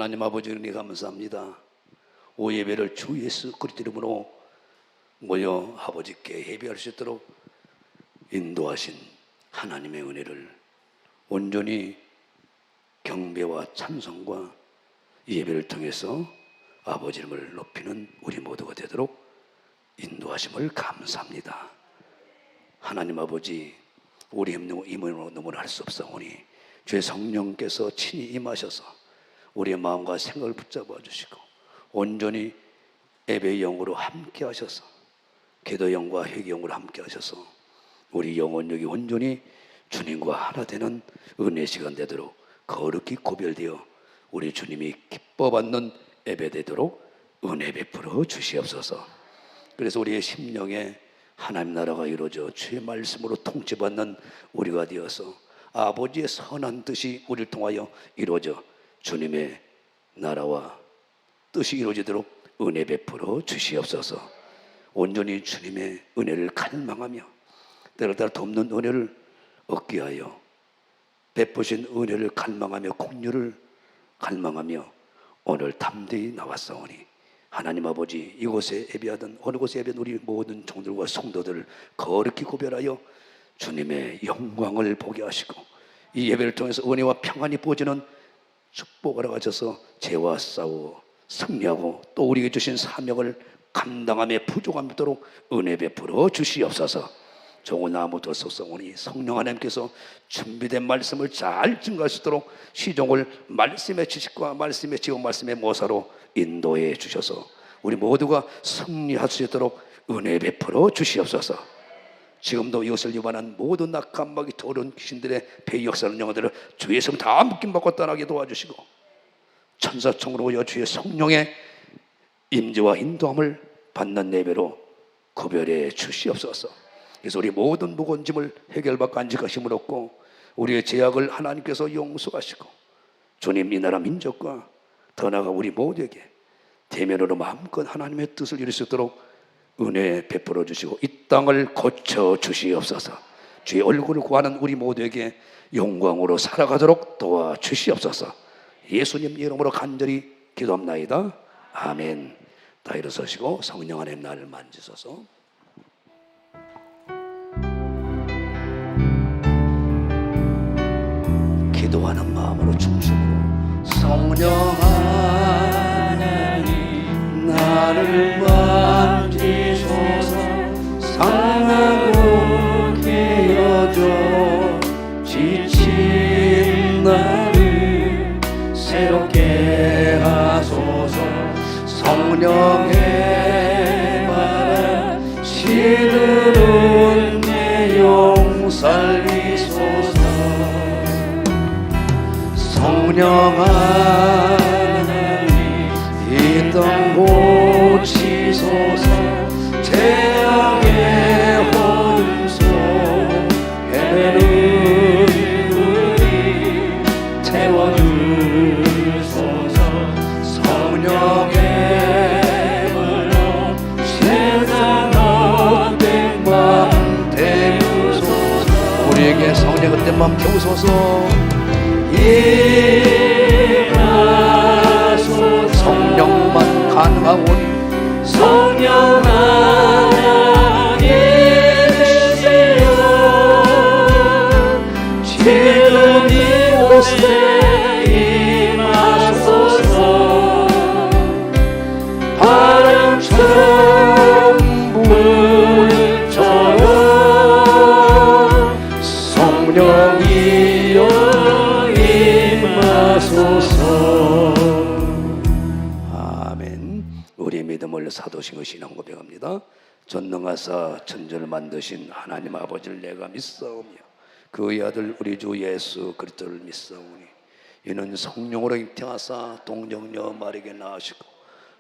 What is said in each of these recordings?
하나님 아버지 은혜 감사합니다. 오예배를 주 예수 그리스도 이름으로 모여 아버지께 예배할 수 있도록 인도하신 하나님의 은혜를 온전히 경배와 찬송과 예배를 통해서 아버지 이름을 높이는 우리 모두가 되도록 인도하심을 감사합니다. 하나님 아버지, 우리 힘으로 너무나 할 수 없사오니 주의 성령께서 친히 임하셔서 우리의 마음과 생각을 붙잡아 주시고 온전히 예배의 영으로 함께 하셔서 기도 영과 회개 영으로 함께 하셔서 우리 영혼력이 온전히 주님과 하나 되는 은혜 시간 되도록 거룩히 구별되어 우리 주님이 기뻐 받는 예배 되도록 은혜 베풀어 주시옵소서. 그래서 우리의 심령에 하나님 나라가 이루어져 주의 말씀으로 통치받는 우리가 되어서 아버지의 선한 뜻이 우리를 통하여 이루어져 주님의 나라와 뜻이 이루어지도록 은혜 베풀어 주시옵소서. 온전히 주님의 은혜를 갈망하며 때를 따라 돕는 은혜를 얻게 하여 베푸신 은혜를 갈망하며 긍휼을 갈망하며 오늘 담대히 나왔사오니 하나님 아버지, 이곳에 예배하던 어느 곳에 예배한 우리 모든 종들과 성도들을 거룩히 구별하여 주님의 영광을 보게 하시고 이 예배를 통해서 은혜와 평안이 부어지는 축복을 가져서 죄와 싸워 승리하고 또 우리에게 주신 사명을 감당함에 부족함이 없도록 은혜 베풀어 주시옵소서. 종은 아무도 속성오니 성령 하나님께서 준비된 말씀을 잘 증거할 수 있도록 시종을 말씀의 지식과 말씀의 지원 말씀의 모사로 인도해 주셔서 우리 모두가 승리할 수 있도록 은혜 베풀어 주시옵소서. 지금도 이것을 위반한 모든 낙한 마귀 더러운 귀신들의 폐위 역사하는 영혼들을 주의 성 다 묶임받고 떠나게 도와주시고 천사총으로 오여 주의 성령의 임재와 인도함을 받는 예배로 구별해 주시옵소서. 그래서 우리 모든 무거운 짐을 해결받고 안식하심을 얻고 우리의 죄악을 하나님께서 용서하시고 주님 이 나라 민족과 더 나아가 우리 모두에게 대면으로 마음껏 하나님의 뜻을 이룰 수 있도록 은혜 베풀어 주시고 이 땅을 고쳐 주시옵소서. 주의 얼굴을 구하는 우리 모두에게 영광으로 살아가도록 도와주시옵소서. 예수님 이름으로 간절히 기도합나이다. 아멘. 다 일어서시고 성령 하나님 나를 만지소서. 기도하는 마음으로 중심으로 성령 하나님 나를 만지소서. 상하고 깨어져 지친 나를 새롭게 하소서. 성령의 말 시들은 내 영 살리소서. 성령 하나님 이 땅 고치소서. 재앙의 혼수 헤매는 우리 태워주소서. 성령의 물로 세상 헛된 맘 태우소서. 우리에게 성령의 헛된 맘 태우소서. 성령만 가능하오니 성령 하나님 계시오. 지금 이곳에 임하소서. 바람처럼 불처럼 성령이여 아멘. 우리의 믿음을 사도신 신앙 고백합니다. 전능하사 천지를 만드신 하나님 아버지를 내가 믿사오며 그의 아들 우리 주 예수 그리스도를 믿사오니 이는 성령으로 잉태하사 동정녀 마리아에게 낳으시고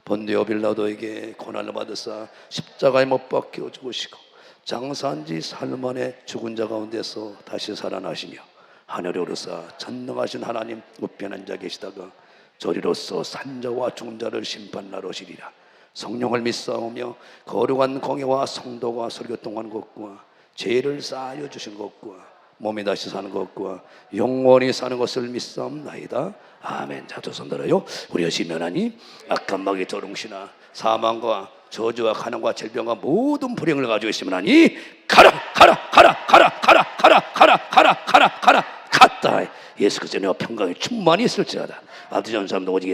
본디오 빌라도에게 고난을 받으사 십자가에 못 박혀 죽으시고 장사한 지 사흘 만에 죽은 자 가운데서 다시 살아나시며 하늘에 오르사 전능하신 하나님 우편한 자 계시다가 저리로서 산자와 죽은 자를 심판하러 오시리라. 성령을 믿사오며 거룩한 공예와 성도가 설교 동안 것과 죄를 쌓여 주신 것과 몸이 다시 사는 것과 영원히 사는 것을 믿사옵나이다. 아멘. 자, 두 손 들어요. 우리 여신 하나님, 악한 마귀 조롱시나 사망과 저주와 가난과 질병과 모든 불행을 가지고 있으면 하니 가라 가라 가라 가라 가라 가라 가라 가라 가라 가라 갔다. 예수 그리스도의 은혜와 평강이 충만히 있을지어다. 아버지 전 사람도 오직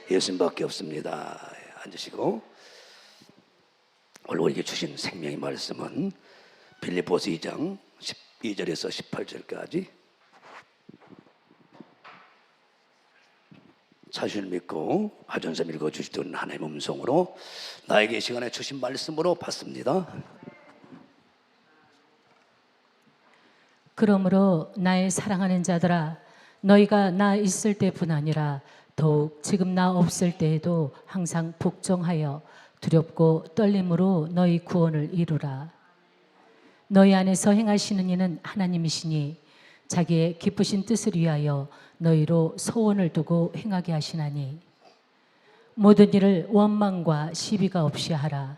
예수님밖에 없습니다. 앉으시고, 오늘 우리에게 주신 생명의 말씀은 빌립보서 2장 12절에서 18절까지 자신을 믿고 하전서 읽어주시던 하나님의 음성으로 나에게 이 시간에 주신 말씀으로 받습니다. 그러므로 나의 사랑하는 자들아, 너희가 나 있을 때뿐 아니라 더욱 지금 나 없을 때에도 항상 복종하여 두렵고 떨림으로 너희 구원을 이루라. 너희 안에서 행하시는 이는 하나님이시니 자기의 기쁘신 뜻을 위하여 너희로 소원을 두고 행하게 하시나니 모든 일을 원망과 시비가 없이 하라.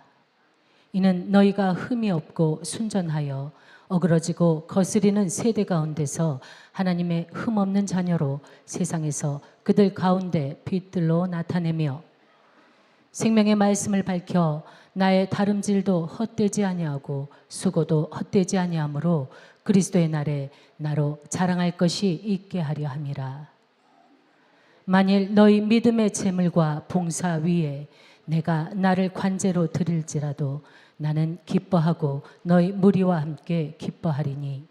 이는 너희가 흠이 없고 순전하여 어그러지고 거스리는 세대 가운데서 하나님의 흠없는 자녀로 세상에서 그들 가운데 빛들로 나타내며 생명의 말씀을 밝혀 나의 다름질도 헛되지 아니하고 수고도 헛되지 아니하므로 그리스도의 날에 나로 자랑할 것이 있게 하려 함이라. 만일 너희 믿음의 재물과 봉사 위에 내가 나를 관제로 드릴지라도 나는 기뻐하고 너희 무리와 함께 기뻐하리니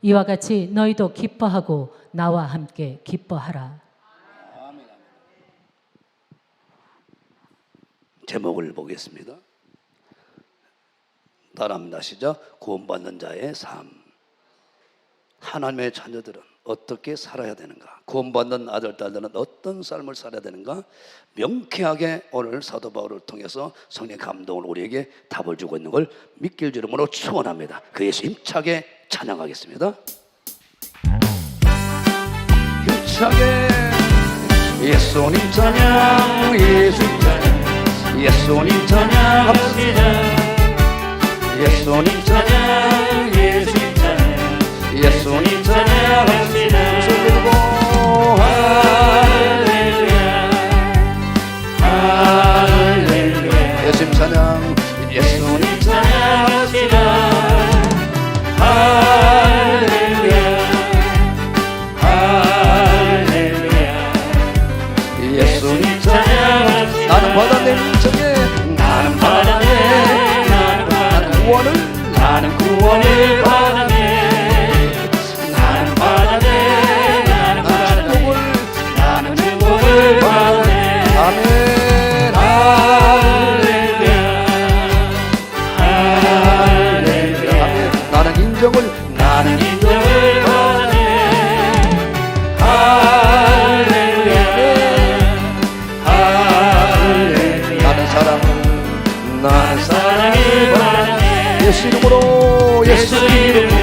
이와 같이 너희도 기뻐하고 나와 함께 기뻐하라. 제목을 보겠습니다. 따라합니다. 시작. 구원받는 자의 삶. 하나님의 자녀들은 어떻게 살아야 되는가? 구원받는 아들, 딸들은 어떤 삶을 살아야 되는가? 명쾌하게 오늘 사도 바울을 통해서 성령의 감동을 우리에게 답을 주고 있는 걸 믿길 주름으로 축원합니다. 그 예수 힘차게 찬양하겠습니다. 힘차게 예수님 찬양, 예수님 찬양, 예수님 찬양합시다. 예수님 찬양, 예수님 찬양, 예수님 찬양합시다. 손 들고 할렐루야, 할렐루야. 예수님 찬양, 예수님 찬양합시다. 할렐루야, 할렐루야. 예수님 찬양합시다. 나는 바다내 인생에, 나는 바다내, 나는 구원을, 나는 구원을 바라네. 나는 바라네, 나는 축복을, 나는 축복을 바라네. 아멘. 할렐루야, 할렐루야. 아멘. 나는 인정을, 나는 인정을 바라네. 할렐루야, 할렐루야. 나는 사랑을, 나는 사랑을 바라네. 예수 이름으로, 예수 이름으로,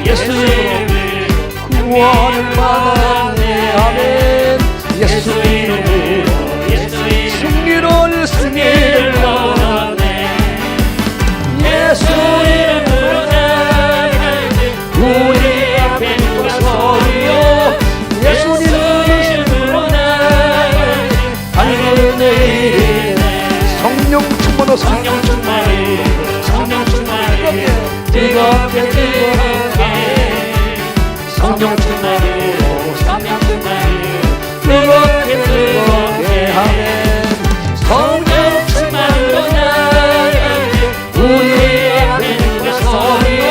예수 이름으로 구원을 받았네. 아멘. 예수 이름으로, 예수 이름으로 승리를 얻었네. 예수 이름으로 나가지 우리 앞에 누가 서리요. 예수 이름으로 나가지 하늘은 내리네. 성령 충만으로, 성령 충만으로, 성령 충만으로 뜨겁게 뜨겁게, 성령 충만으로, 성령 충만으로 뜨겁게 뜨겁게 하면 성령 충만으로 나가지 우리 앞에 누가 서리요.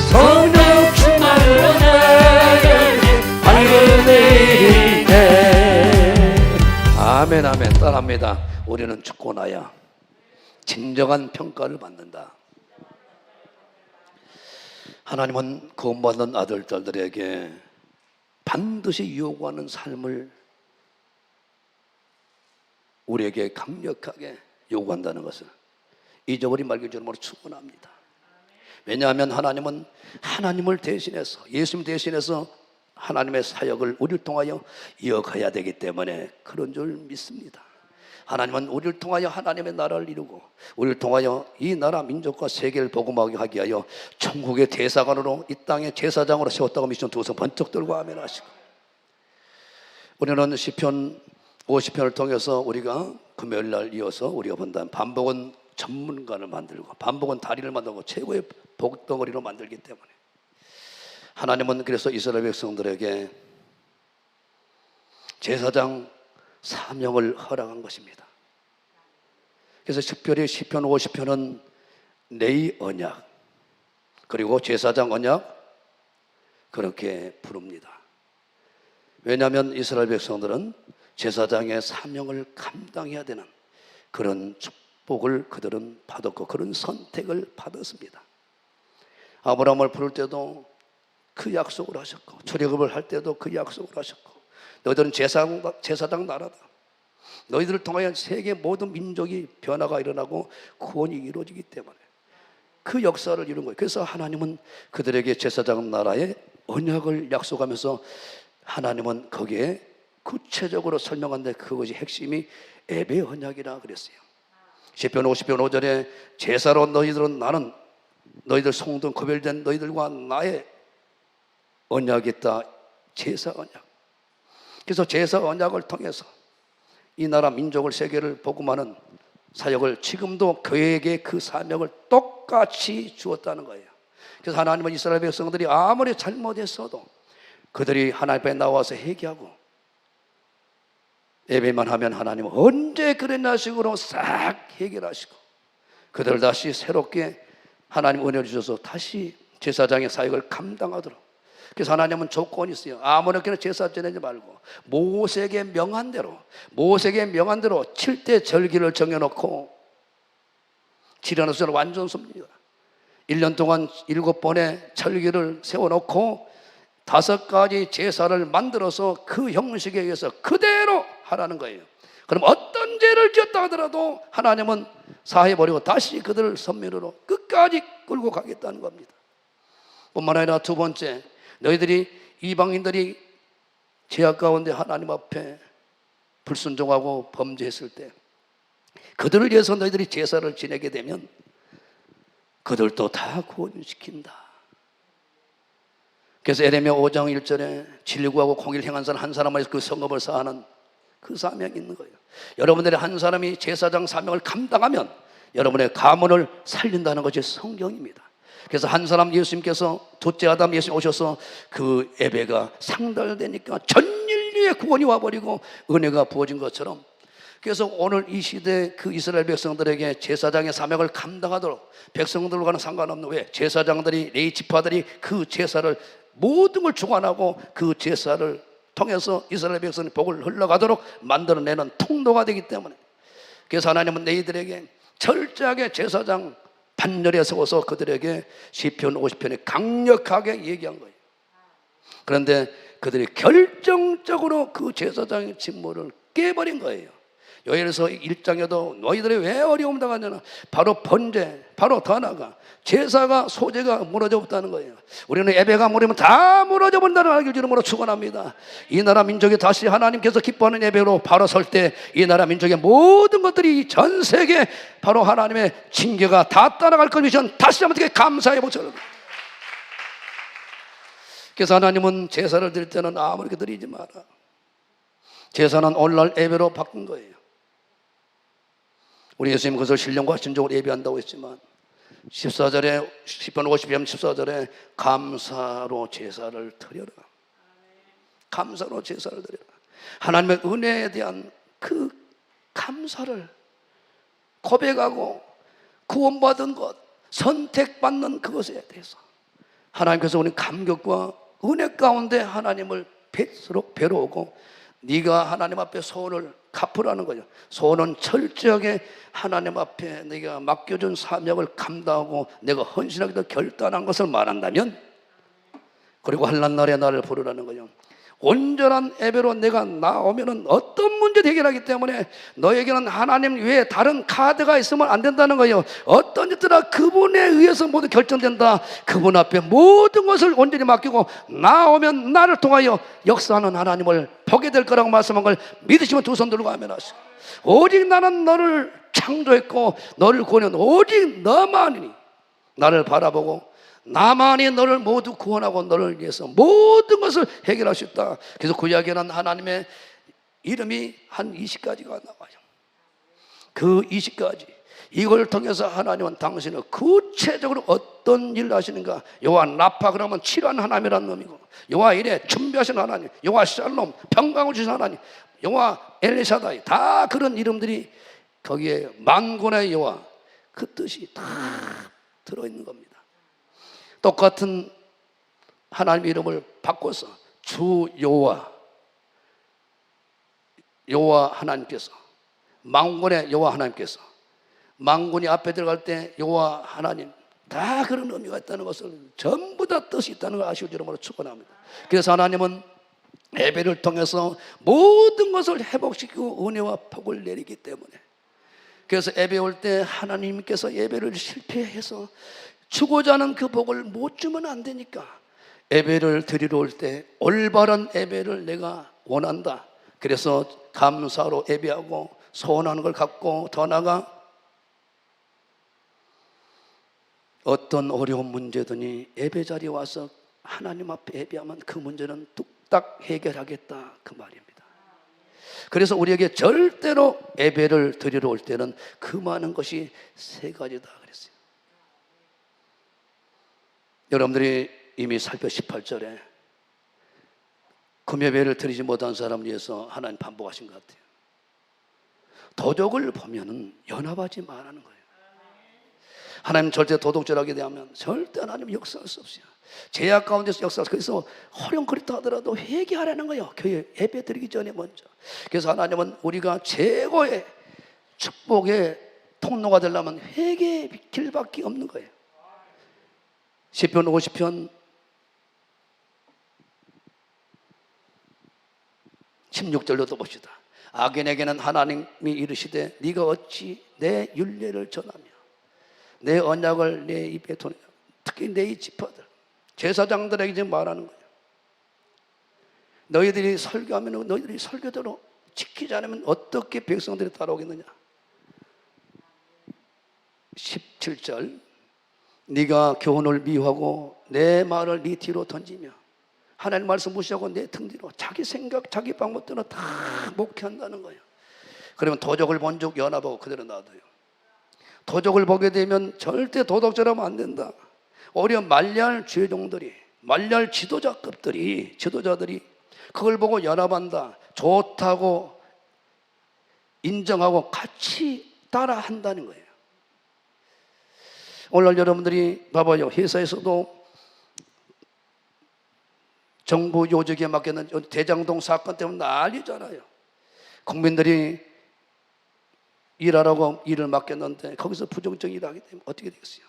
성령 충만으로 나가지 하늘은 내리네. 아멘, 아멘. 따라합니다. 우리는 죽고 나야 진정한 평가를 받는다. 하나님은 구원받는 아들, 딸들에게 반드시 요구하는 삶을 우리에게 강력하게 요구한다는 것을 잊어버린 말기 주름으로 축원합니다. 왜냐하면 하나님은 하나님을 대신해서, 예수님 대신해서 하나님의 사역을 우리를 통하여 이어가야 되기 때문에 그런 줄 믿습니다. 하나님은 우리를 통하여 하나님의 나라를 이루고 우리를 통하여 이 나라 민족과 세계를 복음하게 하기 위하여 천국의 대사관으로 이 땅의 제사장으로 세웠다고 미션 두 손 번쩍 들고 아멘 하시고, 우리는 시편 50편을 통해서 우리가 금요일 날 이어서 우리가 본다면 반복은 전문가를 만들고 반복은 다리를 만들고 최고의 복덩어리로 만들기 때문에 하나님은 그래서 이스라엘 백성들에게 제사장 사명을 허락한 것입니다. 그래서 특별히 시편 50편은 내 언약 그리고 제사장 언약 그렇게 부릅니다. 왜냐하면 이스라엘 백성들은 제사장의 사명을 감당해야 되는 그런 축복을 그들은 받았고 그런 선택을 받았습니다. 아브라함을 부를 때도 그 약속을 하셨고 출애굽을 할 때도 그 약속을 하셨고 너희들은 제사장 나라다. 너희들을 통하여 세계 모든 민족이 변화가 일어나고 구원이 이루어지기 때문에 그 역사를 이룬 거예요. 그래서 하나님은 그들에게 제사장 나라의 언약을 약속하면서 하나님은 거기에 구체적으로 설명한데 그것이 핵심이 예배 언약이라 그랬어요. 시편 50편 5절에 제사로 너희들은 나는 너희들 성등 구별된 너희들과 나의 언약이 있다. 제사 언약. 그래서 제사 언약을 통해서 이 나라 민족을 세계를 복음하는 사역을 지금도 교회에게 그 사명을 똑같이 주었다는 거예요. 그래서 하나님은 이스라엘 백성들이 아무리 잘못했어도 그들이 하나님 앞에 나와서 회개하고 예배만 하면 하나님은 언제 그랬나 식으로 싹 해결하시고 그들을 다시 새롭게 하나님 은혜를 주셔서 다시 제사장의 사역을 감당하도록. 그래서 하나님은 조건이 있어요. 아무렇게나 제사 지내지 말고 모세에게 명한 대로 7대 절기를 정해놓고 7년을 완전 섭니다. 1년 동안 7번의 절기를 세워놓고 5가지 제사를 만들어서 그 형식에 의해서 그대로 하라는 거예요. 그럼 어떤 죄를 지었다 하더라도 하나님은 사해버리고 다시 그들을 선민으로 끝까지 끌고 가겠다는 겁니다. 뿐만 아니라 두 번째, 너희들이 이방인들이 죄악 가운데 하나님 앞에 불순종하고 범죄했을 때 그들을 위해서 너희들이 제사를 지내게 되면 그들도 다 구원시킨다. 그래서 에레미야 5장 1절에 진리구하고 공의를 행한 사람 한 사람을 그 성읍을 사하는 그 사명이 있는 거예요. 여러분들의 한 사람이 제사장 사명을 감당하면 여러분의 가문을 살린다는 것이 성경입니다. 그래서 한 사람 예수님께서 둘째 아담 예수님 오셔서 그 예배가 상달되니까 전 인류의 구원이 와버리고 은혜가 부어진 것처럼, 그래서 오늘 이 시대 그 이스라엘 백성들에게 제사장의 사명을 감당하도록 백성들과는 상관없는, 왜? 제사장들이 레위 지파들이 그 제사를 모든 걸 주관하고 그 제사를 통해서 이스라엘 백성의 복을 흘러가도록 만들어내는 통로가 되기 때문에, 그래서 하나님은 너희들에게 철저하게 제사장 판결에 세워서 그들에게 시편 50편에 강력하게 얘기한 거예요. 그런데 그들이 결정적으로 그 제사장의 직무를 깨버린 거예요. 요엘서 1장에도 너희들이 왜 어려움 당하냐나 바로 번제, 바로 더 나아가 제사가 소재가 무너져 버렸다는 거예요. 우리는 예배가 무너지면 다 무너져 본다는 알길 주름으로 축원합니다. 이 나라 민족이 다시 하나님께서 기뻐하는 예배로 바로 설 때 이 나라 민족의 모든 것들이 전 세계 바로 하나님의 징계가 다 따라갈 걸 위해서 다시 한번 어떻게 감사해 보셔요. 그래서 하나님은 제사를 드릴 때는 아무렇게 드리지 마라. 제사는 오늘날 예배로 바꾼 거예요. 우리 예수님 그것을 신령과 진정으로 예배한다고 했지만 14절에 10편 50편 14절에 감사로 제사를 드려라. 감사로 제사를 드려라. 하나님의 은혜에 대한 그 감사를 고백하고 구원받은 것, 선택받는 그것에 대해서 하나님께서 우리 감격과 은혜 가운데 하나님을 뵐수록 뵈러오고 네가 하나님 앞에 소원을 갚으라는 거죠. 소원은 철저하게 하나님 앞에 네가 맡겨준 사명을 감당하고 내가 헌신하기도 결단한 것을 말한다면, 그리고 한낱날에 나를 부르라는 거죠. 온전한 예배로 내가 나오면은 어떤 문제도 해결하기 때문에 너에게는 하나님 외에 다른 카드가 있으면 안 된다는 거예요. 어떤 일들아 그분에 의해서 모두 결정된다. 그분 앞에 모든 것을 온전히 맡기고 나오면 나를 통하여 역사하는 하나님을 보게 될 거라고 말씀한 걸 믿으시면 두 손 들고 아멘 하시고, 오직 나는 너를 창조했고 너를 구원한 오직 너만이니 나를 바라보고 나만이 너를 모두 구원하고 너를 위해서 모든 것을 해결할 수 있다. 그래서 구약에는 하나님의 이름이 한 20가지가 나와요. 그 20가지 이걸 통해서 하나님은 당신을 구체적으로 어떤 일을 하시는가. 여호와 라파 그러면 치료하는 하나님이라는 놈이고, 여호와 이레 준비하시는 하나님, 여호와 샬롬 평강을 주시는 하나님, 여호와 엘리샤다이, 다 그런 이름들이 거기에 만군의 여호와 그 뜻이 다 들어있는 겁니다. 똑같은 하나님의 이름을 바꿔서 주 여호와, 여호와 하나님께서, 만군의 여호와 하나님께서, 만군이 앞에 들어갈 때 여호와 하나님, 다 그런 의미가 있다는 것을 전부 다 뜻이 있다는 걸 아시고 여러분으로 축원합니다. 그래서 하나님은 예배를 통해서 모든 것을 회복시키고 은혜와 복을 내리기 때문에, 그래서 예배 올 때 하나님께서 예배를 실패해서 주고자 하는 그 복을 못 주면 안 되니까 예배를 드리러 올 때 올바른 예배를 내가 원한다. 그래서 감사로 예배하고 소원하는 걸 갖고 더 나아가 어떤 어려운 문제든지 예배 자리에 와서 하나님 앞에 예배하면 그 문제는 뚝딱 해결하겠다 그 말입니다. 그래서 우리에게 절대로 예배를 드리러 올 때는 그 많은 것이 세 가지다 그랬어요. 여러분들이 이미 살펴 18절에 금예배를 드리지 못한 사람을 위해서 하나님 반복하신 것 같아요. 도덕을 보면은 연합하지 말라는 거예요. 하나님 절대 도덕질하게 되면 절대 하나님 역사할 수 없어요. 죄악 가운데서 역사할 수, 그래서 허령거리다 하더라도 회개하라는 거예요. 교회 예배 드리기 전에 먼저. 그래서 하나님은 우리가 최고의 축복의 통로가 되려면 회개의 길밖에 없는 거예요. 시편 50편 16절로도 봅시다. 악인에게는 하나님이 이르시되 네가 어찌 내 율례를 전하며 내 언약을 내 입에 도느냐. 특히 내 이 지파들 제사장들에게 지금 말하는 거예요. 너희들이 설교하면 너희들이 설교대로 지키지 않으면 어떻게 백성들이 따라오겠느냐. 17절 네가 교훈을 미워하고 내 말을 네 뒤로 던지며, 하나님 말씀 무시하고 내 등 뒤로 자기 생각 자기 방법대로 다 목회한다는 거예요. 그러면 도적을 본 적 연합하고 그대로 놔둬요. 도적을 보게 되면 절대 도덕질하면 안 된다. 오히려 말려할 죄종들이, 말려할 지도자들이 그걸 보고 연합한다, 좋다고 인정하고 같이 따라한다는 거예요. 오늘 여러분들이 봐봐요. 회사에서도 정부 요직에 맡기는 대장동 사건 때문에 난리잖아요. 국민들이 일하라고 일을 맡겼는데 거기서 부정적인 일을 하게 되면 어떻게 되겠어요?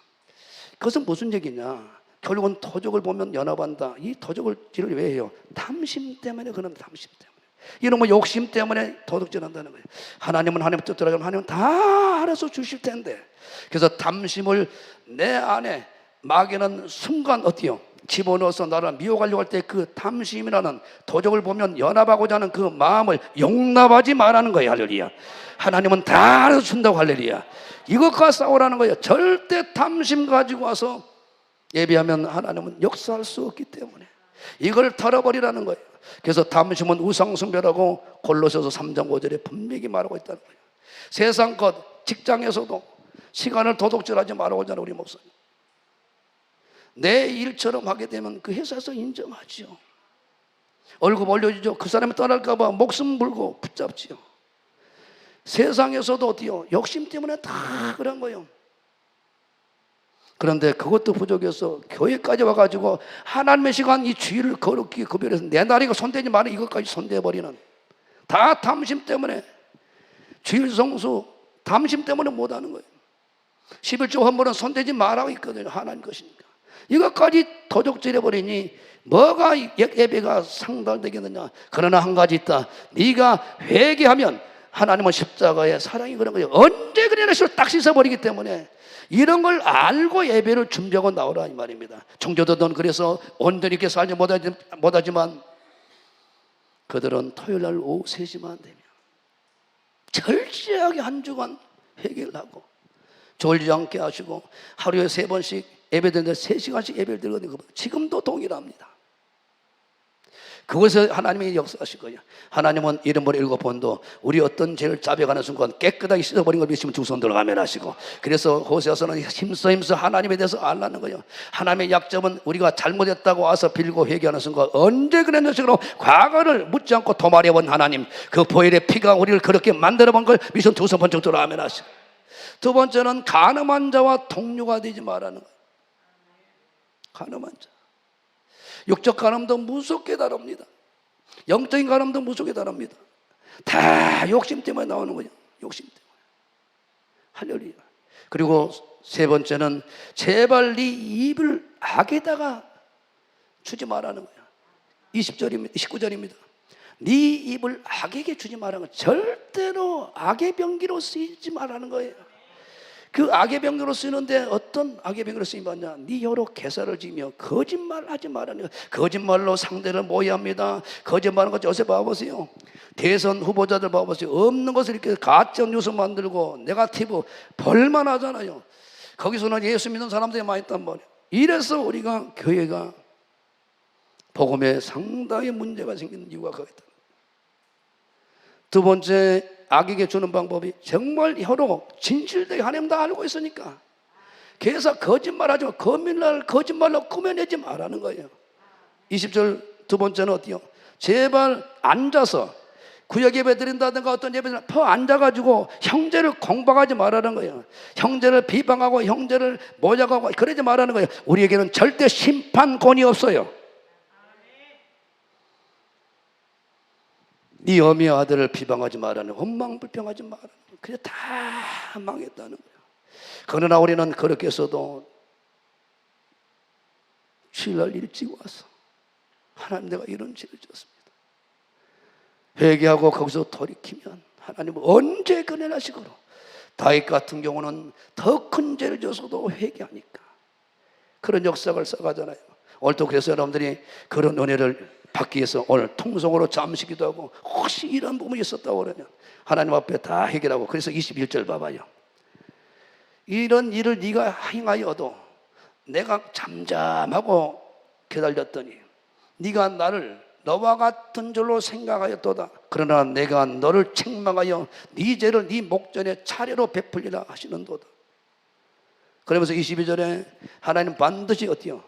그것은 무슨 얘기냐? 결국은 도적을 보면 연합한다. 이 도적을 왜 해요? 탐심 때문에. 그런 탐심 때문에, 이런 뭐 욕심 때문에 도둑질한다는 거예요. 하나님은 하나님 뜻대로 하면 하나님은 다 알아서 주실 텐데, 그래서 탐심을 내 안에 마귀는 순간 어때요? 집어넣어서 나를 미워하려고 할 때 그 탐심이라는 도적을 보면 연합하고자 하는 그 마음을 용납하지 말라는 거예요. 할렐루야. 하나님은 다 알아서 준다고. 할렐루야. 이것과 싸우라는 거예요. 절대 탐심 가지고 와서 예배하면 하나님은 역사할 수 없기 때문에 이걸 털어버리라는 거예요. 그래서 탐심은 우상숭배라고 골로새서 3장 5절에 분명히 말하고 있다는 거예요. 세상 것, 직장에서도 시간을 도둑질하지 말라고 하잖아요. 우리 목사님. 내 일처럼 하게 되면 그 회사에서 인정하지요. 월급 올려주죠. 그 사람이 떠날까 봐 목숨 물고 붙잡지요. 세상에서도 어디요? 욕심 때문에 다 그런 거예요. 그런데 그것도 부족해서 교회까지 와가지고 하나님의 시간 이 주일을 거룩히 구별해서 내 날이고 손대지 마라 이것까지 손대버리는, 다 탐심 때문에, 주일 성수 탐심 때문에 못하는 거예요. 11조 헌물은 손대지 말라고 있거든요. 하나님 것이니까. 이것까지 도적질해 버리니 뭐가 예배가 상달되겠느냐. 그러나 한 가지 있다. 네가 회개하면 하나님은 십자가의 사랑이 그런 거예요. 언제 그래나 딱 씻어버리기 때문에 이런 걸 알고 예배를 준비하고 나오라 이 말입니다. 청교도들은 그래서 온전히 이렇게 살지 못하지만 그들은 토요일날 오후 3시만 되면 철저하게 한 주간 회개를 하고 졸지 않게 하시고 하루에 3번씩 예배 드리는데 3시간씩 예배를 드리거든요. 지금도 동일합니다. 그것을 하나님이 역사하실 거예요. 하나님은 이름으로 7번도 우리 어떤 죄를 자백하는 순간 깨끗하게 씻어버린 걸 믿으시면 두 손 들어 아멘 하시고, 그래서 호세아서는 힘써 하나님에 대해서 알라는 거예요. 하나님의 약점은 우리가 잘못했다고 와서 빌고 회개하는 순간 언제 그랬는 식으로 과거를 묻지 않고 도말해본 하나님, 그 보혈의 피가 우리를 그렇게 만들어본 걸 믿으시면 두 손 번쩍 들어 아멘 하시고, 두 번째는 간음한 자와 동료가 되지 말라는 거예요. 간음한 자, 육적 간음도 무섭게 다릅니다. 영적인 간음도 무섭게 다릅니다. 다 욕심 때문에 나오는 거예요. 욕심 때문에. 할렐루야. 그리고 세 번째는 제발 네 입을 악에다가 주지 말라는 거예요. 20절입니다. 19절입니다. 네 입을 악에게 주지 말라는 거예요. 절대로 악의 병기로 쓰이지 말라는 거예요. 그 악의 병으로 쓰는데 어떤 악의 병으로 쓰임받냐? 네 혀로 개사를 지며 거짓말하지 말라는 거예요. 거짓말로 상대를 모의합니다. 거짓말하는 것 요새 봐보세요. 대선 후보자들 봐보세요. 없는 것을 이렇게 가짜 뉴스 만들고 네거티브 벌만 하잖아요. 거기서는 예수 믿는 사람들이 많이 있단 말이에요. 이래서 우리가 교회가 복음에 상당히 문제가 생기는 이유가 거기다. 두 번째, 악에게 주는 방법이 정말 혀로 진실되게 하나님 다 알고 있으니까 그래서 거짓말하지 마. 거짓말로 꾸며내지 말라는 거예요. 20절 두 번째는 어때요? 제발 앉아서 구역 예배 드린다든가 어떤 예배를 앉아가지고 형제를 공박하지 말라는 거예요. 형제를 비방하고 형제를 모욕하고 그러지 말라는 거예요. 우리에게는 절대 심판권이 없어요. 네 어미의 아들을 비방하지 말라는, 원망불평하지 말라는, 그래 다 망했다는 거야. 그러나 우리는 그렇게 해서도 주일날 일찍 와서 하나님 내가 이런 죄를 지었습니다. 회개하고 거기서 돌이키면 하나님은 언제 그네나 식으로, 다윗 같은 경우는 더 큰 죄를 져서도 회개하니까 그런 역사를 써가잖아요. 오늘도 그래서 여러분들이 그런 은혜를 받기 위해서 오늘 통성으로 잠시 기도하고 혹시 이런 부분이 있었다고 그러면 하나님 앞에 다 해결하고, 그래서 21절 봐봐요. 이런 일을 네가 행하여도 내가 잠잠하고 기다렸더니 네가 나를 너와 같은 줄로 생각하였도다. 그러나 내가 너를 책망하여 네 죄를 네 목전에 차례로 베풀리라 하시는도다. 그러면서 22절에 하나님 반드시 어때요?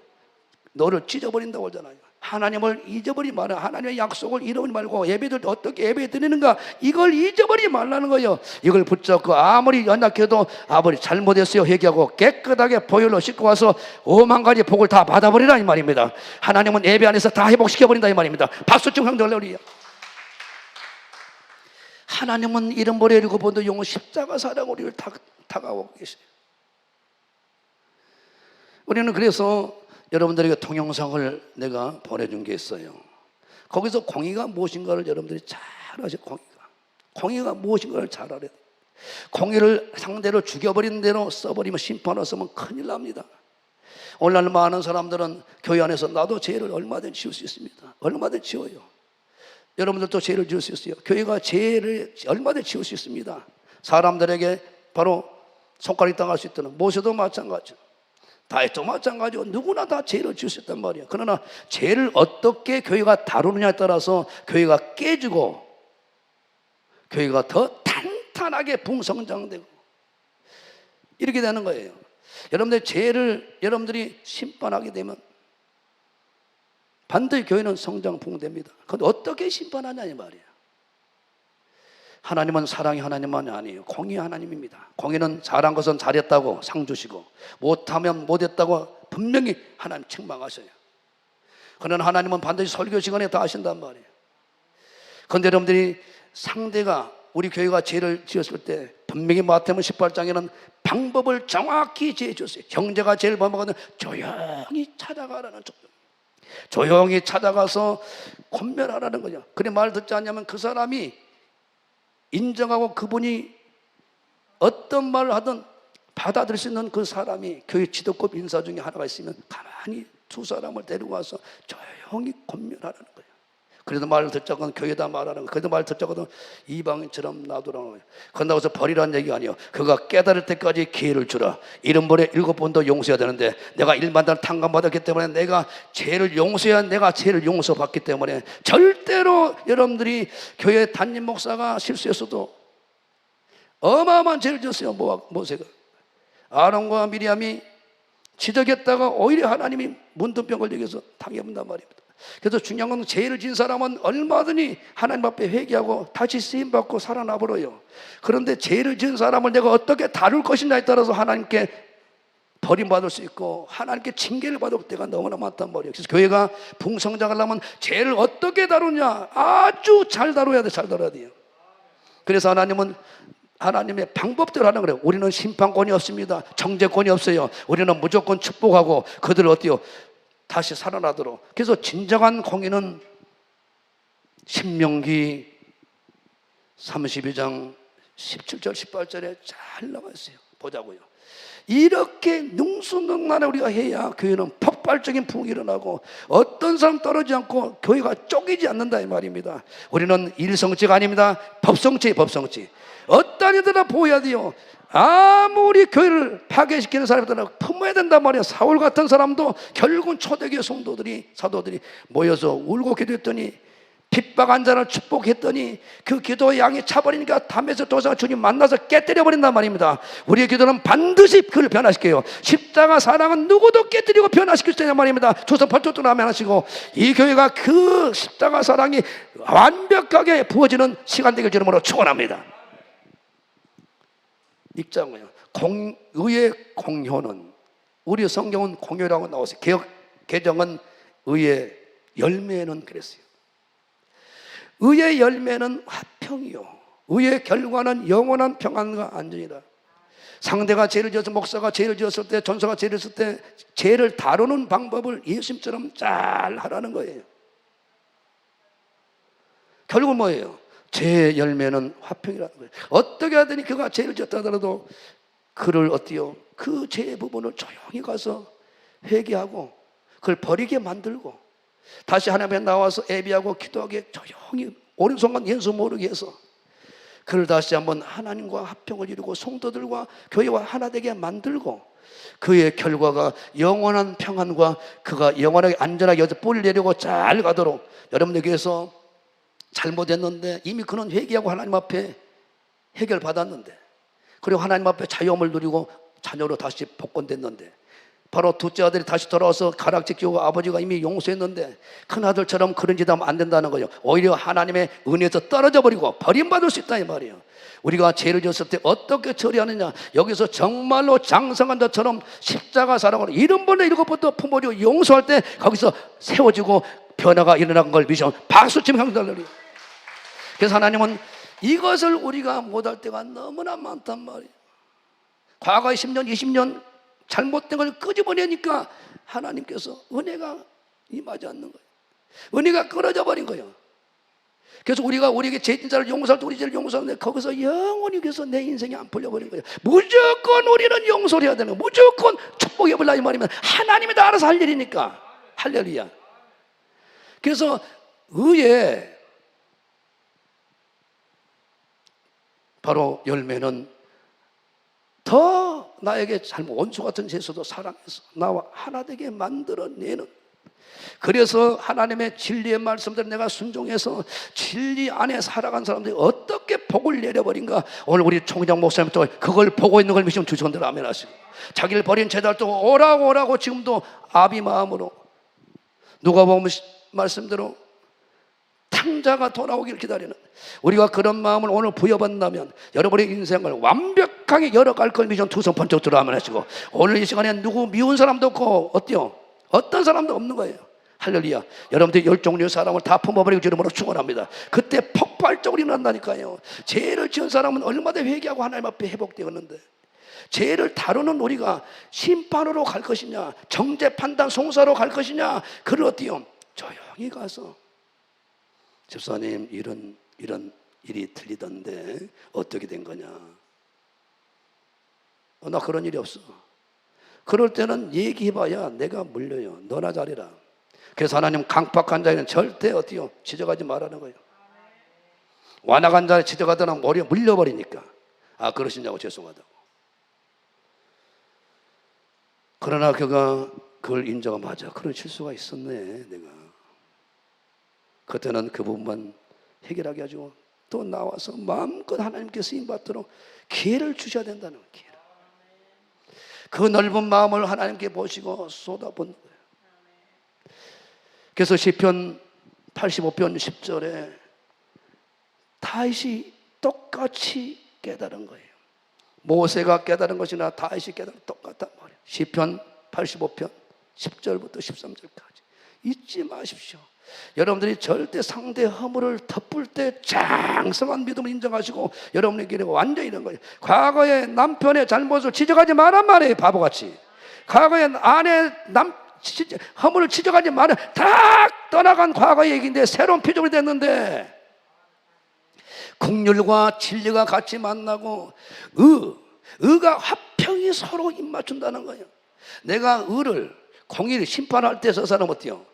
너를 찢어버린다고 하잖아요. 하나님을 잊어버리지 마라. 하나님의 약속을 잃어버리지 말고 예배들 어떻게 예배 드리는가 이걸 잊어버리지 말라는 거예요. 이걸 붙잡고 아무리 연약해도 아버지 잘못했어요 회개하고 깨끗하게 보혈로 씻고 와서 5만 가지 복을 다 받아버리라 이 말입니다. 하나님은 예배 안에서 다 회복시켜버린다 이 말입니다. 박수 좀 형들 우리. 하나님은 이름 버리고 본도 영혼 십자가 사랑 우리를 다가오고 계세요. 우리는 그래서 여러분들에게 동영상을 내가 보내준 게 있어요. 거기서 공의가 무엇인가를 여러분들이 잘 아세요. 공의가 무엇인가를 잘 알아야 돼요. 공의를 상대로 죽여버린 대로 써버리면, 심판을 쓰면 큰일 납니다. 오늘날 많은 사람들은 교회 안에서 나도 죄를 얼마든지 지을 수 있습니다. 얼마든지 지어요. 여러분들도 죄를 지을 수 있어요. 교회가 죄를 얼마든지 지을 수 있습니다. 사람들에게 바로 손가락 당할 수 있다는, 모세도 마찬가지죠. 다윗도 마찬가지고 누구나 다 죄를 지을 수 있단 말이에요. 그러나 죄를 어떻게 교회가 다루느냐에 따라서 교회가 깨지고 교회가 더 탄탄하게 붕성장되고 이렇게 되는 거예요. 여러분들 죄를 여러분들이 심판하게 되면 반드시 교회는 성장 붕됩니다. 그런데 어떻게 심판하냐 이 말이에요. 하나님은 사랑이 하나님만이 아니에요. 공의 하나님입니다. 공의는 잘한 것은 잘했다고 상 주시고 못하면 못했다고 분명히 하나님 책망하셔요. 그러나 하나님은 반드시 설교 시간에 다 하신단 말이에요. 그런데 여러분들이 상대가 우리 교회가 죄를 지었을 때 분명히 마태복음 18장에는 방법을 정확히 제시했어요. 형제가 제일 범하거든 조용히 찾아가라는 쪽. 조용히 찾아가서 권면하라는 거죠. 그래 말 듣지 않냐면 그 사람이 인정하고 그분이 어떤 말을 하든 받아들일 수 있는 그 사람이 교회 지도급 인사 중에 하나가 있으면 가만히 두 사람을 데리고 와서 조용히 권면하라는 거예요. 그래도 말을 듣자거든 교회다 말하는 거예요. 그래도 말을 듣자거든 이방인처럼 놔두라는 거예요. 그런다고 해서 버리라는 얘기가 아니에요. 그가 깨달을 때까지 기회를 주라. 70번에 7번도 용서해야 되는데 내가 일반단을 탕감받았기 때문에 내가 죄를 용서해야 내가 죄를 용서받기 때문에 절대로 여러분들이 교회 담임 목사가 실수했어도 어마어마한 죄를 졌어요. 모세가 아론과 미리암이 지적했다가 오히려 하나님이 문둥병을 여겨서 당해본단 말입니다. 그래서 중요한 건 죄를 진 사람은 얼마든지 하나님 앞에 회개하고 다시 쓰임받고 살아나버려요. 그런데 죄를 진 사람을 내가 어떻게 다룰 것이냐에 따라서 하나님께 버림받을 수 있고 하나님께 징계를 받을 때가 너무나 많단 말이에요. 그래서 교회가 풍성장하려면 죄를 어떻게 다루냐 아주 잘 다뤄야 돼. 잘 다뤄야 돼요. 그래서 하나님은 하나님의 방법대로 하는 거예요. 우리는 심판권이 없습니다. 정죄권이 없어요. 우리는 무조건 축복하고 그들을 어때요? 다시 살아나도록. 그래서 진정한 공의는 신명기 32장 17절 18절에 잘 나와 있어요. 보자고요. 이렇게 능수능란에 우리가 해야 교회는 폭발적인 부흥이 일어나고 어떤 사람 떨어지지 않고 교회가 쪼개지 않는다 이 말입니다. 우리는 일성지가 아닙니다. 법성지. 어떤 이들아 보여야 돼요. 아무리 교회를 파괴시키는 사람들은 품어야 된단 말이야. 사울 같은 사람도 결국은 초대교회 성도들이 사도들이 모여서 울고 기도했더니 핍박한 자를 축복했더니 그 기도의 양이 차버리니까 담에서 도사가 주님 만나서 깨뜨려 버린단 말입니다. 우리의 기도는 반드시 그를 변화시켜요. 십자가 사랑은 누구도 깨뜨리고 변화시킬 수 있단 말입니다. 조선 8조 라면 하시고 이 교회가 그 십자가 사랑이 완벽하게 부어지는 시간 되길 주름으로 축원합니다. 읽자고요. 의의 공효는 우리 성경은 공효라고 나왔어요. 개정은 의의 열매는 그랬어요. 의의 열매는 화평이요. 의의 결과는 영원한 평안과 안전이다. 상대가 죄를 지어서 목사가 죄를 지었을 때 전사가 죄를 지었을 때 죄를 다루는 방법을 예수님처럼 잘 하라는 거예요. 결국은 뭐예요? 죄의 열매는 화평이라는 거예요. 어떻게 하더니 그가 죄를 지었다 하더라도 그를 어때요? 그 죄의 부분을 조용히 가서 회개하고 그걸 버리게 만들고 다시 하나님 앞에 나와서 예배하고 기도하게 조용히 오른손과 왼손 모르게 해서 그를 다시 한번 하나님과 화평을 이루고 성도들과 교회와 하나 되게 만들고 그의 결과가 영원한 평안과 그가 영원하게 안전하게 여기서 뿌리를 내리고 잘 가도록 여러분에게서 잘못했는데 이미 그는 회개하고 하나님 앞에 해결받았는데 그리고 하나님 앞에 자유함을 누리고 자녀로 다시 복권됐는데 바로 둘째 아들이 다시 돌아와서 가락지 끼우고 아버지가 이미 용서했는데 큰아들처럼 그런 짓 하면 안 된다는 거예요. 오히려 하나님의 은혜에서 떨어져 버리고 버림받을 수 있다 이 말이에요. 우리가 죄를 지었을 때 어떻게 처리하느냐 여기서 정말로 장성한 자처럼 십자가 사랑으로 70번에 7번도 품어주고 용서할 때 거기서 세워지고 변화가 일어난 걸 미션 박수치면 형들들이. 그래서 하나님은 이것을 우리가 못할 때가 너무나 많단 말이에요. 과거의 10년 20년 잘못된 걸 끄집어내니까 하나님께서 은혜가 임하지 않는 거예요. 은혜가 끊어져 버린 거예요. 그래서 우리가 우리에게 죄진자를 용서할 때 우리 죄를 용서하는데 거기서 영원히 그래서 내 인생이 안 풀려버린 거예요. 무조건 우리는 용서를 해야 되는 거예요. 무조건 축복해 볼라 이 말이면 하나님이 다 알아서 할 일이니까. 할렐루야. 그래서 의의 바로 열매는 더 나에게 잘못 원수 같은 죄수도 사랑해서 나와 하나 되게 만들어내는 그래서 하나님의 진리의 말씀대로 내가 순종해서 진리 안에 살아간 사람들이 어떻게 복을 내려버린가 오늘 우리 총장 목사님 또 그걸 보고 있는 걸 믿으면 주선대로 아멘 하시고 자기를 버린 제자도 오라고 지금도 아비 마음으로 누가 보면 말씀대로 탕자가 돌아오기를 기다리는 우리가 그런 마음을 오늘 부여받는다면 여러분의 인생을 완벽하게 열어갈 걸 미션 두 손 번쩍 들어 하면 하시고 오늘 이 시간에 누구 미운 사람도 없고 어때요? 어떤 사람도 없는 거예요. 할렐루야. 여러분들 열 종류의 사람을 다 품어버리고 주름으로 축원합니다. 그때 폭발적으로 일어난다니까요. 죄를 지은 사람은 얼마나 회개하고 하나님 앞에 회복되었는데, 죄를 다루는 우리가 심판으로 갈 것이냐, 정죄 판단 송사로 갈 것이냐, 그걸 어때요? 조용히 가서, 집사님 이런 일이 들리던데 어떻게 된 거냐? 나 그런 일이 없어. 그럴 때는 얘기해봐야 내가 물려요. 너나 잘해라. 그래서 하나님 강팍한 자에는 절대 어때요? 지적하지 말라는 거예요. 완악한 자에 지적하더나 머리에 물려버리니까. 아, 그러시냐고 죄송하다고. 그러나 그가 그걸 인정하고, 맞아, 그런 실수가 있었네 내가. 그때는 그 부분만 해결하게 해주고 또 나와서 마음껏 하나님께 쓰임받도록 기회를 주셔야 된다는 거예요. 기회를. 그 넓은 마음을 하나님께 보시고 쏟아붓는 거예요. 그래서 시편 85편 10절에 다윗이 똑같이 깨달은 거예요. 모세가 깨달은 것이나 다윗이 깨달은 똑같단 말이에요. 시편 85편 10절부터 13절까지 잊지 마십시오. 여러분들이 절대 상대 허물을 덮을 때 장성한 믿음을 인정하시고 여러분의 길에 완전히 이런 거예요. 과거의 남편의 잘못을 지적하지 말란 말이에요. 바보같이. 과거의 아내 허물을 지적하지 말아. 다 떠나간 과거의 얘기인데 새로운 피조물이 됐는데, 긍휼과 진리가 같이 만나고 의가 화평이 서로 입맞춘다는 거예요. 내가 의를 공의를 심판할 때 저 사람 어때요?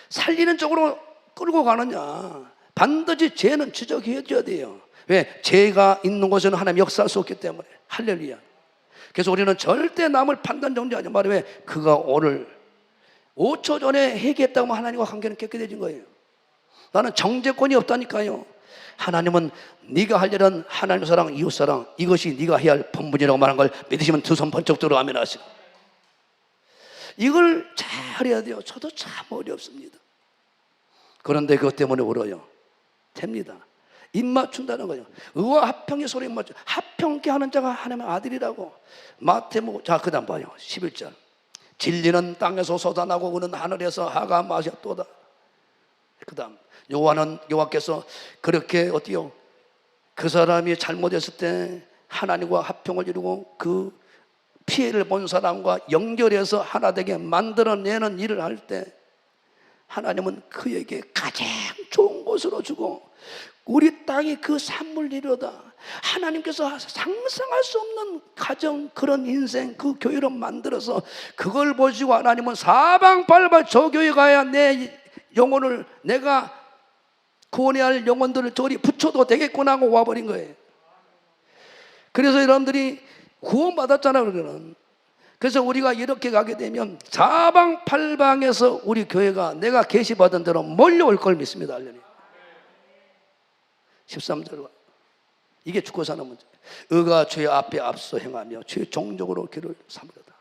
살리는 쪽으로 끌고 가느냐? 반드시 죄는 지적해 줘야 돼요. 왜? 죄가 있는 곳에는 하나님 역사할 수 없기 때문에. 할렐루야. 그래서 우리는 절대 남을 판단 정죄하지 말아요. 왜? 그가 오늘 5초 전에 회개했다고 하면 하나님과 관계는 깨끗해진 거예요. 나는 정죄권이 없다니까요. 하나님은 네가 할 일은 하나님 사랑, 이웃 사랑, 이것이 네가 해야 할 본분이라고 말한 걸 믿으시면 두 손 번쩍 들어 아멘 하시고. 이걸 잘해야 돼요. 저도 참 어렵습니다. 그런데 그것 때문에 울어요. 됩니다. 입 맞춘다는 거예요. 의와 합평의 소리 맞춰. 합평케 하는 자가 하나님의 아들이라고. 마태복음. 자, 그 다음 봐요. 11절. 진리는 땅에서 솟아나고 우는 하늘에서 하가 마셨도다. 그 다음 요한께서 그렇게 어때요? 그 사람이 잘못했을 때 하나님과 합평을 이루고 그 피해를 본 사람과 연결해서 하나 되게 만들어내는 일을 할 때 하나님은 그에게 가장 좋은 곳으로 주고 우리 땅이 그 산물이로다. 하나님께서 상상할 수 없는 가정, 그런 인생, 그 교회로 만들어서 그걸 보시고 하나님은 사방팔방 저 교회 가야 내 영혼을 내가 구원해야 할 영혼들을 저리 붙여도 되겠구나 하고 와버린 거예요. 그래서 여러분들이 구원받았잖아요. 그러는. 그래서 우리가 이렇게 가게 되면 사방팔방에서 우리 교회가 내가 계시받은 대로 몰려올 걸 믿습니다. 알려니. 13절과 이게 죽고 사는 문제. 의가 주의 앞에 앞서 행하며 주의 종족으로 길을 삼으려다.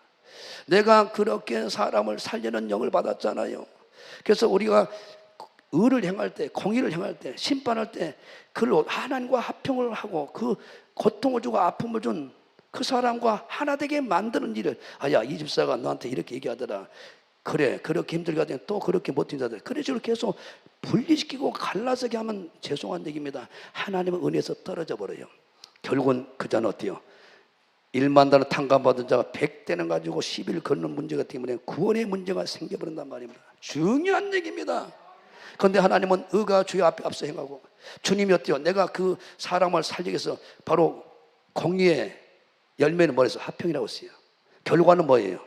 내가 그렇게 사람을 살리는 영을 받았잖아요. 그래서 우리가 의를 행할 때, 공의를 행할 때, 심판할 때 그걸로 하나님과 합평을 하고 그 고통을 주고 아픔을 준 그 사람과 하나 되게 만드는 일을, 야, 이 집사가 너한테 이렇게 얘기하더라. 그래, 그렇게 힘들게 하더니 또 그렇게 못한다더라. 그래, 저를 계속 분리시키고 갈라서게 하면 죄송한 얘기입니다. 하나님의 은혜에서 떨어져 버려요. 결국은 그 자는 어때요? 1만 달러 탕감받은 자가 100대는 가지고 10일 걷는 문제가 때문에 구원의 문제가 생겨버린단 말입니다. 중요한 얘기입니다. 그런데 하나님은 의가 주의 앞에 앞서 행하고, 주님이 어때요? 내가 그 사람을 살리기 위해서 바로 공의의 열매는 뭐래서 합평이라고 써요. 결과는 뭐예요?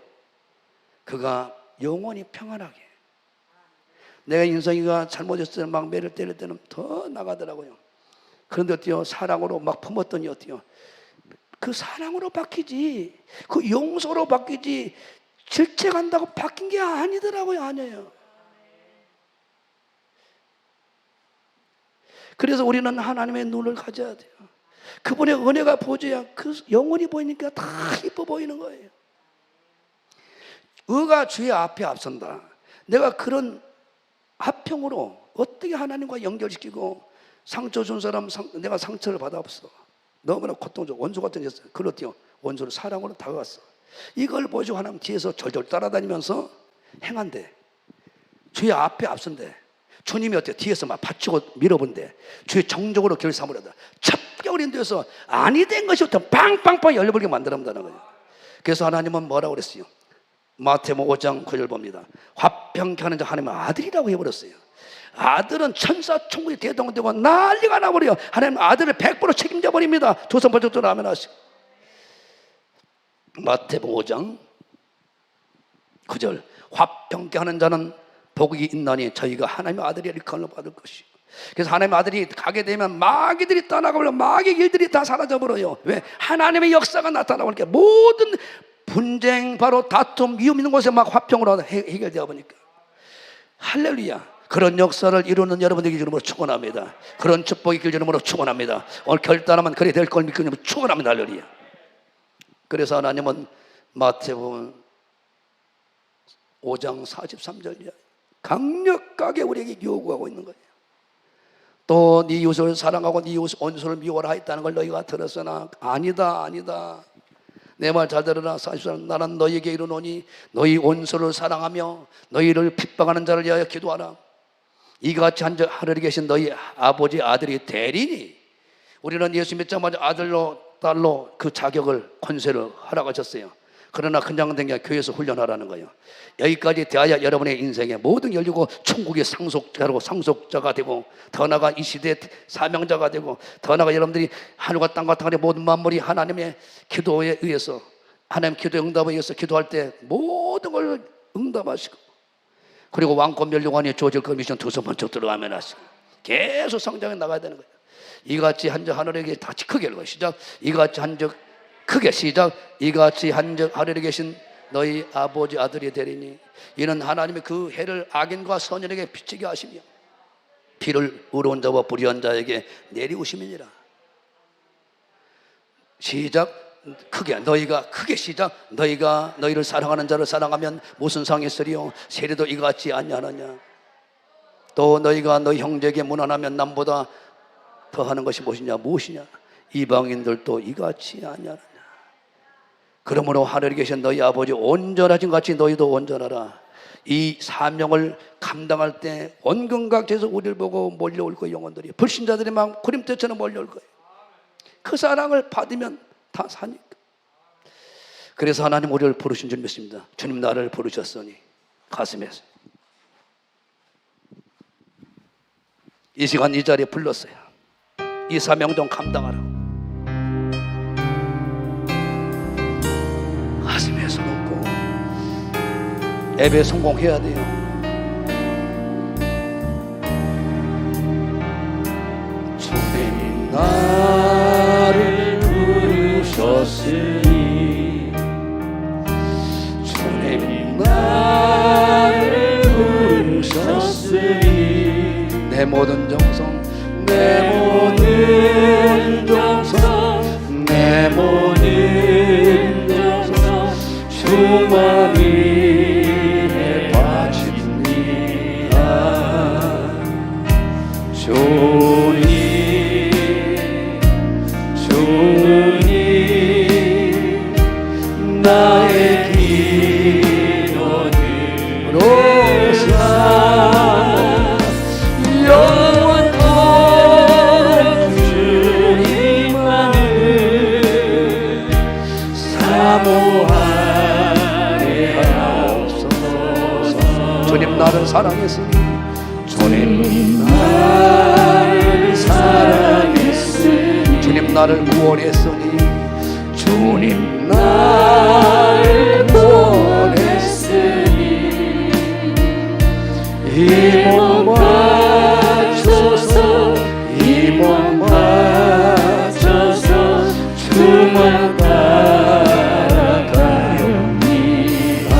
그가 영원히 평안하게. 내가 인성이가 잘못했을 때는 막 매를 때릴 때는 더 나가더라고요. 그런데 어때요? 사랑으로 막 품었더니 어때요? 그 사랑으로 바뀌지, 그 용서로 바뀌지, 질책한다고 바뀐 게 아니더라고요. 아니에요. 그래서 우리는 하나님의 눈을 가져야 돼요. 그분의 은혜가 보여야 그 영혼이 보이니까 다 이뻐 보이는 거예요. 의가 주의 앞에 앞선다. 내가 그런 합평으로 어떻게 하나님과 연결시키고, 상처 준 사람 내가 상처를 받아봤어. 너무나 고통적 원수 같은 녀석. 그걸 어때요? 원수를 사랑으로 다가갔어. 이걸 보시고 하나님 뒤에서 절절 따라다니면서 행한대. 주의 앞에 앞선데 주님이 어때요? 뒤에서 막 받치고 밀어본데 주의 정적으로 길 삼으려다 첩격을 인도해서 아니 된 것이부터 빵빵빵 열려버리게 만들어낸다는 거예요. 그래서 하나님은 뭐라고 그랬어요? 마태복음 5장 9절 봅니다. 화평케 하는 자 하나님의 아들이라고 해버렸어요. 아들은 천사 천국이 대동되고 난리가 나버려요. 하나님 아들을 100% 책임져 버립니다. 조선 번쩍도 라면 하시고. 마태복음 5장 9절 화평케 하는 자는 복이 있나니 저희가 하나님의 아들이 일컬음을 받을 것이요. 그래서 하나님의 아들이 가게 되면 마귀들이 떠나가버려. 마귀 길들이 다 사라져버려요. 왜? 하나님의 역사가 나타나보니까 모든 분쟁, 바로 다툼, 미움 있는 곳에 막 화평으로 해결되어 보니까. 할렐루야. 그런 역사를 이루는 여러분들에게 이름으로 축원합니다. 그런 축복이 길 이름으로 축원합니다. 오늘 결단하면 그래 될 걸 믿고 축원합니다. 할렐루야. 그래서 하나님은 마태복음 5장 43절 강력하게 우리에게 요구하고 있는 거예요. 또 네 이웃을 사랑하고 네 이웃 원수를 미워라 했다는 걸 너희가 들었으나 아니다 아니다. 내 말 잘 들으라. 사실상 나는 너희에게 이르노니 너희 원수를 사랑하며 너희를 핍박하는 자를 위하여 기도하라. 이같이 하늘에 계신 너희 아버지 아들이 되리니. 우리는 예수 믿자마자 아들로 딸로 그 자격을 권세를 허락하셨어요. 그러나 그냥 된 게 교회에서 훈련하라는 거예요. 여기까지 대하여 여러분의 인생에 모든 열리고 천국의 상속자가 되고 더 나아가 이 시대의 사명자가 되고 더 나아가 여러분들이 하늘과 땅과 땅의 모든 만물이 하나님의 기도에 의해서 하나님 기도의 응답에 의해서 기도할 때 모든 걸 응답하시고 그리고 왕권 멸류관이 주어질 그 미션 두서 번쩍 들어가면 하시고 계속 성장해 나가야 되는 거예요. 이같이 한적 하늘에게 다시 크게 읽어 시작. 이같이 한적 크게 시작. 이같이 한적 하늘에 계신 너희 아버지 아들이 되리니 이는 하나님의 그 해를 악인과 선인에게 비치게 하시며 피를 의로운 자와 불의한 자에게 내리우심이니라. 시작. 크게 너희가 크게 시작. 너희가 너희를 사랑하는 자를 사랑하면 무슨 상이 있으리요 세리도 이같이 아니하느냐. 또 너희가 너희 형제에게 무난하면 남보다 더하는 것이 무엇이냐. 이방인들도 이같이 아니하느냐. 그러므로 하늘에 계신 너희 아버지 온전하신 같이 너희도 온전하라. 이 사명을 감당할 때 온갖각지에서 우리를 보고 몰려올 거예요. 영혼들이 불신자들이 막 구름대처럼 몰려올 거예요. 그 사랑을 받으면 다 사니까. 그래서 하나님 우리를 부르신 줄 믿습니다. 주님 나를 부르셨으니 가슴에서 이 시간 이 자리에 불렀어요. 이 사명 좀 감당하라. 가슴에서 놓고 예배 성공해야 돼요. 주님이 나를 부르셨으니 주님이 나를 부르셨으니 내 모든 정성 내 모든 정성 내 모든 정성 주만 위해 바칩니다. 주님 나의 기도들로 영원한 주님만을 사모하게 하옵소서. 주님 나를 사랑했으니 주님 나를 사랑했으니 주님 나를 구원했으니 주님 나를 구원했으니 이 몸 바쳐서 이 몸 바쳐서 주만 따라가렵니다.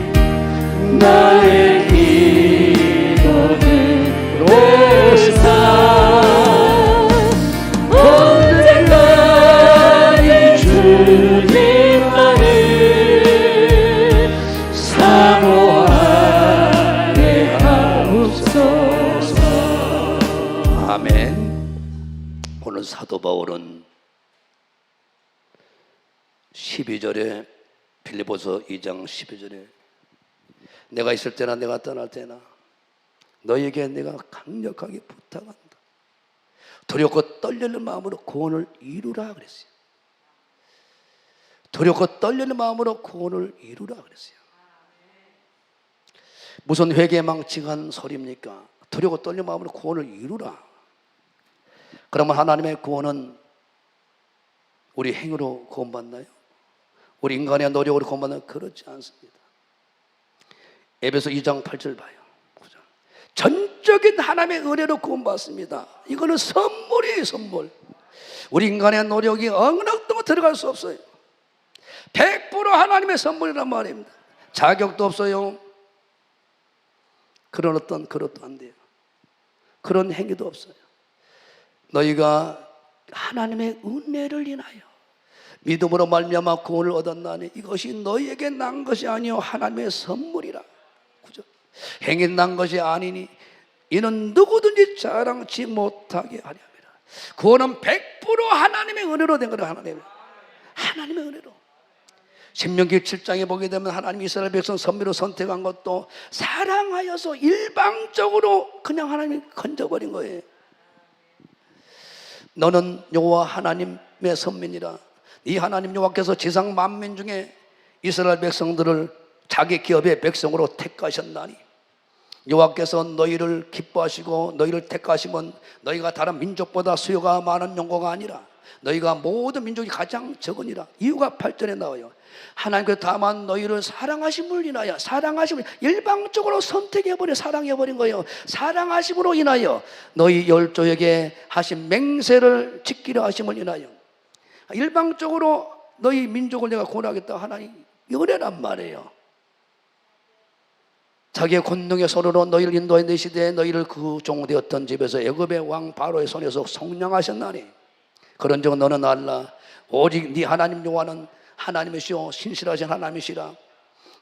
주님 나의 언제까지 주님만을 사모하게 하옵소서. 아멘. 오늘 사도 바울은 12절에 빌립보서 2장 12절에 내가 있을 때나 내가 떠날 때나 너에게 내가 강력하게 부탁한다. 두렵고 떨리는 마음으로 구원을 이루라 그랬어요. 두렵고 떨리는 마음으로 구원을 이루라 그랬어요. 무슨 회개망측한 소리입니까? 두렵고 떨리는 마음으로 구원을 이루라. 그러면 하나님의 구원은 우리 행위로 구원받나요? 우리 인간의 노력으로 구원받나요? 그렇지 않습니다. 에베소 2장 8절 봐요. 전적인 하나님의 은혜로 구원받습니다. 이거는 선물이에요, 선물. 우리 인간의 노력이 어느 정도 들어갈 수 없어요. 100% 하나님의 선물이란 말입니다. 자격도 없어요. 그런 어떤 그릇도 안 돼요. 그런 행위도 없어요. 너희가 하나님의 은혜를 인하여 믿음으로 말미암아 구원을 얻었나니 이것이 너희에게 난 것이 아니요 하나님의 선물이라. 그죠? 행위 난 것이 아니니 이는 누구든지 자랑치 못하게 하려 함이라. 구원은 100% 하나님의 은혜로 된 거예요. 하나님의 은혜로. 신명기 7장에 보게 되면 하나님이 이스라엘 백성 선미로 선택한 것도 사랑하여서 일방적으로 그냥 하나님이 건져버린 거예요. 너는 여호와 하나님의 선민이라. 이 하나님 여호와께서 지상 만민 중에 이스라엘 백성들을 자기 기업의 백성으로 택하셨나니 여호와께서 너희를 기뻐하시고 너희를 택하시면 너희가 다른 민족보다 수요가 많은 용고가 아니라 너희가 모든 민족이 가장 적으니라. 이유가 8절에 나와요. 하나님께서 다만 너희를 사랑하심을 인하여, 사랑하심을 일방적으로 선택해버려 사랑해버린 거예요. 사랑하심으로 인하여 너희 열조에게 하신 맹세를 지키려 하심을 인하여 일방적으로 너희 민족을 내가 구원하겠다 하나님 은혜란 말이에요. 자기의 권능의 손으로 너희를 인도해 내시되 너희를 그 종되었던 집에서 애굽의 왕 바로의 손에서 속량하셨나니 그런즉 너는 알라 오직 네 하나님 여호와는 하나님이시오 신실하신 하나님이시라.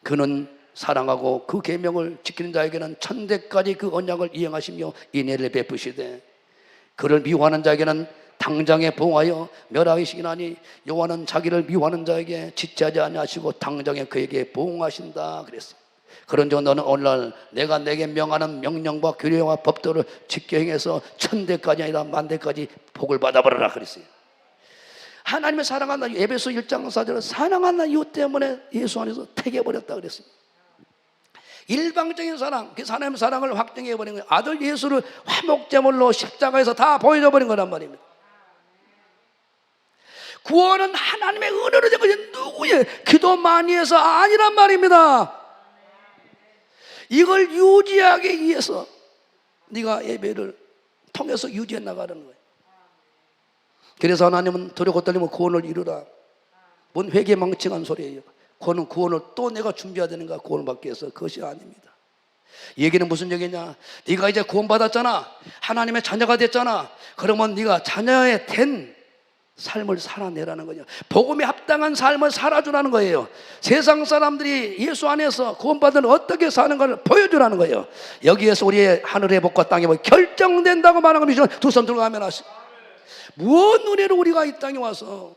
그는 사랑하고 그 계명을 지키는 자에게는 천대까지 그 언약을 이행하시며 인애를 베푸시되 그를 미워하는 자에게는 당장에 보응하여 멸하시기나니 여호와는 자기를 미워하는 자에게 지체하지 아니하시고 당장에 그에게 보응하신다 그랬어요. 그런즉 너는 오늘날 내가 내게 명하는 명령과 규례와 법도를 지켜 행해서 천대까지 아니라 만대까지 복을 받아버려라 그랬어요. 하나님의 사랑한다. 에베소 1장 4절은 사랑한다 이유 때문에 예수 안에서 택해버렸다 그랬습니다. 일방적인 사랑, 그 하나님의 사랑을 확정해버린 거예요. 아들 예수를 화목제물로 십자가에서 다 보여줘버린 거란 말입니다. 구원은 하나님의 은혜로 된 것이 누구의 기도 많이 해서 아니란 말입니다. 이걸 유지하기 위해서 네가 예배를 통해서 유지해 나가는 거예요. 그래서 하나님은 두렵고 떨리면 구원을 이루라. 뭔 회개망측한 소리예요. 구원을 또 내가 준비해야 되는가? 구원을 받기 위해서. 그것이 아닙니다. 이 얘기는 무슨 얘기냐? 네가 이제 구원받았잖아. 하나님의 자녀가 됐잖아. 그러면 네가 자녀의 된 삶을 살아내라는 거죠. 복음에 합당한 삶을 살아주라는 거예요. 세상 사람들이 예수 안에서 구원받은 어떻게 사는가를 보여주라는 거예요. 여기에서 우리의 하늘의 복과 땅의 복이 결정된다고 말하는 것이죠. 두 손 들고 하면 하시. 무엇 은혜로 우리가 이 땅에 와서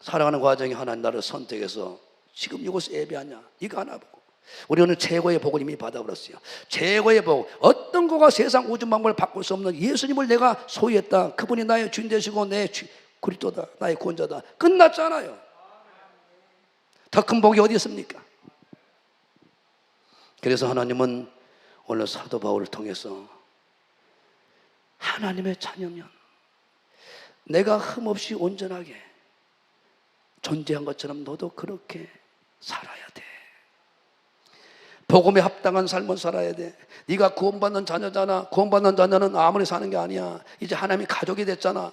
살아가는 과정에 하나님 나를 선택해서 지금 이곳에 예배하냐? 이거 하나 보고 우리 오늘 최고의 복을 이미 받아버렸어요. 최고의 복, 어떤 거가 세상 우주 만물을 바꿀 수 없는 예수님을 내가 소유했다. 그분이 나의 주인 되시고 내 그리스도다, 나의 구원자다. 끝났잖아요. 더 큰 복이 어디 있습니까? 그래서 하나님은 오늘 사도 바울을 통해서 하나님의 자녀면 내가 흠없이 온전하게 존재한 것처럼 너도 그렇게 살아야 돼. 복음에 합당한 삶을 살아야 돼. 네가 구원받는 자녀잖아. 구원받는 자녀는 아무리 사는 게 아니야. 이제 하나님이 가족이 됐잖아.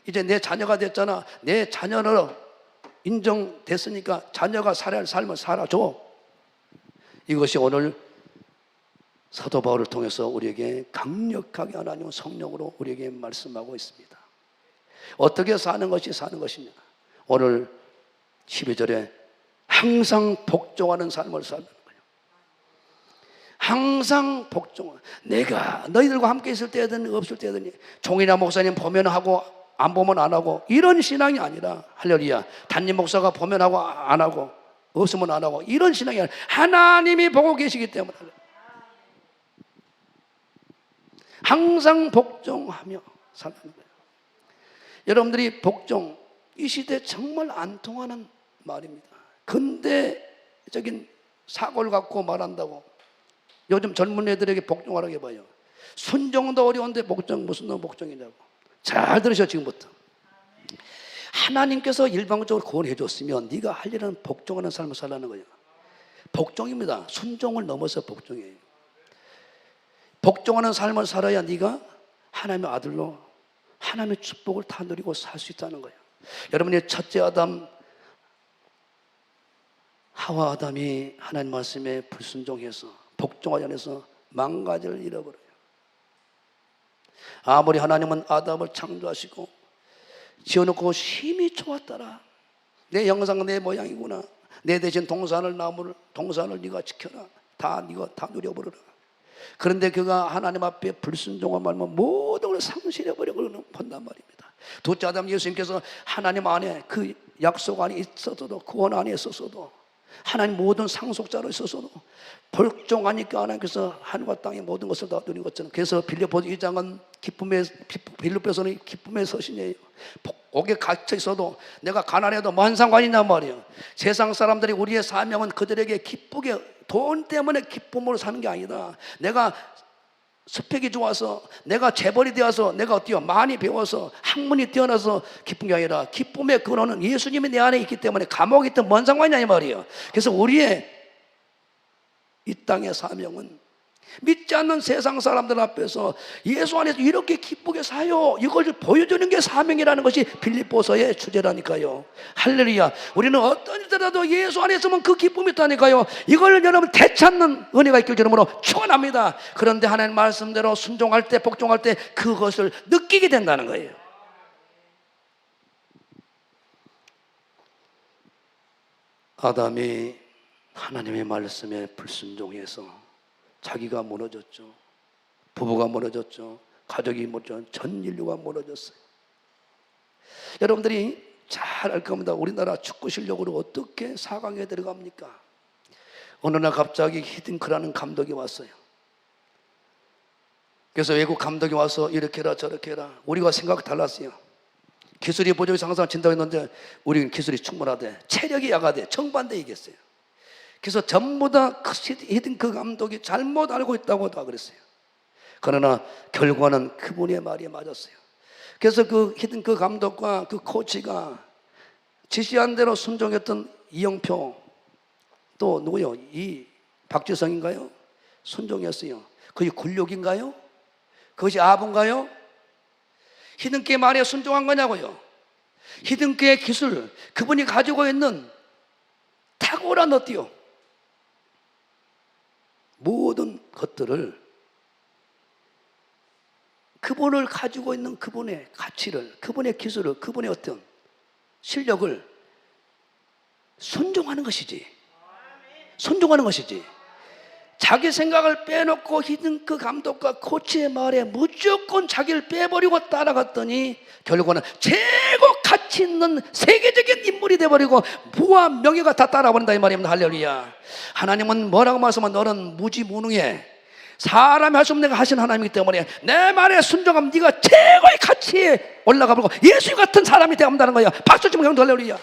이제 내 자녀가 됐잖아. 내 자녀로 인정됐으니까 자녀가 살아야 할 삶을 살아줘. 이것이 오늘 사도 바울을 통해서 우리에게 강력하게 하나님은 성령으로 우리에게 말씀하고 있습니다. 어떻게 사는 것이 사는 것이냐? 오늘 12절에 항상 복종하는 삶을 사는 거예요. 항상 복종하는. 내가 너희들과 함께 있을 때든 없을 때든 종이나 목사님 보면 하고 안 보면 안 하고 이런 신앙이 아니라 할렐루야. 담임 목사가 보면 하고 안 하고 없으면 안 하고 이런 신앙이 아니라 하나님이 보고 계시기 때문에 항상 복종하며 사는 거예요. 여러분들이 복종, 이 시대에 정말 안 통하는 말입니다. 근대적인 사고를 갖고 말한다고 요즘 젊은 애들에게 복종하라고 해봐요. 순종도 어려운데 복종 무슨 놈 복종이냐고. 잘 들으셔. 지금부터 하나님께서 일방적으로 구원해 줬으면 네가 할 일은 복종하는 삶을 살라는 거예요. 복종입니다. 순종을 넘어서 복종이에요. 복종하는 삶을 살아야 네가 하나님의 아들로 하나님의 축복을 다 누리고 살 수 있다는 거예요. 여러분이 첫째 아담 하와 아담이 하나님 말씀에 불순종해서 복종하지 않아서 망가지를 잃어버려요. 아무리 하나님은 아담을 창조하시고 지어놓고 심히 좋았더라. 내 형상 내 모양이구나. 내 대신 동산을 네가 지켜라. 다 네가 다 누려버려라. 그런데 그가 하나님 앞에 불순종한 말만 모든 걸 상실해버리고 본단 말입니다. 둘째 아담 예수님께서 하나님 안에 그 약속 안에 있었어도 구원 안에 있었어도 하나님 모든 상속자로 있었어도 복종하니까 하나님께서 하늘과 땅의 모든 것을 다 누린 것처럼. 그래서 빌립보 2장은 빌립보서는 기쁨의 서신이에요. 옥에 갇혀 있어도 내가 가난해도 뭔 상관이냐 말이에요. 세상 사람들이 우리의 사명은 그들에게 기쁘게 돈 때문에 기쁨으로 사는 게 아니다. 내가 스펙이 좋아서 내가 재벌이 되어서 내가 어때요? 많이 배워서 학문이 뛰어나서 기쁜 게 아니라 기쁨의 근원은 예수님이 내 안에 있기 때문에 감옥에 있든 뭔 상관이냐 이 말이에요. 그래서 우리의 이 땅의 사명은 믿지 않는 세상 사람들 앞에서 예수 안에서 이렇게 기쁘게 사요, 이걸 보여주는 게 사명이라는 것이 빌립보서의 주제라니까요. 할렐루야. 우리는 어떤 일이라도 예수 안에 있으면 그 기쁨이 있다니까요. 이걸 여러분 되찾는 은혜가 있길 주름으로 축원합니다. 그런데 하나님 말씀대로 순종할 때 복종할 때 그것을 느끼게 된다는 거예요. 아담이 하나님의 말씀에 불순종해서 자기가 무너졌죠. 부부가 무너졌죠. 가족이 무너졌죠. 전 인류가 무너졌어요. 여러분들이 잘 알 겁니다. 우리나라 축구 실력으로 어떻게 4강에 들어갑니까? 어느 날 갑자기 히딩크라는 감독이 왔어요. 그래서 외국 감독이 와서 이렇게 해라 저렇게 해라. 우리가 생각 달랐어요. 기술이 보조기 상상 진다고 했는데 우리는 기술이 충분하대, 체력이 약하대, 정반대 얘기했어요. 그래서 전부 다 히딩크 감독이 잘못 알고 있다고 다 그랬어요. 그러나 결과는 그분의 말이 맞았어요. 그래서 그 히딩크 감독과 그 코치가 지시한 대로 순종했던 이영표, 또 누구요? 이 박지성인가요? 순종했어요. 그게 굴욕인가요? 그것이 아부인가요? 히딩크의 말에 순종한 거냐고요. 히딩크의 기술, 그분이 가지고 있는 탁월한 어때요? 모든 것들을, 그분을 가지고 있는 그분의 가치를, 그분의 기술을, 그분의 어떤 실력을 순종하는 것이지. 순종하는 것이지. 자기 생각을 빼놓고 히딩크 감독과 코치의 말에 무조건 자기를 빼버리고 따라갔더니 결국은 최고 가치 있는 세계적인 인물이 돼버리고 부와 명예가 다 따라버린다 이 말입니다. 할렐루야. 하나님은 뭐라고 말씀하면 너는 무지무능해, 사람이 할 수 없는 거 하신 하나님이기 때문에 내 말에 순종하면 네가 최고의 가치에 올라가버리고 예수 같은 사람이 되어간다는 거야. 박수 치면 경도 할렐루야.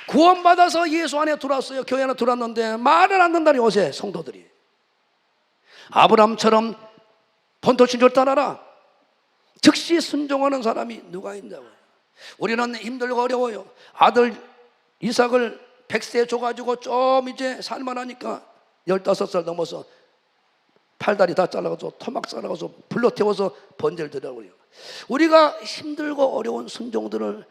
구원받아서 예수 안에 들어왔어요. 교회 안에 들어왔는데 말을 안 듣는다니 요새 성도들이. 아브라함처럼 본토친절 따라라. 즉시 순종하는 사람이 누가 있냐고요. 우리는 힘들고 어려워요. 아들 이삭을 100세 줘가지고 좀 이제 살만하니까 15살 넘어서 팔다리 다 잘라가지고 토막 잘라가지고 불로 태워서 번제를 드리라고요. 우리가 힘들고 어려운 순종들을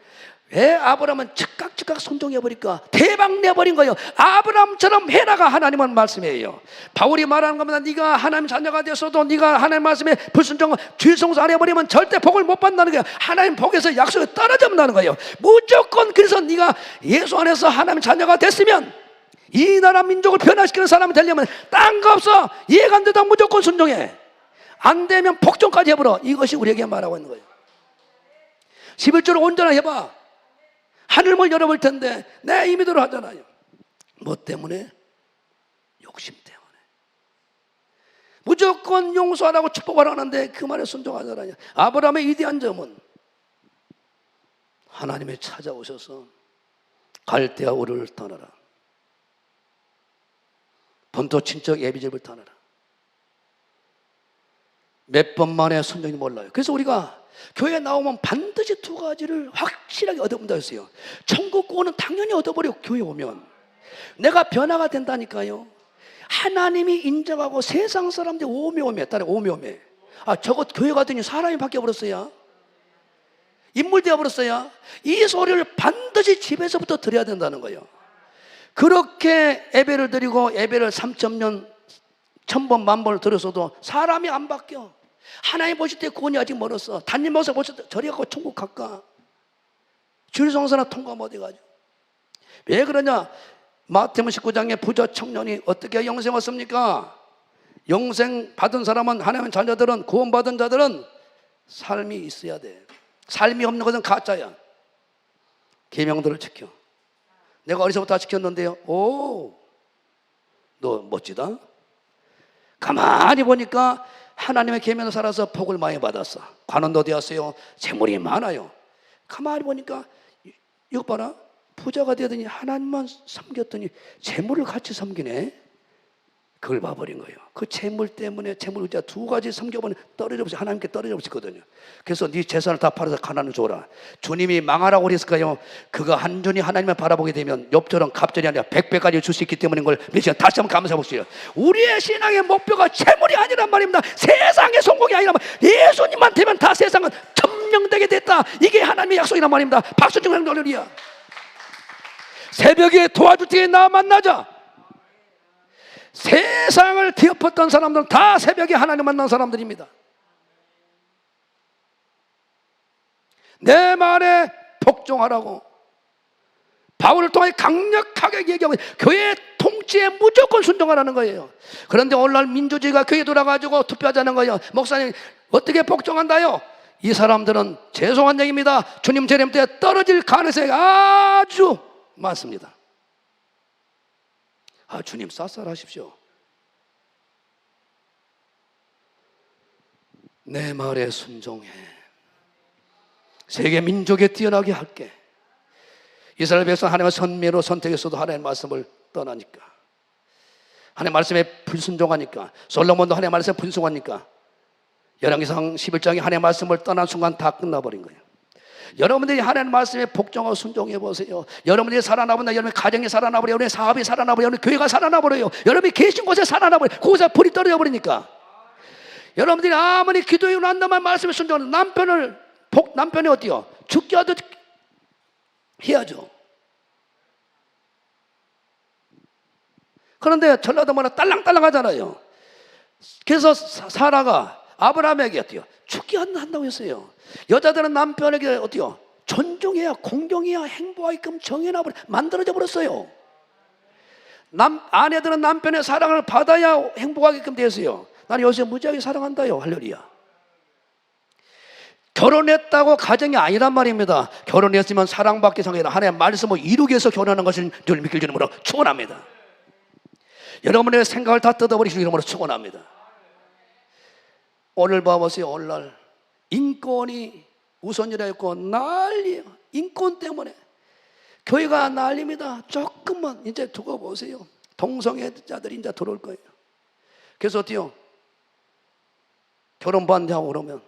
왜 아브라함은 즉각 순종해버릴까? 대박 내버린 거예요. 아브라함처럼 해라가 하나님은 말씀이에요. 바울이 말하는 겁니다. 네가 하나님 자녀가 됐어도 네가 하나님 말씀에 불순종 죄송사 안 해버리면 절대 복을 못 받는다는 거예요. 하나님 복에서 약속이 떨어진다는 거예요. 무조건. 그래서 네가 예수 안에서 하나님 자녀가 됐으면 이 나라 민족을 변화시키는 사람이 되려면 딴 거 없어. 이해가 안 되다 무조건 순종해. 안 되면 복종까지 해버려. 이것이 우리에게 말하고 있는 거예요. 11조를 온전하게 해봐. 하늘문 열어볼 텐데 내 임의대로 하잖아요. 뭐 때문에? 욕심 때문에. 무조건 용서하라고 축복하라 하는데 그 말에 순종하잖아요. 아브라함의 위대한 점은 하나님이 찾아오셔서 갈대아 우르를 떠나라, 본토 친척 애비집을 떠나라. 몇 번 만에 순종이 몰라요. 그래서 우리가 교회에 나오면 반드시 두 가지를 확실하게 얻어본다 했어요. 천국 구원은 당연히 얻어버려. 교회 오면 내가 변화가 된다니까요. 하나님이 인정하고 세상 사람들이 오메오메 따라 오메오메. 저것 교회 가더니 사람이 바뀌어버렸어요. 인물 되어버렸어요. 이 소리를 반드시 집에서부터 들어야 된다는 거예요. 그렇게 예배를 드리고 예배를 3,000년 1,000번 만번을 들었어도 사람이 안 바뀌어. 하나님 보실 때 구원이 아직 멀었어. 담임 목사 보실 때 저리 가고 천국 갈까? 주일성사나 통과 못 해가지고. 왜 그러냐? 마태복음 19장에 부자 청년이 어떻게 영생 얻습니까? 영생 받은 사람은, 하나님 자녀들은, 구원받은 자들은 삶이 있어야 돼. 삶이 없는 것은 가짜야. 계명들을 지켜. 내가 어려서부터 다 지켰는데요. 오, 너 멋지다. 가만히 보니까 하나님의 계명을 살아서 복을 많이 받았어. 관원도 되었어요. 재물이 많아요. 가만히 보니까 이거 봐라. 부자가 되더니 하나님만 섬겼더니 재물을 같이 섬기네. 그걸 봐버린 거예요. 그 재물 때문에 재물 의자 두 가지 섬겨보니 떨어져 버렸어요. 하나님께 떨어져 버렸거든요. 그래서 네 재산을 다 팔아서 가난을 줘라. 주님이 망하라고 그랬을까요? 그거 한전히 하나님을 바라보게 되면 욥처럼 갑절이 아니라 100배까지 줄 수 있기 때문인 걸 다시 한번 감사해 보세요. 우리의 신앙의 목표가 재물이 아니란 말입니다. 세상의 성공이 아니란 말입니다. 예수님만 되면 다 세상은 점령되게 됐다. 이게 하나님의 약속이란 말입니다. 박수 좀 하는 할렐루야. 새벽에 도와줄 때에 나 만나자. 세상을 뒤엎었던 사람들은 다 새벽에 하나님 만난 사람들입니다. 내 말에 복종하라고 바울을 통해 강력하게 얘기하고 교회 통치에 무조건 순종하라는 거예요. 그런데 오늘날 민주주의가 교회에 돌아가지고 투표하자는 거예요. 목사님 어떻게 복종한다요? 이 사람들은 죄송한 얘기입니다. 주님 재림 때 떨어질 가능성이 아주 많습니다. 주님 쌀쌀하십시오. 내 말에 순종해. 세계 민족에 뛰어나게 할게. 이스라엘 백성 하나님의 선미로 선택했어도 하나님의 말씀을 떠나니까, 하나님의 말씀에 불순종하니까, 솔로몬도 하나님의 말씀에 불순종하니까 열왕기상 11장에 하나님의 말씀을 떠난 순간 다 끝나버린 거예요. 여러분들이 하나님 말씀에 복종하고 순종해 보세요. 여러분들이 살아나버려. 여러분의 가정이 살아나버려. 여러분의 사업이 살아나버려. 여러분의 교회가 살아나버려요. 여러분이 계신 곳에 살아나버려. 거기서 불이 떨어져 버리니까. 여러분들이 아무리 기도해 난다만 말씀에 순종하는 남편이 어때요? 죽게 하듯 해야죠. 그런데 전라도 문화 딸랑딸랑 하잖아요. 그래서 사라가 아브라함에게 어때요? 죽게 한다고 했어요. 여자들은 남편에게 어때요? 존중해야, 공경해야, 행복하게끔 정해놔버려 만들어져 버렸어요. 아내들은 남편의 사랑을 받아야 행복하게끔 되었어요. 나는 요새 무지하게 사랑한다요. 할렐루야. 결혼했다고 가정이 아니란 말입니다. 결혼했으면 사랑받기 위해서 하나님의 말씀을 이루기 위해서 결혼하는 것을 늘 믿길 주님으로 축원합니다. 여러분의 생각을 다 뜯어버리시는 이름으로 축원합니다. 오늘 봐보세요. 오늘날 인권이 우선이라고 난리예요. 인권 때문에 교회가 난립니다. 조금만 이제 두고 보세요. 동성애자들이 이제 들어올 거예요. 그래서 어때요? 결혼 반대하고 그러면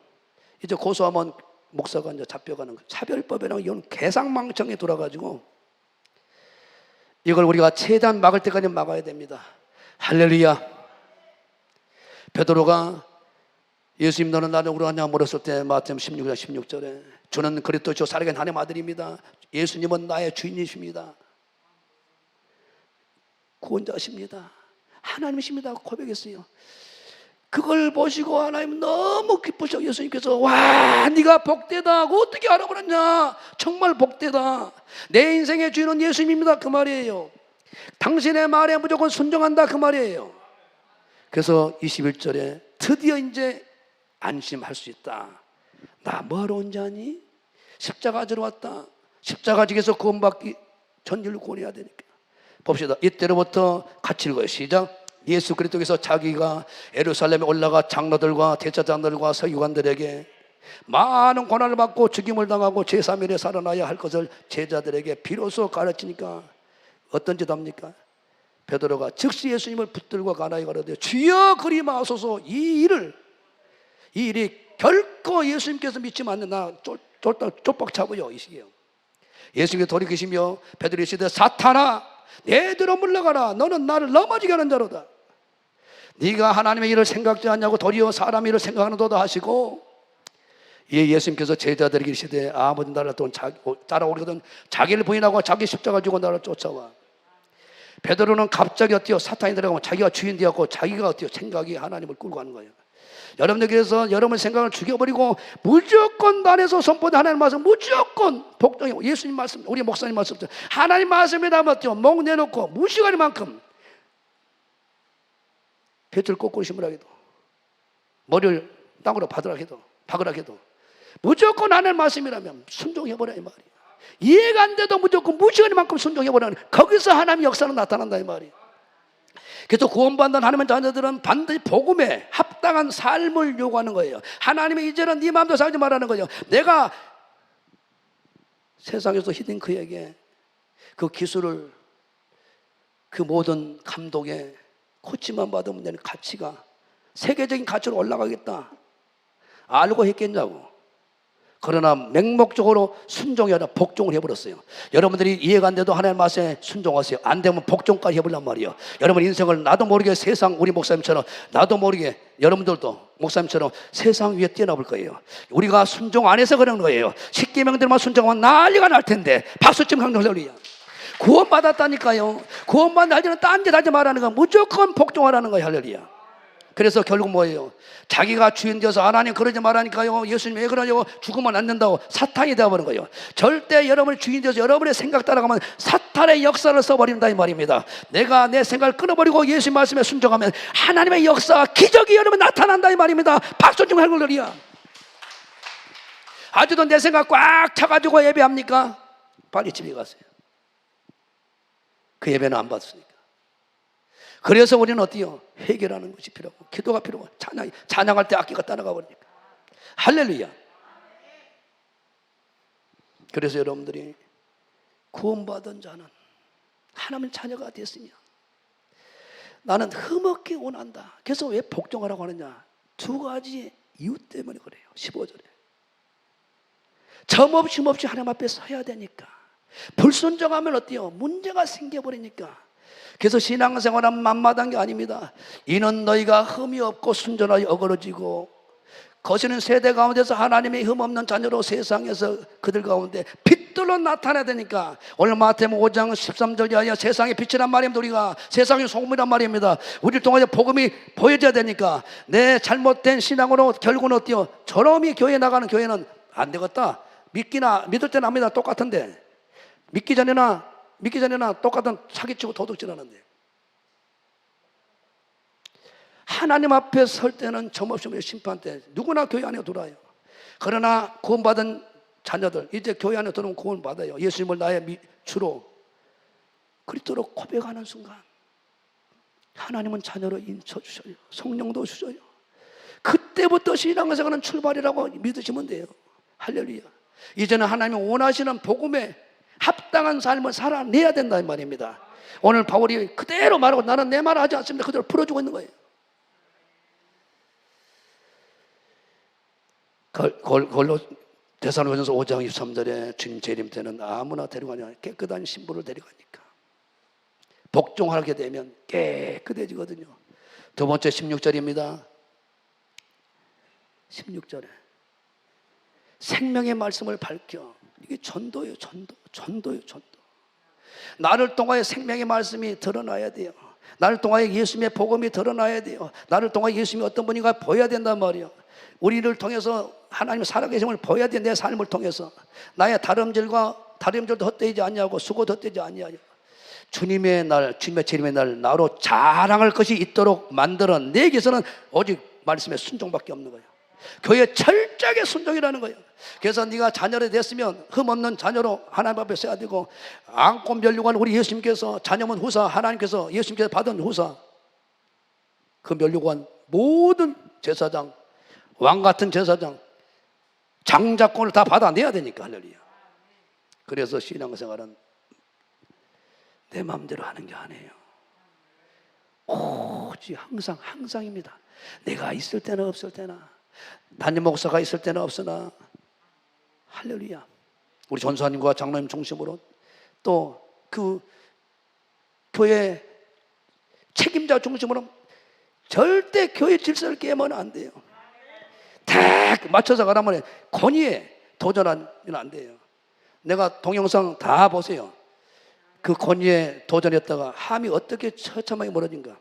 이제 고소하면 목사가 이제 잡혀가는 거예요. 차별법이랑 이런 개상망청에 돌아가지고 이걸 우리가 최대한 막을 때까지 막아야 됩니다. 할렐루야. 베드로가 예수님 너는 나를 우러하냐 물었을 때 마태복음 16장 16절에 주는 그리스도 살아계신 하나님의 아들입니다. 예수님은 나의 주인이십니다. 구원자십니다. 하나님이십니다. 고백했어요. 그걸 보시고 하나님 너무 기쁘셔. 예수님께서 와 네가 복되다. 어떻게 알아버렸냐. 정말 복되다. 내 인생의 주인은 예수님입니다. 그 말이에요. 당신의 말에 무조건 순종한다. 그 말이에요. 그래서 21절에 드디어 이제 안심할 수 있다. 나 뭐하러 온 자니? 십자가 지러 왔다. 십자가 지에서 구원받기 전율로 구원해야 되니까. 봅시다. 이때로부터 같이 읽어요. 시작. 예수 그리스도께서 자기가 예루살렘에 올라가 장로들과 대제사장들과 서기관들에게 많은 고난을 받고 죽임을 당하고 제3일에 살아나야 할 것을 제자들에게 비로소 가르치니까 어떤 짓 합니까? 베드로가 즉시 예수님을 붙들고 가나이 가로되 주여 그리 마소서. 이 일이 결코 예수님께서 믿지 않는 나 쫄박 잡아요. 이 시기요. 예수님께서 돌이키시며 베드로에 이르시되 사탄아 내들어 물러가라. 너는 나를 넘어지게 하는 자로다. 네가 하나님의 일을 생각지 않냐고 도리어 사람의 일을 생각하는도다 하시고, 예수님께서 제자들에게 이르시되 아무든 나를 따라오거든 자기를 부인하고 자기 십자가 지고 나를 쫓아와. 베드로는 갑자기 어때요? 사탄이 들어가면 자기가 주인 되었고 자기가 어때요? 생각이 하나님을 끌고 가는 거예요. 여러분들께서 여러분의 생각을 죽여버리고 무조건 단에서 선포된 하나님 말씀 무조건 복종하고 예수님 말씀, 우리 목사님 말씀, 하나님 말씀이라면 어때요? 목 내놓고 무시할 만큼 뱃을 거꾸로 심으라 해도 머리를 땅으로 박으라 해도 무조건 하나님 말씀이라면 순종해버려 이 말이에요. 이해가 안 돼도 무조건 무시할 만큼 순종해버려. 거기서 하나님의 역사는 나타난다 이 말이에요. 그래서 구원받는 하나님의 자녀들은 반드시 복음에 합당한 삶을 요구하는 거예요. 하나님이 이제는 네 마음대로 살지 말라는 거예요. 내가 세상에서 히든 그에게 그 기술을, 그 모든 감독에 코치만 받으면 되는 가치가 세계적인 가치로 올라가겠다 알고 했겠냐고. 그러나 맹목적으로 순종이 아니라 복종을 해버렸어요. 여러분들이 이해가 안 돼도 하나님 말씀에 순종하세요. 안 되면 복종까지 해보란 말이에요. 여러분 인생을 나도 모르게 세상, 우리 목사님처럼 나도 모르게 여러분들도 목사님처럼 세상 위에 뛰어나볼 거예요. 우리가 순종 안 해서 그런 거예요. 십계명들만 순종하면 난리가 날 텐데 박수침 강력설리야. 구원받았다니까요. 구원받은 날짜는 딴짓 하지 말라는 거, 무조건 복종하라는 거예요. 할렐루야. 그래서 결국 뭐예요? 자기가 주인 되어서 하나님 그러지 말라니까요. 예수님 왜 그러냐고 죽으면 안 된다고 사탄이 되어버린 거예요. 절대 여러분이 주인 되어서 여러분의 생각 따라가면 사탄의 역사를 써버린다 이 말입니다. 내가 내 생각을 끊어버리고 예수님 말씀에 순종하면 하나님의 역사와 기적이 여러분 나타난다 이 말입니다. 박수 좀 할렐루야. 아직도 내 생각 꽉 차가지고 예배합니까? 빨리 집에 가세요. 그 예배는 안 받았으니까. 그래서 우리는 어때요? 회개라는 것이 필요하고 기도가 필요하고 찬양할 때 악기가 따라가 버리니까. 할렐루야. 그래서 여러분들이 구원받은 자는 하나님의 자녀가 됐으며 나는 흠없게 원한다. 그래서 왜 복종하라고 하느냐? 두 가지 이유 때문에 그래요. 15절에 점없이 흠없이 하나님 앞에 서야 되니까. 불순종하면 어때요? 문제가 생겨버리니까. 그래서 신앙생활은 만마다한 게 아닙니다. 이는 너희가 흠이 없고 순전하여 어그러지고 거시는 세대 가운데서 하나님의 흠 없는 자녀로 세상에서 그들 가운데 빛들로 나타나야 되니까. 오늘 마태복음 5장 13절이 아니라 세상의 빛이란 말입니다. 우리가 세상의 소금이란 말입니다. 우리를 통해서 복음이 보여져야 되니까. 내 잘못된 신앙으로 결국은 어때요? 저놈이 교회에 나가는 교회는 안 되겠다. 믿을 때는 압니다. 똑같은데 믿기 전에나 똑같은 사기치고 도둑질하는데 하나님 앞에 설 때는 점없이 심판 때 누구나 교회 안에 들어와요. 그러나 구원받은 자녀들 이제 교회 안에 들어오면 구원받아요. 예수님을 나의 주로 그리스도로 고백하는 순간 하나님은 자녀로 인쳐주셔요. 성령도 주셔요. 그때부터 신앙생활은 출발이라고 믿으시면 돼요. 할렐루야. 이제는 하나님이 원하시는 복음에 합당한 삶을 살아내야 된다는 말입니다. 오늘 바울이 그대로 말하고 나는 내 말을 하지 않습니다. 그대로 풀어주고 있는 거예요. 데살로니가전서 5장 23절에 주님 재림 때는 아무나 데려가냐 깨끗한 신부를 데려가니까. 복종하게 되면 깨끗해지거든요. 두 번째 16절입니다. 16절에 생명의 말씀을 밝혀. 이게 전도예요. 전도예요. 나를 통하여 생명의 말씀이 드러나야 돼요. 나를 통하여 예수님의 복음이 드러나야 돼요. 나를 통하여 예수님이 어떤 분인가 보여야 된단 말이에요. 우리를 통해서 하나님의 살아계심을 보여야 돼. 내 삶을 통해서 나의 다름질도 헛되지 아니하고 수고도 헛되지 아니하여 주님의 날, 주님의 재림의 날 나로 자랑할 것이 있도록 만들어 내게서는 오직 말씀의 순종밖에 없는 거예요. 교회 철저하게 순종이라는 거예요. 그래서 네가 자녀를 됐으면 흠없는 자녀로 하나님 앞에 서야 되고, 안고 면류관 우리 예수님께서 자녀면 후사, 하나님께서 예수님께서 받은 후사, 그 면류관 모든 제사장, 왕 같은 제사장, 장자권을 다 받아내야 되니까. 할렐루야. 그래서 신앙생활은 내 마음대로 하는 게 아니에요. 오직 항상입니다. 내가 있을 때나 없을 때나, 담임 목사가 있을 때나 없으나, 할렐루야. 우리 전사님과 장로님 중심으로 또 그 교회 책임자 중심으로 절대 교회 질서를 깨면 안 돼요. 딱 맞춰서 가라면 권위에 도전하면 안 돼요. 내가 동영상 다 보세요. 그 권위에 도전했다가 함이 어떻게 처참하게 멀어진가.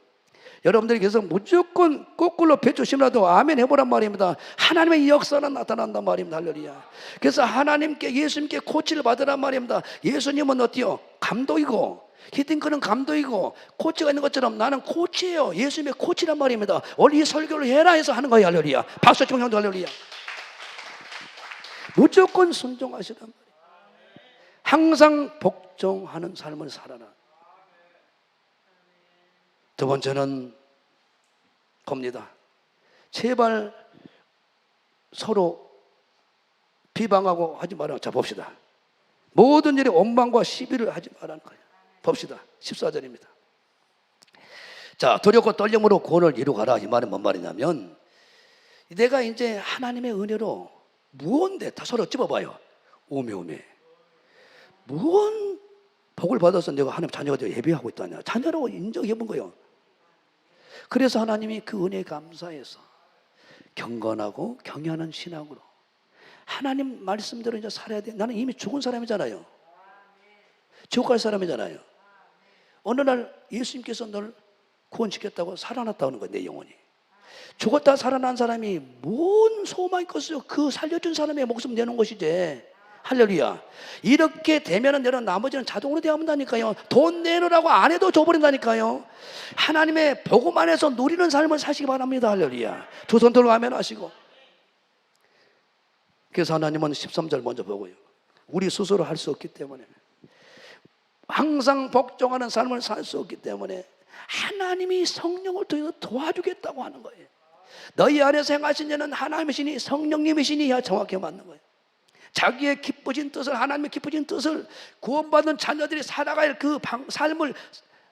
여러분들이 계속 무조건 거꾸로 배추심이라도 아멘 해보란 말입니다. 하나님의 역사는 나타난단 말입니다. 할렐루야. 그래서 하나님께, 예수님께 코치를 받으란 말입니다. 예수님은 어때요? 감독이고, 히딩크는 감독이고, 코치가 있는 것처럼 나는 코치예요. 예수님의 코치란 말입니다. 원래 이 설교를 해라 해서 하는 거예요. 할렐루야. 박수 좀 형도 할렐루야. 무조건 순종하시란 말이에요. 항상 복종하는 삶을 살아라. 두 번째는 겁니다. 제발 서로 비방하고 하지 말아요. 자, 봅시다. 모든 일에 원망과 시비를 하지 말라는 거예요. 봅시다. 14절입니다. 자, 두렵고 떨림으로 구원을 이루가라. 이 말은 뭔 말이냐면, 내가 이제 하나님의 은혜로 무언데 다 서로 찝어봐요. 오메 무언 복을 받아서 내가 하나님 자녀가 되어 예배하고 있다냐. 자녀라고 인정해 본 거예요. 그래서 하나님이 그 은혜에 감사해서 경건하고 경외하는 신앙으로 하나님 말씀대로 이제 살아야 돼. 나는 이미 죽은 사람이잖아요. 지옥 갈 사람이잖아요. 어느 날 예수님께서 널 구원시켰다고 살아났다는 거예요. 내 영혼이. 죽었다 살아난 사람이 뭔 소망이 컸어요. 그 살려준 사람의 목숨 내는 것이지. 할렐루야. 이렇게 되면은 내가 나머지는 자동으로 되어본다니까요. 돈 내놓으라고 안 해도 줘버린다니까요. 하나님의 복음 안에서 누리는 삶을 사시기 바랍니다. 할렐루야. 두 손 들고 아멘 하시고. 그래서 하나님은 13절 먼저 보고요. 우리 스스로 할 수 없기 때문에, 항상 복종하는 삶을 살 수 없기 때문에 하나님이 성령을 통해서 도와주겠다고 하는 거예요. 너희 안에서 행하신 자는 하나님이시니 성령님이시니 정확히 맞는 거예요. 자기의 기쁘신 뜻을, 하나님의 기쁘신 뜻을 구원받은 자녀들이 살아갈 그 삶을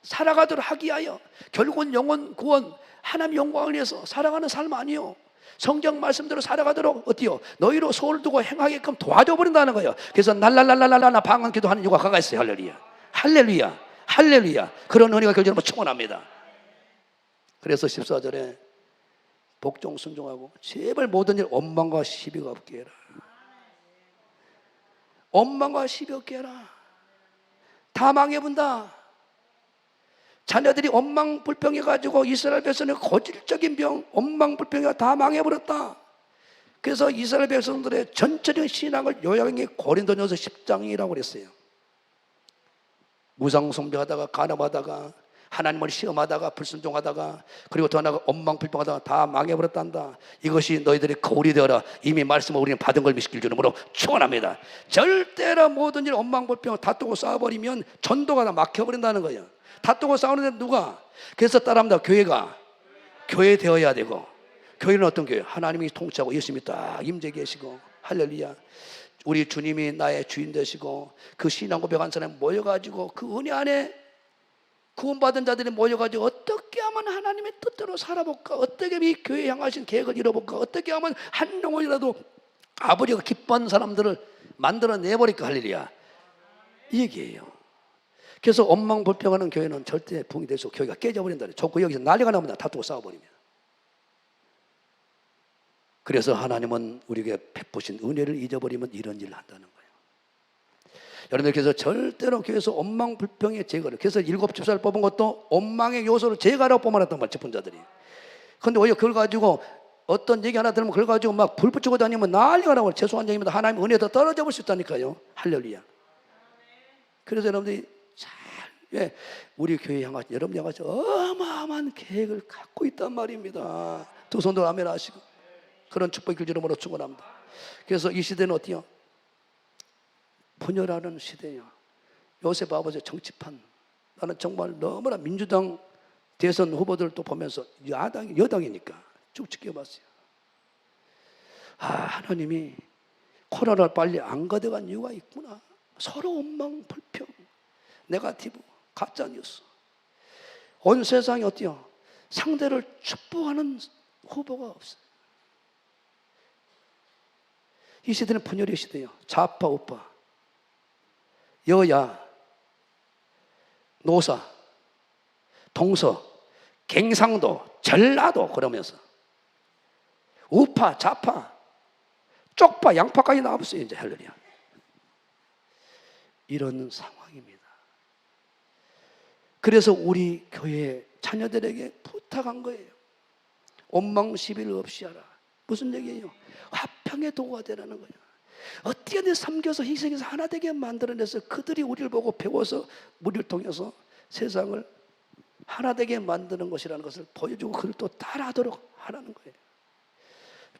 살아가도록 하기 위하여, 결국은 영혼 구원, 하나님 영광을 위해서 살아가는 삶 아니요. 성경 말씀대로 살아가도록 어때요? 너희로 소를 두고 행하게끔 도와줘 버린다는 거예요. 그래서 날랄랄랄랄라 방언 기도하는 요가가 있어요. 할렐루야. 할렐루야. 할렐루야. 그런 은혜가 결정하면 충분합니다. 그래서 14절에 복종 순종하고 제발 모든 일 원망과 시비가 없게 해라. 원망과 시비 없게 해라. 다 망해본다. 자녀들이 원망 불평해가지고 이스라엘 백성의 고질적인 병, 원망 불평이 다 망해버렸다. 그래서 이스라엘 백성들의 전체적인 신앙을 요약해 고린도전서 10장이라고 그랬어요. 무상숭배하다가 간음하다가 하나님을 시험하다가 불순종하다가, 그리고 더 나아가 원망 불평하다가 다 망해버렸단다. 이것이 너희들의 거울이 되어라. 이미 말씀을 우리는 받은 걸 믿길 줄으로 축원합니다. 절대로 모든 일 원망 불평 다투고 싸워버리면 전도가 다 막혀버린다는 거예요. 다투고 싸우는데 누가? 그래서 따라합니다. 교회가 교회 되어야 되고, 교회는 어떤 교회? 하나님이 통치하고 예수님이 딱 임재 계시고, 할렐루야. 우리 주님이 나의 주인 되시고, 그 신앙 고백한 사람이 모여가지고 그 은혜 안에 구원받은 자들이 모여가지고 어떻게 하면 하나님의 뜻대로 살아볼까, 어떻게 이 교회에 향하신 계획을 이뤄볼까, 어떻게 하면 한 영혼이라도 아버지가 기뻐하는 사람들을 만들어내버릴까. 할렐루야. 이 얘기예요. 그래서 원망 불평하는 교회는 절대 붕이 될 수 없고 교회가 깨져버린다. 좋고 여기서 난리가 납니다. 다투고 싸워버리면. 그래서 하나님은 우리에게 베푸신 은혜를 잊어버리면 이런 일을 한다는 거예요. 여러분들께서 절대로 교회에서 원망 불평의 제거를, 그래서 7 집사를 뽑은 것도 원망의 요소를 제거하라고 뽑아놨단 말이에요. 집분자들이. 그런데 오히려 그걸 가지고 어떤 얘기 하나 들으면 그걸 가지고 막 불 붙이고 다니면 난리가 나고, 죄송한 얘기입니다. 하나님 은혜도 떨어져 볼 수 있다니까요. 할렐루야. 그래서 여러분들이 잘, 우리 교회 향하신, 여러분 향하신 어마어마한 계획을 갖고 있단 말입니다. 두 손으로 아멘 하시고. 그런 축복이 길 이름으로 축원합니다. 그래서 이 시대는 어때요? 분열하는 시대예요. 요새 봐보세요. 정치판. 나는 정말 너무나 민주당 대선 후보들도 보면서 여당이니까 쭉 지켜봤어요. 하나님이 코로나를 빨리 안 가져간 이유가 있구나. 서로 원망, 불평, 네거티브, 가짜뉴스. 온 세상이 어때요? 상대를 축복하는 후보가 없어요. 이 시대는 분열의 시대예요. 좌파, 우파, 여야, 노사, 동서, 갱상도, 전라도 그러면서 우파, 좌파, 쪽파, 양파까지 나와봤어요. 이제 할렐루야. 이런 상황입니다. 그래서 우리 교회 자녀들에게 부탁한 거예요. 원망시비를 없이 하라. 무슨 얘기예요? 화평의 도구가 되라는 거예요. 어떻게든 섬겨서 희생해서 하나 되게 만들어내서 그들이 우리를 보고 배워서 우리를 통해서 세상을 하나 되게 만드는 것이라는 것을 보여주고 그를 또 따라하도록 하라는 거예요.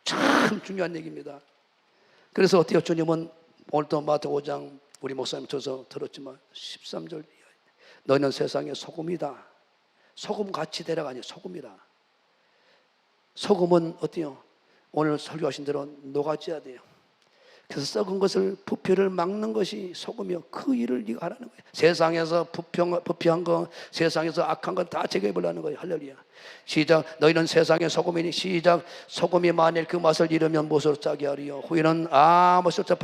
참 중요한 얘기입니다. 그래서 어때요? 주님은 오늘도 마태복음 5장 우리 목사님 줘서 들었지만 13절 너희는 세상의 소금이다. 소금같이 되라가 아니에요. 소금이라. 소금은 어때요? 오늘 설교하신 대로 녹아져야 돼요. 그래서 썩은 것을 부패를 막는 것이 소금이요. 그 일을 네가 하라는 거예요. 세상에서 부패한 거, 세상에서 악한 건 다 제거해보려는 거예요. 할렐루야. 시작. 너희는 세상의 소금이니 시작. 소금이 만일 그 맛을 잃으면 무엇으로 짜게 하리요. 후에는 아무 쓸데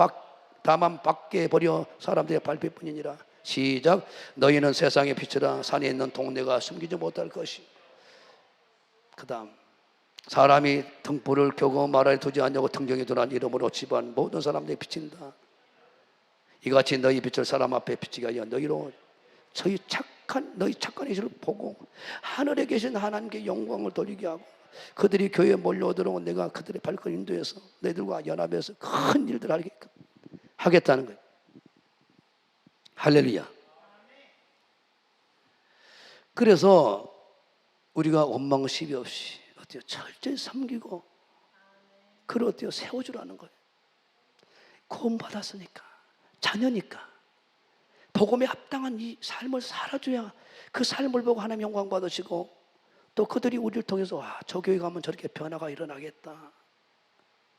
다만 밖에 버려 사람들의 발빛뿐이니라. 시작. 너희는 세상의 빛이라. 산에 있는 동네가 숨기지 못할 것이. 그 다음 사람이 등불을 켜고 마라에 두지 않냐고 등경에 두란 이름으로 집안 모든 사람들이 비친다. 이같이 너희 빛을 사람 앞에 비치게 하여 너희 착한 일을 보고 하늘에 계신 하나님께 영광을 돌리게 하고 그들이 교회에 몰려오도록 내가 그들의 발걸음 인도해서 너희들과 연합해서 큰 일들을 하겠다는 거예요. 할렐루야. 그래서 우리가 원망 시비 없이 어때요? 철저히 섬기고 그를 어때요? 세워주라는 거예요. 구원받았으니까 자녀니까 복음에 합당한 이 삶을 살아줘야 그 삶을 보고 하나님 영광 받으시고 또 그들이 우리를 통해서 저 교회 가면 저렇게 변화가 일어나겠다.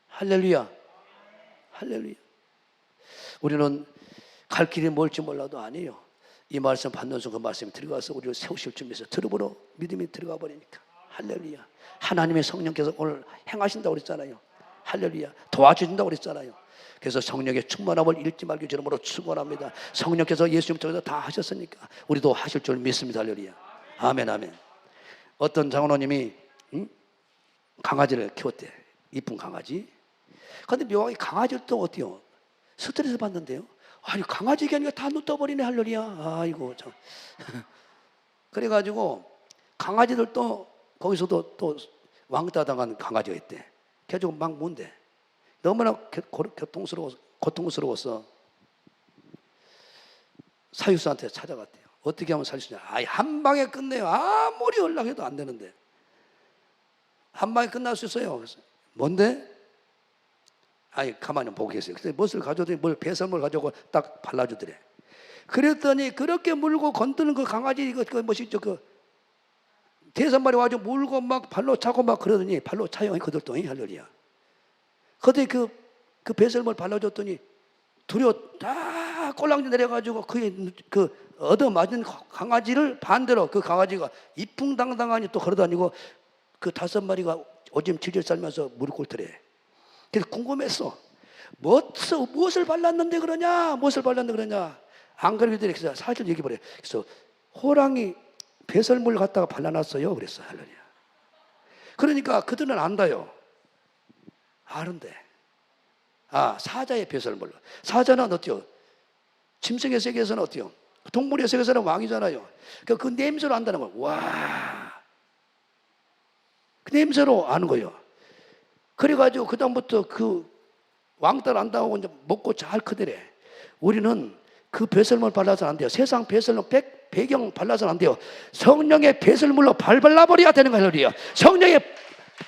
할렐루야. 할렐루야. 우리는 갈 길이 뭘지 몰라도 아니에요. 이 말씀 받는 순간 그 말씀이 들어가서 우리를 세우실 준비해서 들어보러 믿음이 들어가 버리니까. 할렐루야. 하나님의 성령께서 오늘 행하신다고 그랬잖아요. 할렐루야. 도와주신다고 그랬잖아요. 그래서 성령의 충만함을 잃지 말기 주름으로 축원합니다. 성령께서 예수님 통해서 다 하셨으니까 우리도 하실 줄 믿습니다. 할렐루야. 아멘 아멘. 어떤 장로님이 강아지를 키웠대. 이쁜 강아지. 그런데 묘하게 강아지를 또 어때요? 스트레스 받는데요. 아니 강아지가 아니라 다 눕어버리네. 할렐루야. 아이고 참. 그래가지고 강아지들도 거기서도 또 왕따 당한 강아지가 있대. 그래가지고 막 문대. 너무나 고통스러워서 사육사한테 찾아갔대요. 어떻게 하면 살 수 있냐? 한 방에 끝내요. 아무리 연락해도 안 되는데 한 방에 끝날 수 있어요. 그래서 뭔데? 가만히 보고 계세요. 그래서 무엇을 가져오더니 배설물 가져오고 딱 발라주더래. 그랬더니 그렇게 물고 건드는 그 강아지 그 뭐시죠? 대선말이 와가지고 물고 막 발로 차고 막 그러더니 발로 차요. 그들도 할렐루야. 그때 그 배설물 발라줬더니 두려워 다 꼴랑지 내려가지고 그 얻어맞은 강아지를 반대로 그 강아지가 이풍당당하니 또 걸어다니고 그 5마리가 오줌 질질 싸면서 무릎 꿇더래. 그래서 궁금했어. 무엇을 발랐는데 그러냐? 무엇을 발랐는데 그러냐? 안 그러더니 그래서 사실 얘기해버려. 그래서 호랑이 배설물 갖다가 발라놨어요. 그랬어. 할렐루야. 그러니까 그들은 안다요. 아는데. 사자의 배설물로. 사자는 어때요? 짐승의 세계에서는 어때요? 동물의 세계에서는 왕이잖아요. 그 냄새로 안다는 거예요. 와. 그 냄새로 아는 거예요. 그래가지고 그다음부터 그 왕따를 안다고 이제 먹고 잘 크더래. 우리는 그 배설물 발라서는 안 돼요. 세상 배설물 배경 발라서는 안 돼요. 성령의 배설물로 발라버려야 되는 거예요. 성령의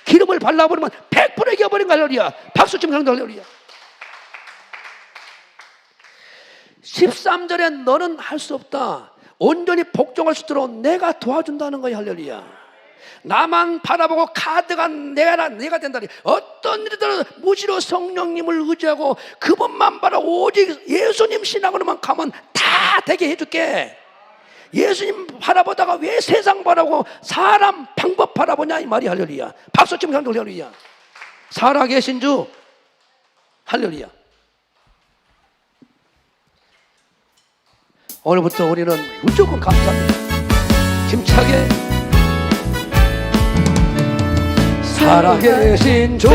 기름을 발라버리면 100% 이겨버린 거 할렐루야. 박수 치면 하는 할렐루야. 13절에 너는 할 수 없다. 온전히 복종할 수 있도록 내가 도와준다는 거야. 할렐루야. 나만 바라보고 카드가 내가 된다니. 어떤 일이든 무지로 성령님을 의지하고 그분만 바라 오직 예수님 신앙으로만 가면 다 되게 해줄게. 예수님 바라보다가 왜 세상 바라고 사람 방법 바라보냐 이 말이. 할렐루야. 박수 치면 할렐루야. 살아계신 주 할렐루야. 오늘부터 우리는 무조건 감사합니다. 힘차게 살아계신 주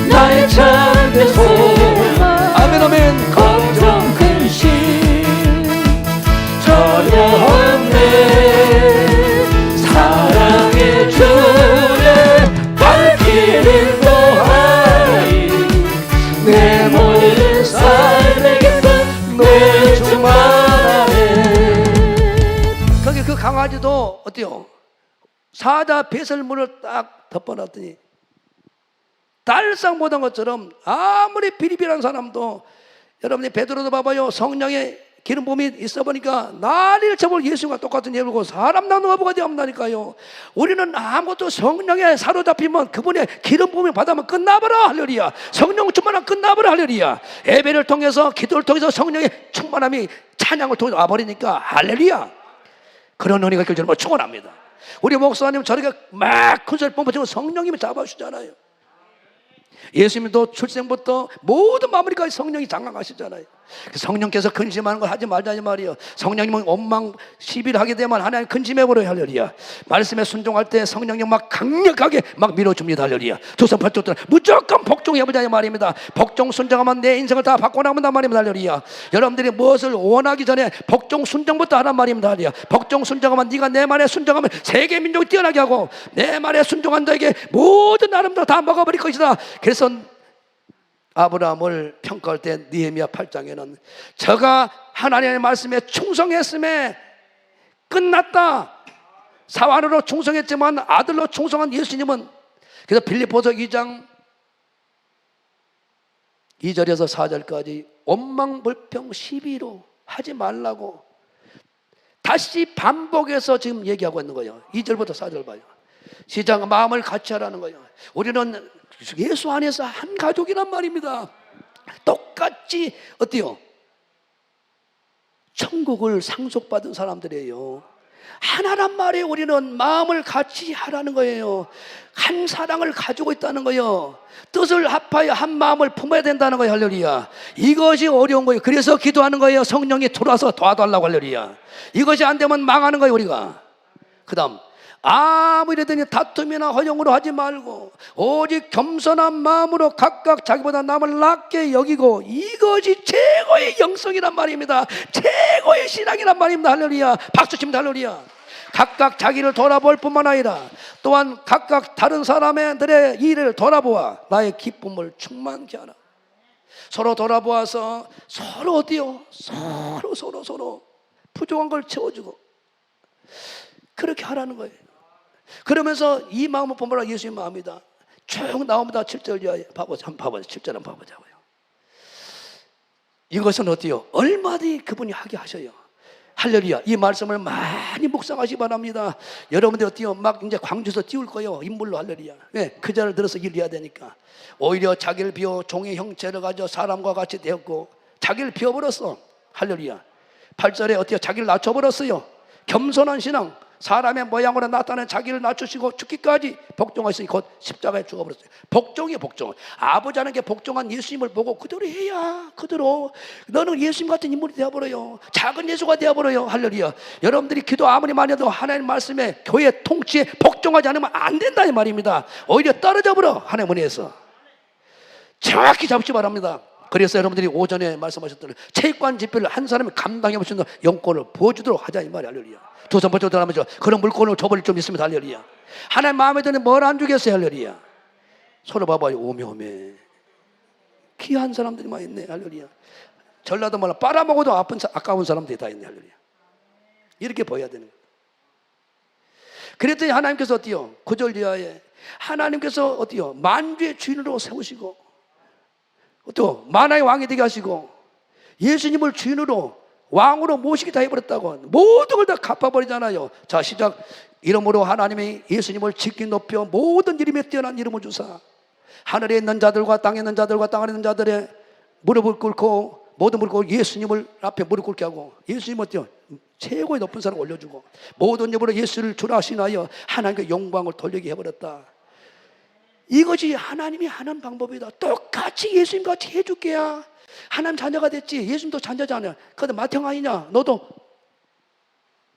나의 참된 소망. 아멘 아멘. 걱정 근심 전혀 없네. 사랑의 주의 발길을 보아이 내 모든 삶의 기쁨 내 주만 안에. 거기 그 강아지도 어때요? 사자 배설물을 딱 덮어놨더니 달싹 못한 것처럼 아무리 비리비리한 사람도, 여러분이 베드로도 봐봐요. 성령의 기름 부음이 있어 보니까 난리를 쳐볼 예수가 똑같은 예를 보고 사람 나누어 보가 되었다니까요. 우리는 아무것도 성령에 사로잡히면 그분의 기름 부음을 받으면 끝나버려. 할렐루야. 성령 충만하면 끝나버려. 할렐루야. 예배를 통해서 기도를 통해서 성령의 충만함이 찬양을 통해서 와버리니까 할렐루야. 그런 은혜가 있길 저는 축원합니다. 우리 목사님 저렇게 막 큰 소리 pomп으시면 성령님이 잡아주잖아요. 예수님도 출생부터 모든 마무리까지 성령이 장악하시잖아요. 성령께서 근심하는 걸 하지 말자니 말이요. 성령님은 원망 시비를 하게 되면 하나님 근심해버려요. 할렐루야. 말씀에 순종할 때 성령님 막 강력하게 막 밀어줍니다. 할렐루야. 두손 팔뚝 들어 무조건 복종해보자니 말입니다. 복종 순종하면 내 인생을 다 바꿔나간단 말입니다. 할렐루야. 여러분들이 무엇을 원하기 전에 복종 순종부터 하란 말입니다. 할렐루야. 복종 순종하면 네가 내 말에 순종하면 세계 민족이 뛰어나게 하고 내 말에 순종한 자에게 모든 나름대로 다 먹어버릴 것이다. 그래서 아브라함을 평가할 때 느헤미야 8장에는 저가 하나님의 말씀에 충성했음에 끝났다. 사환으로 충성했지만 아들로 충성한 예수님은, 그래서 빌립보서 2장 2절에서 4절까지 원망불평 시비로 하지 말라고 다시 반복해서 지금 얘기하고 있는 거예요. 2절부터 4절 봐요. 시작. 마음을 같이 하라는 거예요. 우리는 예수 안에서 한 가족이란 말입니다. 똑같이 어때요? 천국을 상속받은 사람들이에요. 하나란 말이에요. 우리는 마음을 같이 하라는 거예요. 한 사랑을 가지고 있다는 거예요. 뜻을 합하여 한 마음을 품어야 된다는 거예요. 할렐루야. 이것이 어려운 거예요. 그래서 기도하는 거예요. 성령이 들어와서 도와달라고. 할렐루야. 이것이 안 되면 망하는 거예요. 우리가. 그 다음 아무 이래더니 다툼이나 허용으로 하지 말고 오직 겸손한 마음으로 각각 자기보다 남을 낮게 여기고, 이것이 최고의 영성이란 말입니다. 최고의 신앙이란 말입니다. 할렐루야. 박수 칩니다. 할렐루야. 각각 자기를 돌아볼 뿐만 아니라 또한 각각 다른 사람들의 일을 돌아보아 나의 기쁨을 충만케 하라. 서로 돌아보아서 서로 어디요? 서로 부족한 걸 채워주고 그렇게 하라는 거예요. 그러면서 이 마음을 보면 예수의 마음이다. 쭉 나옵니다. 7절 이하에 한번 봐보자. 7절 한번 봐보자고요. 이것은 어때요? 얼마든지 그분이 하게 하셔요. 할렐루야. 이 말씀을 많이 묵상하시기 바랍니다. 여러분들 어때요? 막 이제 광주에서 띄울 거예요. 인물로. 할렐루야. 왜? 그 자를 들어서 일을 해야 되니까. 오히려 자기를 비워 종의 형체를 가져 사람과 같이 되었고 자기를 비워버렸어. 할렐루야. 8절에 어때요? 자기를 낮춰버렸어요. 겸손한 신앙. 사람의 모양으로 나타낸 자기를 낮추시고 죽기까지 복종하시니 곧 십자가에 죽어버렸어요. 복종이에요. 복종. 아버지 하나님께 복종한 예수님을 보고 그대로 해야 그대로 너는 예수님 같은 인물이 되어버려요. 작은 예수가 되어버려요. 할렐루야. 여러분들이 기도 아무리 많이 해도 하나님 말씀에 교회 통치에 복종하지 않으면 안 된다 이 말입니다. 오히려 떨어져 버려. 하나님 은혜에서 정확히 잡지 바랍니다. 그래서 여러분들이 오전에 말씀하셨던 체육관 집회를 한 사람이 감당해 보시는 영권을 보여주도록 하자 이 말이야. 할렐루야. 두 손 번쩍 들어가면서 그런 물건을 줘버릴 좀 있으면 할렐루야. 하나님 마음에 드는 뭘 안 주겠어요. 할렐루야. 서로 봐봐요. 오메 귀한 사람들이 많이 있네. 할렐루야. 전라도 말로 빨아먹어도 아까운 사람들이 다 있네. 할렐루야. 이렇게 보여야 되는 거예요. 그랬더니 하나님께서 어때요? 9절 이하에 하나님께서 어때요? 만주의 주인으로 세우시고 또 만화의 왕이 되게 하시고 예수님을 주인으로 왕으로 모시게 다 해버렸다고. 모든 걸 다 갚아버리잖아요. 자, 시작. 이름으로 하나님이 예수님을 지키 높여 모든 이름에 뛰어난 이름을 주사 하늘에 있는 자들과 땅에 있는 자들과 땅 안에 있는 자들의 무릎을 꿇고 모든 무릎 꿇고 예수님을 앞에 무릎 꿇게 하고 예수님 어때요? 최고의 높은 사람 올려주고 모든 입으로 예수를 주라 하시나여 하나님께 영광을 돌리게 해버렸다. 이것이 하나님이 하는 방법이다. 똑같이 예수님 같이 해줄게야 하나님 자녀가 됐지. 예수님도 자녀잖아. 그런데 맏형 아니냐? 너도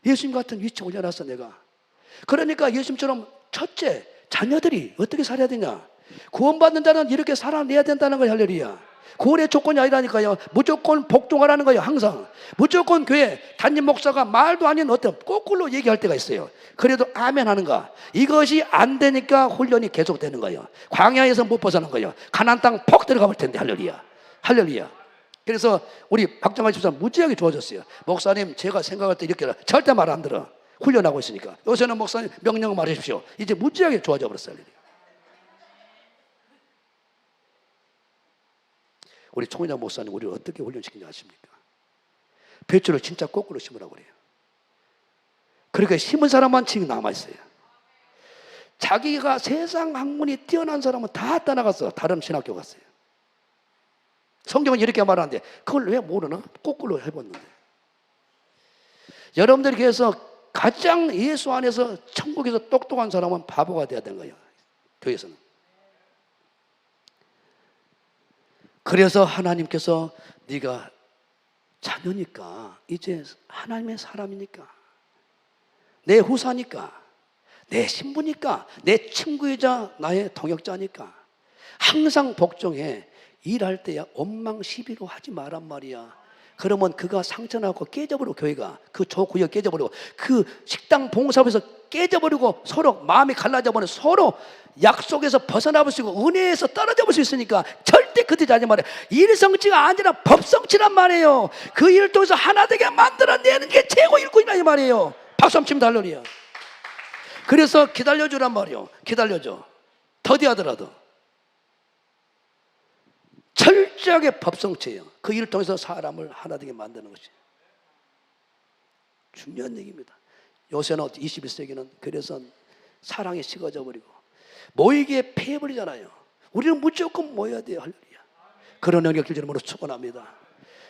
예수님 같은 위치에 올려놨어 내가. 그러니까 예수님처럼 첫째 자녀들이 어떻게 살아야 되냐? 구원받는 자는 이렇게 살아내야 된다는 거야. 할렐루야. 구원의 조건이 아니라니까요. 무조건 복종하라는 거예요. 항상 무조건 교회 담임 목사가 말도 아닌 어떤 거꾸로 얘기할 때가 있어요. 그래도 아멘 하는가? 이것이 안 되니까 훈련이 계속되는 거예요. 광야에서 못 벗어난 거예요. 가나안 땅 퍽 들어가 볼 텐데. 할렐루야. 할렐루야. 그래서 우리 박정환 집사 무지하게 좋아졌어요. 목사님 제가 생각할 때 이렇게 절대 말 안 들어. 훈련하고 있으니까. 요새는 목사님 명령 말하십시오. 이제 무지하게 좋아져 버렸어요. 우리 총회장 목사님 우리를 어떻게 훈련시키는지 아십니까? 배추를 진짜 거꾸로 심으라고 그래요. 그러니까 심은 사람만 지금 남아있어요. 자기가 세상 학문이 뛰어난 사람은 다 떠나갔어. 다른 신학교 갔어요. 성경은 이렇게 말하는데 그걸 왜 모르나? 거꾸로 해봤는데. 여러분들이 그래서 가장 예수 안에서 천국에서 똑똑한 사람은 바보가 돼야 되는 거예요. 교회에서는. 그래서 하나님께서 네가 자녀니까 이제 하나님의 사람이니까 내 후사니까 내 신부니까 내 친구이자 나의 동역자니까 항상 복종해. 일할 때야 엉망시비로 하지 말란 말이야. 그러면 그가 상처나고 깨져버리고 교회가 그 조구역 깨져버리고 그 식당 봉사업에서 깨져버리고 서로 마음이 갈라져버리고 서로 약속에서 벗어나볼 수 있고 은혜에서 떨어져 볼 수 있으니까 절대 그때 하지 말아요. 일성치가 아니라 법성치란 말이에요. 그 일을 통해서 하나 되게 만들어내는 게 최고 일꾼이라 이 말이에요. 박수 한번 치면 달려리야. 그래서 기다려주란 말이에요. 기다려줘. 더디하더라도 철저하게 법성체예요. 그 일을 통해서 사람을 하나 되게 만드는 것이 중요한 얘기입니다. 요새는 21세기는 그래서 사랑이 식어져 버리고 모이기에 패해버리잖아요. 우리는 무조건 모여야 돼요. 할렐루야. 그런 영역들 이름으로 축원합니다.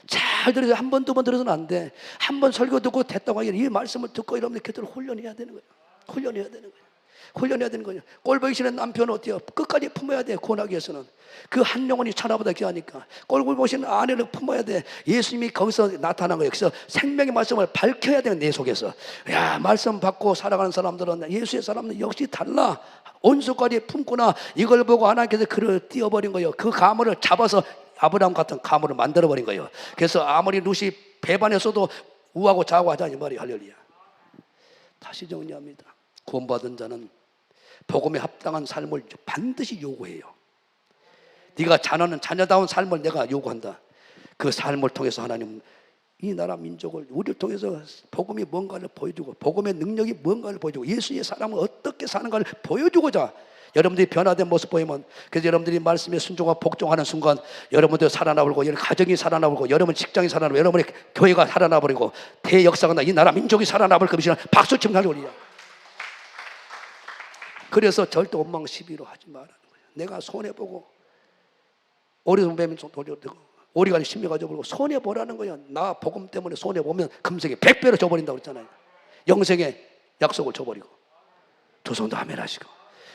잘 들으세요. 한 번, 두 번 들어서는 안 돼. 한 번 설교 듣고 됐다고 하기에 이 말씀을 듣고 이러면 그들을 훈련해야 되는 거예요. 훈련해야 되는 거예요. 훈련해야 되는 거예요. 꼴 보기 싫은 남편은 어때요? 끝까지 품어야 돼. 구원하기 위해서는. 그 한 영혼이 천하보다 귀하니까. 꼴 보기 싫은 아내를 품어야 돼. 예수님이 거기서 나타난 거예요. 그래서 생명의 말씀을 밝혀야 돼요. 내 속에서. 야, 말씀 받고 살아가는 사람들은 예수의 사람은 역시 달라. 온수까지 품구나. 이걸 보고 하나님께서 그를 띄워버린 거예요. 그 가물을 잡아서 아브라함 같은 가물을 만들어버린 거예요. 그래서 아무리 룻이 배반했어도 우하고 좌하고 하자 이 말이에요. 할렐루야. 다시 정리합니다. 구원받은 자는 복음에 합당한 삶을 반드시 요구해요. 네가 자녀는 자녀다운 삶을 내가 요구한다. 그 삶을 통해서 하나님 이 나라 민족을 우리를 통해서 복음이 뭔가를 보여주고 복음의 능력이 뭔가를 보여주고 예수의 사람은 어떻게 사는가를 보여주고자 여러분들이 변화된 모습 보이면 그래서 여러분들이 말씀에 순종하고 복종하는 순간 여러분들 살아나버리고 여러분 가정이 살아나버리고 여러분 직장이 살아나버리고 여러분의 교회가 살아나버리고 대역사가 나 이 나라 민족이 살아나버릴 것이라 박수 치면 할렐루야. 그래서 절대 엉망시비로 하지 말라는 거예요. 내가 손해보고 오리손 뱀이 돌려들고 오리가 심해가지고 버리고 손해보라는 거예요. 나 복음 때문에 손해보면 금생에 100배로 줘버린다고 그랬잖아요. 영생에 약속을 줘버리고 두 손도 아멘 하시고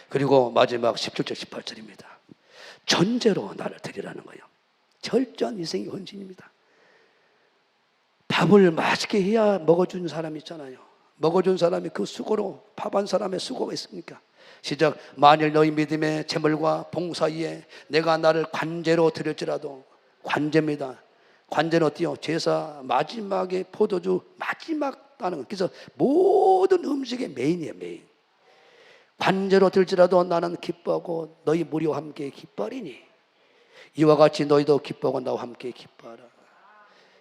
그리고 마지막 17절 18절입니다. 전제로 나를 드리라는 거예요. 철저한 인생의 헌신입니다. 밥을 맛있게 해야 먹어준 사람이 있잖아요. 먹어준 사람이 그 수고로 밥 한 사람의 수고가 있습니까? 시작. 만일 너희 믿음의 재물과 봉사위에 내가 나를 관제로 드릴지라도 관제입니다. 관제는 어때요? 제사 마지막에 포도주 마지막 따는 거. 그래서 모든 음식의 메인이에요. 메인. 관제로 들지라도 나는 기뻐하고 너희 무리와 함께 기뻐하리니 이와 같이 너희도 기뻐하고 나와 함께 기뻐하라.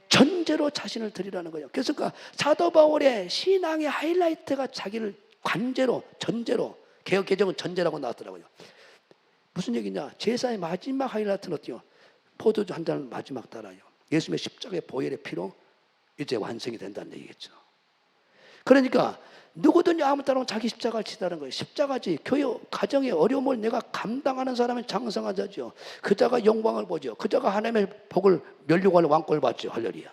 전제로 자신을 드리라는 거예요. 그래서 사도 바울의 신앙의 하이라이트가 자기를 관제로, 전제로, 개혁 개정은 전제라고 나왔더라고요. 무슨 얘기냐? 제사의 마지막 하이라이트는 어때요? 포도주 한 잔을 마지막 따라요. 예수님의 십자가의 보혈의 피로 이제 완성이 된다는 얘기겠죠. 그러니까 누구든지 아무 따라면 자기 십자가를 지다는 거예요. 십자가지. 교회 가정의 어려움을 내가 감당하는 사람은 장성한 자죠. 그 자가 영광을 보죠. 그 자가 하나님의 복을 면류관을 왕꼴 받죠. 할렐루야.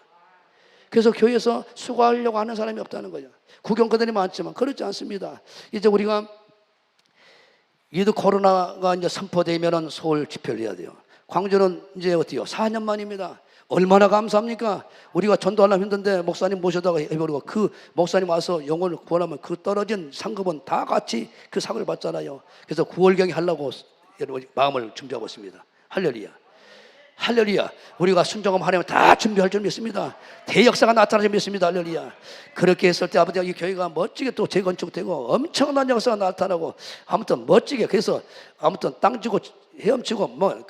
그래서 교회에서 수고하려고 하는 사람이 없다는 거죠. 구경꾼들이 많지만 그렇지 않습니다. 이제 우리가 이도 코로나가 이제 선포되면은 서울 집회를 해야 돼요. 광주는 이제 어때요? 4년 만입니다. 얼마나 감사합니까? 우리가 전도하려면 힘든데 목사님 모셔다가 해버리고 그 목사님 와서 영혼을 구원하면 그 떨어진 상급은 다 같이 그 상을 받잖아요. 그래서 9월경에 하려고 여러분 마음을 준비하고 있습니다. 할렐루야. 할렐루야. 우리가 순종하면 하나님 다 준비할 줄 믿습니다. 대역사가 나타날 줄 믿습니다. 할렐루야. 그렇게 했을 때 아버지가 이 교회가 멋지게 또 재건축되고 엄청난 역사가 나타나고 아무튼 멋지게 그래서 아무튼 땅 주고 헤엄치고 뭐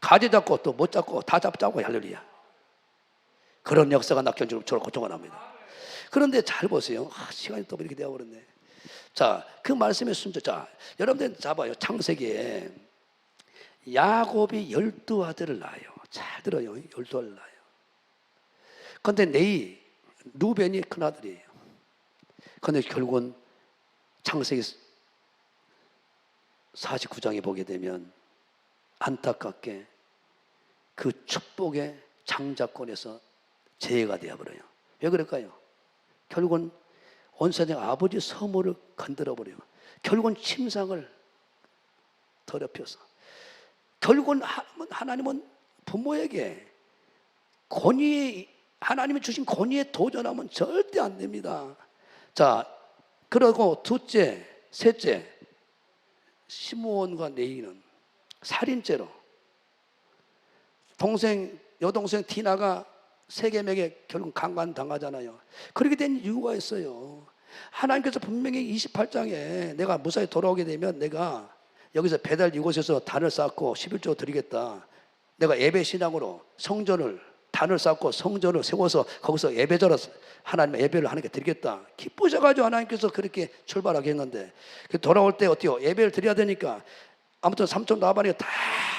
가지 잡고 또 못 잡고 다 잡자고. 할렐루야. 그런 역사가 낙견 줄 저를 고통합니다. 그런데 잘 보세요. 시간이 또 이렇게 되어버렸네. 자, 그 말씀의 순서. 자, 여러분들 잡아요. 창세기에 야곱이 12아들을 낳아요. 잘 들어요. 12아들을 낳아요. 그런데 레위, 루벤이 큰아들이에요. 그런데 결국은 창세기 49장에 보게 되면 안타깝게 그 축복의 장자권에서 제외가 되어버려요. 왜 그럴까요? 결국은 온 세상 아버지 서무를 건드려버려요. 결국은 침상을 더럽혀서 결국은 하나님은 부모에게 하나님이 주신 권위에 도전하면 절대 안 됩니다. 자, 그리고 둘째, 셋째, 시므온과 레위는 살인죄로 여동생 디나가 세겜에게 결국 강간당하잖아요. 그렇게 된 이유가 있어요. 하나님께서 분명히 28장에 내가 무사히 돌아오게 되면 내가 여기서 배달 이곳에서 단을 쌓고 11조 드리겠다. 내가 예배 신앙으로 단을 쌓고 성전을 세워서 거기서 예배자로 하나님의 예배를 하나님께 드리겠다. 기쁘셔가지고 하나님께서 그렇게 출발하게 했는데 돌아올 때 어때요? 예배를 드려야 되니까 아무튼 삼촌 나발이 다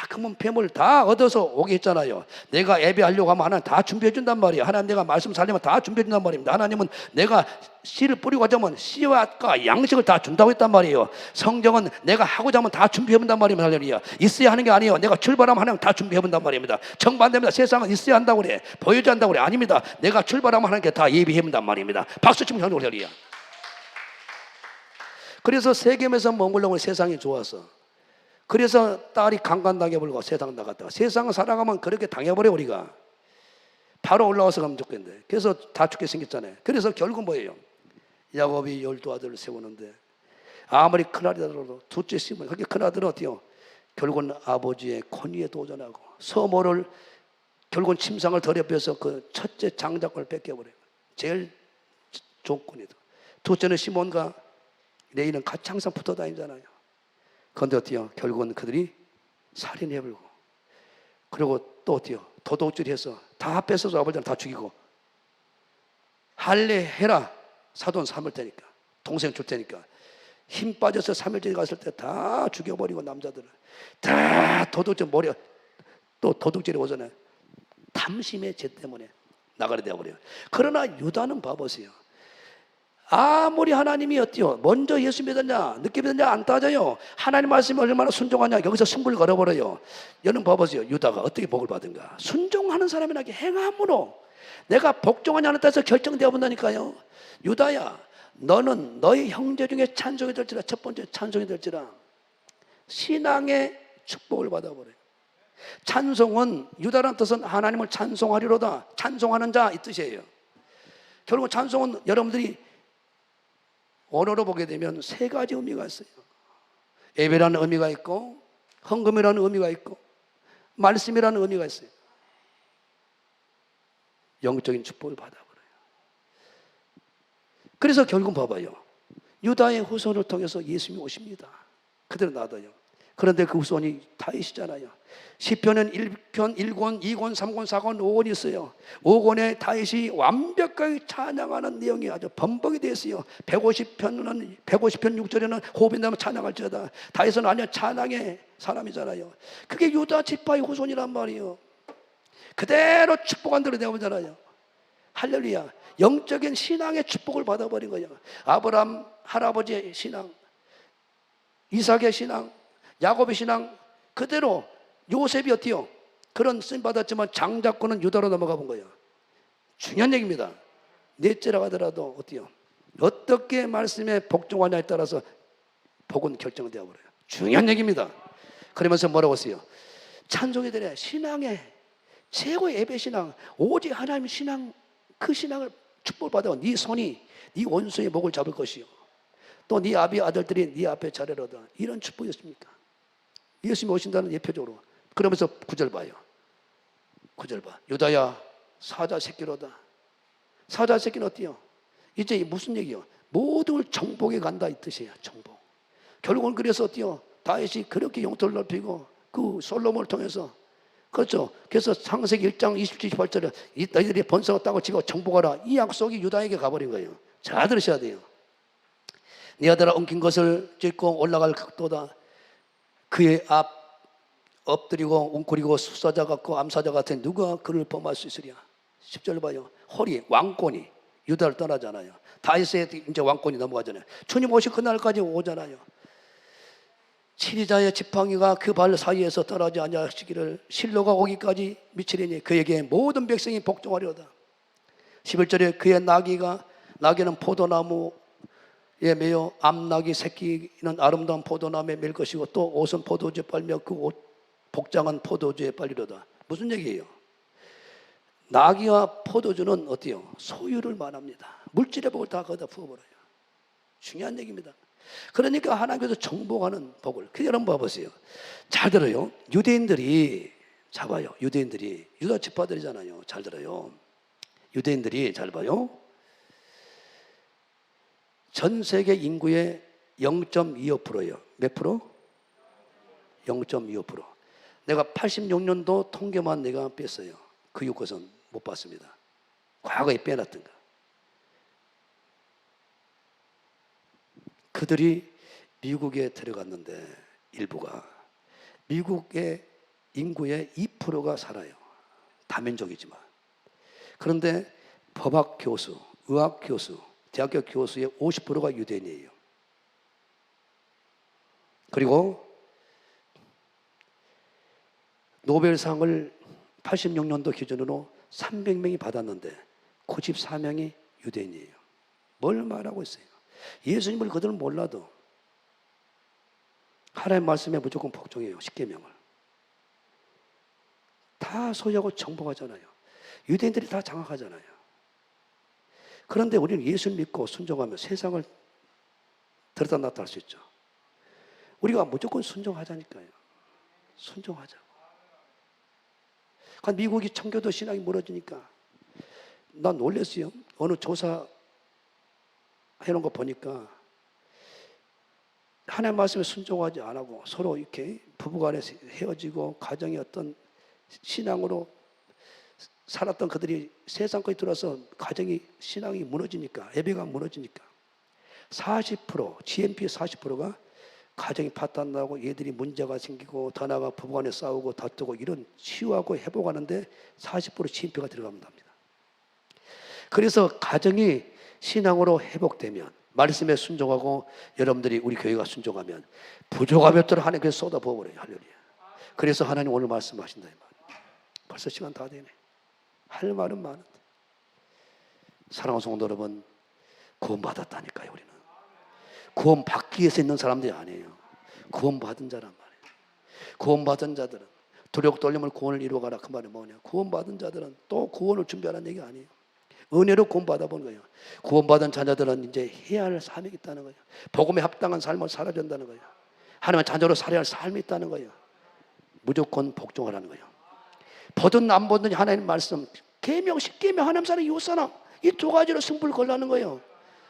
금은 폐물 다 얻어서 오게 했잖아요. 내가 예배하려고 하면 하나님 다 준비해 준단 말이에요. 하나님 내가 말씀 살리면 다 준비해 준단 말입니다. 하나님은 내가 씨를 뿌리고 하자면 씨와 양식을 다 준다고 했단 말이에요. 성경은 내가 하고자 하면 다 준비해 본단 말입니다. 할렐루야. 있어야 하는 게 아니에요. 내가 출발하면 하나님 다 준비해 본단 말입니다. 정반대입니다. 세상은 있어야 한다고 그래. 보여줘야 한다고 그래. 아닙니다. 내가 출발하면 하나님께 다 예비해 본단 말입니다. 박수 치면 할렐루야. 그래서 세겜에서 머물려고 세상이 좋아서 그래서 딸이 강간당해버리고 세상 나갔다가 세상을 살아가면 그렇게 당해버려 우리가. 바로 올라와서 가면 좋겠는데 그래서 다 죽게 생겼잖아요. 그래서 결국 뭐예요? 야곱이 12아들을 세우는데 아무리 큰아들이라도 둘째 시므온 그렇게 큰아들은 어때요? 결국은 아버지의 권위에 도전하고 서모를 결국은 침상을 더럽혀서 그 첫째 장자권을 뺏겨버려요. 제일 조건이다. 둘째는 시몬과 레위는 같이 항상 붙어 다니잖아요. 그런데 어때요? 결국은 그들이 살인해버리고 그리고 또 어때요? 도둑질해서 다 뺏어서 아버지를 다 죽이고 할례 해라 사돈 삼을 테니까 동생 줄 테니까 힘 빠져서 3일째 갔을 때 다 죽여버리고 남자들을 다 도둑질 또 도둑질이 오잖아요. 탐심의 죄 때문에 나가게 되어버려요. 그러나 유다는 봐보세요. 아무리 하나님이 어때요? 먼저 예수 믿었냐 늦게 믿었냐 안 따져요. 하나님 말씀이 얼마나 순종하냐 여기서 승부를 걸어버려요. 여러분 봐보세요. 유다가 어떻게 복을 받은가. 순종하는 사람이라게 행함으로 내가 복종하냐 안 따서 결정되어 본다니까요. 유다야 너는 너희 형제 중에 찬송이 될지라 첫 번째 찬송이 될지라 신앙의 축복을 받아버려요. 찬송은 유다라는 뜻은 하나님을 찬송하리로다. 찬송하는 자 이 뜻이에요. 결국 찬송은 여러분들이 언어로 보게 되면 세 가지 의미가 있어요. 예배라는 의미가 있고 헌금이라는 의미가 있고 말씀이라는 의미가 있어요. 영적인 축복을 받아버려요. 그래서 결국 봐봐요. 유다의 후손을 통해서 예수님이 오십니다. 그대로 놔둬요. 그런데 그 후손이 다윗이잖아요. 시편은 1편, 1권, 2권, 3권, 4권, 5권이 있어요. 5권에 다윗이 완벽하게 찬양하는 내용이 아주 번복이 되어 있어요. 150편 6절에는 호흡이 나면 찬양할지어다. 다윗은 아니야 찬양의 사람이잖아요. 그게 유다 지파의 후손이란 말이에요. 그대로 축복한 대로 되어보잖아요. 할렐루야. 영적인 신앙의 축복을 받아버린 거예요. 아브라함 할아버지의 신앙, 이삭의 신앙, 야곱의 신앙 그대로 요셉이 어때요? 그런 쓰임 받았지만 장자권은 유다로 넘어가 본 거예요. 중요한 얘기입니다. 넷째라고 하더라도 어때요? 어떻게 말씀에 복종하냐에 따라서 복은 결정되어 버려요. 중요한 얘기입니다. 그러면서 뭐라고 했어요? 찬송이 되래. 신앙의 최고의 예배 신앙, 오직 하나님 신앙, 그 신앙을 축복받아. 네 손이 네 원수의 목을 잡을 것이요, 또 네 아비 아들들이 네 앞에 자리로다. 이런 축복이었습니까? 예수님이 오신다는 예표적으로. 그러면서 9절 봐요. 9절 봐. 유다야 사자 새끼로다. 사자 새끼는 어때요? 이제 무슨 얘기요? 모든 걸 정복해 간다 이 뜻이에요. 정복. 결국은 그래서 어때요? 다윗이 그렇게 영토를 넓히고 그 솔로몬을 통해서, 그렇죠. 그래서 창세기 1장 27, 28절에 너희들이 번성을 따고 지고 정복하라. 이 약속이 유다에게 가버린 거예요. 잘 들으셔야 돼요. 네 아들아 엉킨 것을 찢고 올라갈 각도다. 그의 앞 엎드리고 웅크리고 수사자 같고 암사자 같은 누가 그를 범할 수 있으랴. 10절 봐요. 허리 왕권이 유다를 떠나잖아요. 다윗의 이제 왕권이 넘어가잖아요. 주님 오실 그날까지 오잖아요. 치리자의 지팡이가 그 발 사이에서 떠나지 아니하시기를 실로가 오기까지 미치리니 그에게 모든 백성이 복종하리로다. 11절에 그의 나귀는 포도나무에 매어 암나귀 새끼는 아름다운 포도나무에 맬 것이고 또 옷은 포도주에 빨며 그 옷 복장은 포도주에 빨리로다. 무슨 얘기예요? 나귀와 포도주는 어때요? 소유를 말합니다. 물질의 복을 다 거기다 부어버려요. 중요한 얘기입니다. 그러니까 하나님께서 정복하는 복을. 여러분 봐보세요. 잘 들어요. 유대인들이 잡아요. 유대인들이 유다 지파들이잖아요. 잘 들어요. 유대인들이 잘 봐요. 전 세계 인구의 0.25%예요. 몇 프로? 0.25%. 내가 86년도 통계만 내가 뺐어요. 그 것은 못 봤습니다. 과거에 빼놨던가. 그들이 미국에 들어갔는데 일부가 미국의 인구의 2%가 살아요. 다민족이지만. 그런데 법학 교수, 의학 교수, 대학교 교수의 50%가 유대인이에요. 그리고 노벨상을 86년도 기준으로 300명이 받았는데 94명이 유대인이에요. 뭘 말하고 있어요? 예수님을 그들은 몰라도 하나님 말씀에 무조건 복종해요. 십계명을 다 소유하고 정복하잖아요. 유대인들이 다 장악하잖아요. 그런데 우리는 예수를 믿고 순종하면 세상을 들었다 놨다 할 수 있죠. 우리가 무조건 순종하자니까요. 순종하자고. 그러니까 미국이 청교도 신앙이 무너지니까 난 놀랐어요. 어느 조사 해놓은 거 보니까 하나님 말씀에 순종하지 안 하고 서로 이렇게 부부간에 헤어지고 가정의 어떤 신앙으로 살았던 그들이 세상까지 들어와서 가정이 신앙이 무너지니까, 예배가 무너지니까 40%, GNP의 40%가 가정이 파탄나고 얘들이 문제가 생기고 더 나아가 부부간에 싸우고 다투고 이런 치유하고 회복하는데 40% GNP가 들어갑니다. 그래서 가정이 신앙으로 회복되면, 말씀에 순종하고 여러분들이 우리 교회가 순종하면 부족함이 없도록 하나님께서 쏟아부어버려요. 할렐루야. 그래서 하나님 오늘 말씀하신다 이 말이에요. 벌써 시간 다 되네. 할 말은 많은데. 사랑하는 성도 여러분, 구원받았다니까요. 우리는 구원받기 위해서 있는 사람들이 아니에요. 구원받은 자란 말이에요. 구원받은 자들은 두렵고 떨림을 구원을 이루어가라. 그 말이 뭐냐? 구원받은 자들은 또 구원을 준비하라는 얘기 아니에요. 은혜로 구원받아본 거예요. 구원받은 자녀들은 이제 해야 할 삶이 있다는 거예요. 복음에 합당한 삶을 살아야 된다는 거예요. 하나님의 자녀로 살아야 할 삶이 있다는 거예요. 무조건 복종하라는 거예요. 보든 안 보든 하나님 말씀, 계명, 십계명, 하나님 사랑, 이웃 사랑, 이 두 가지로 승부를 걸라는 거예요.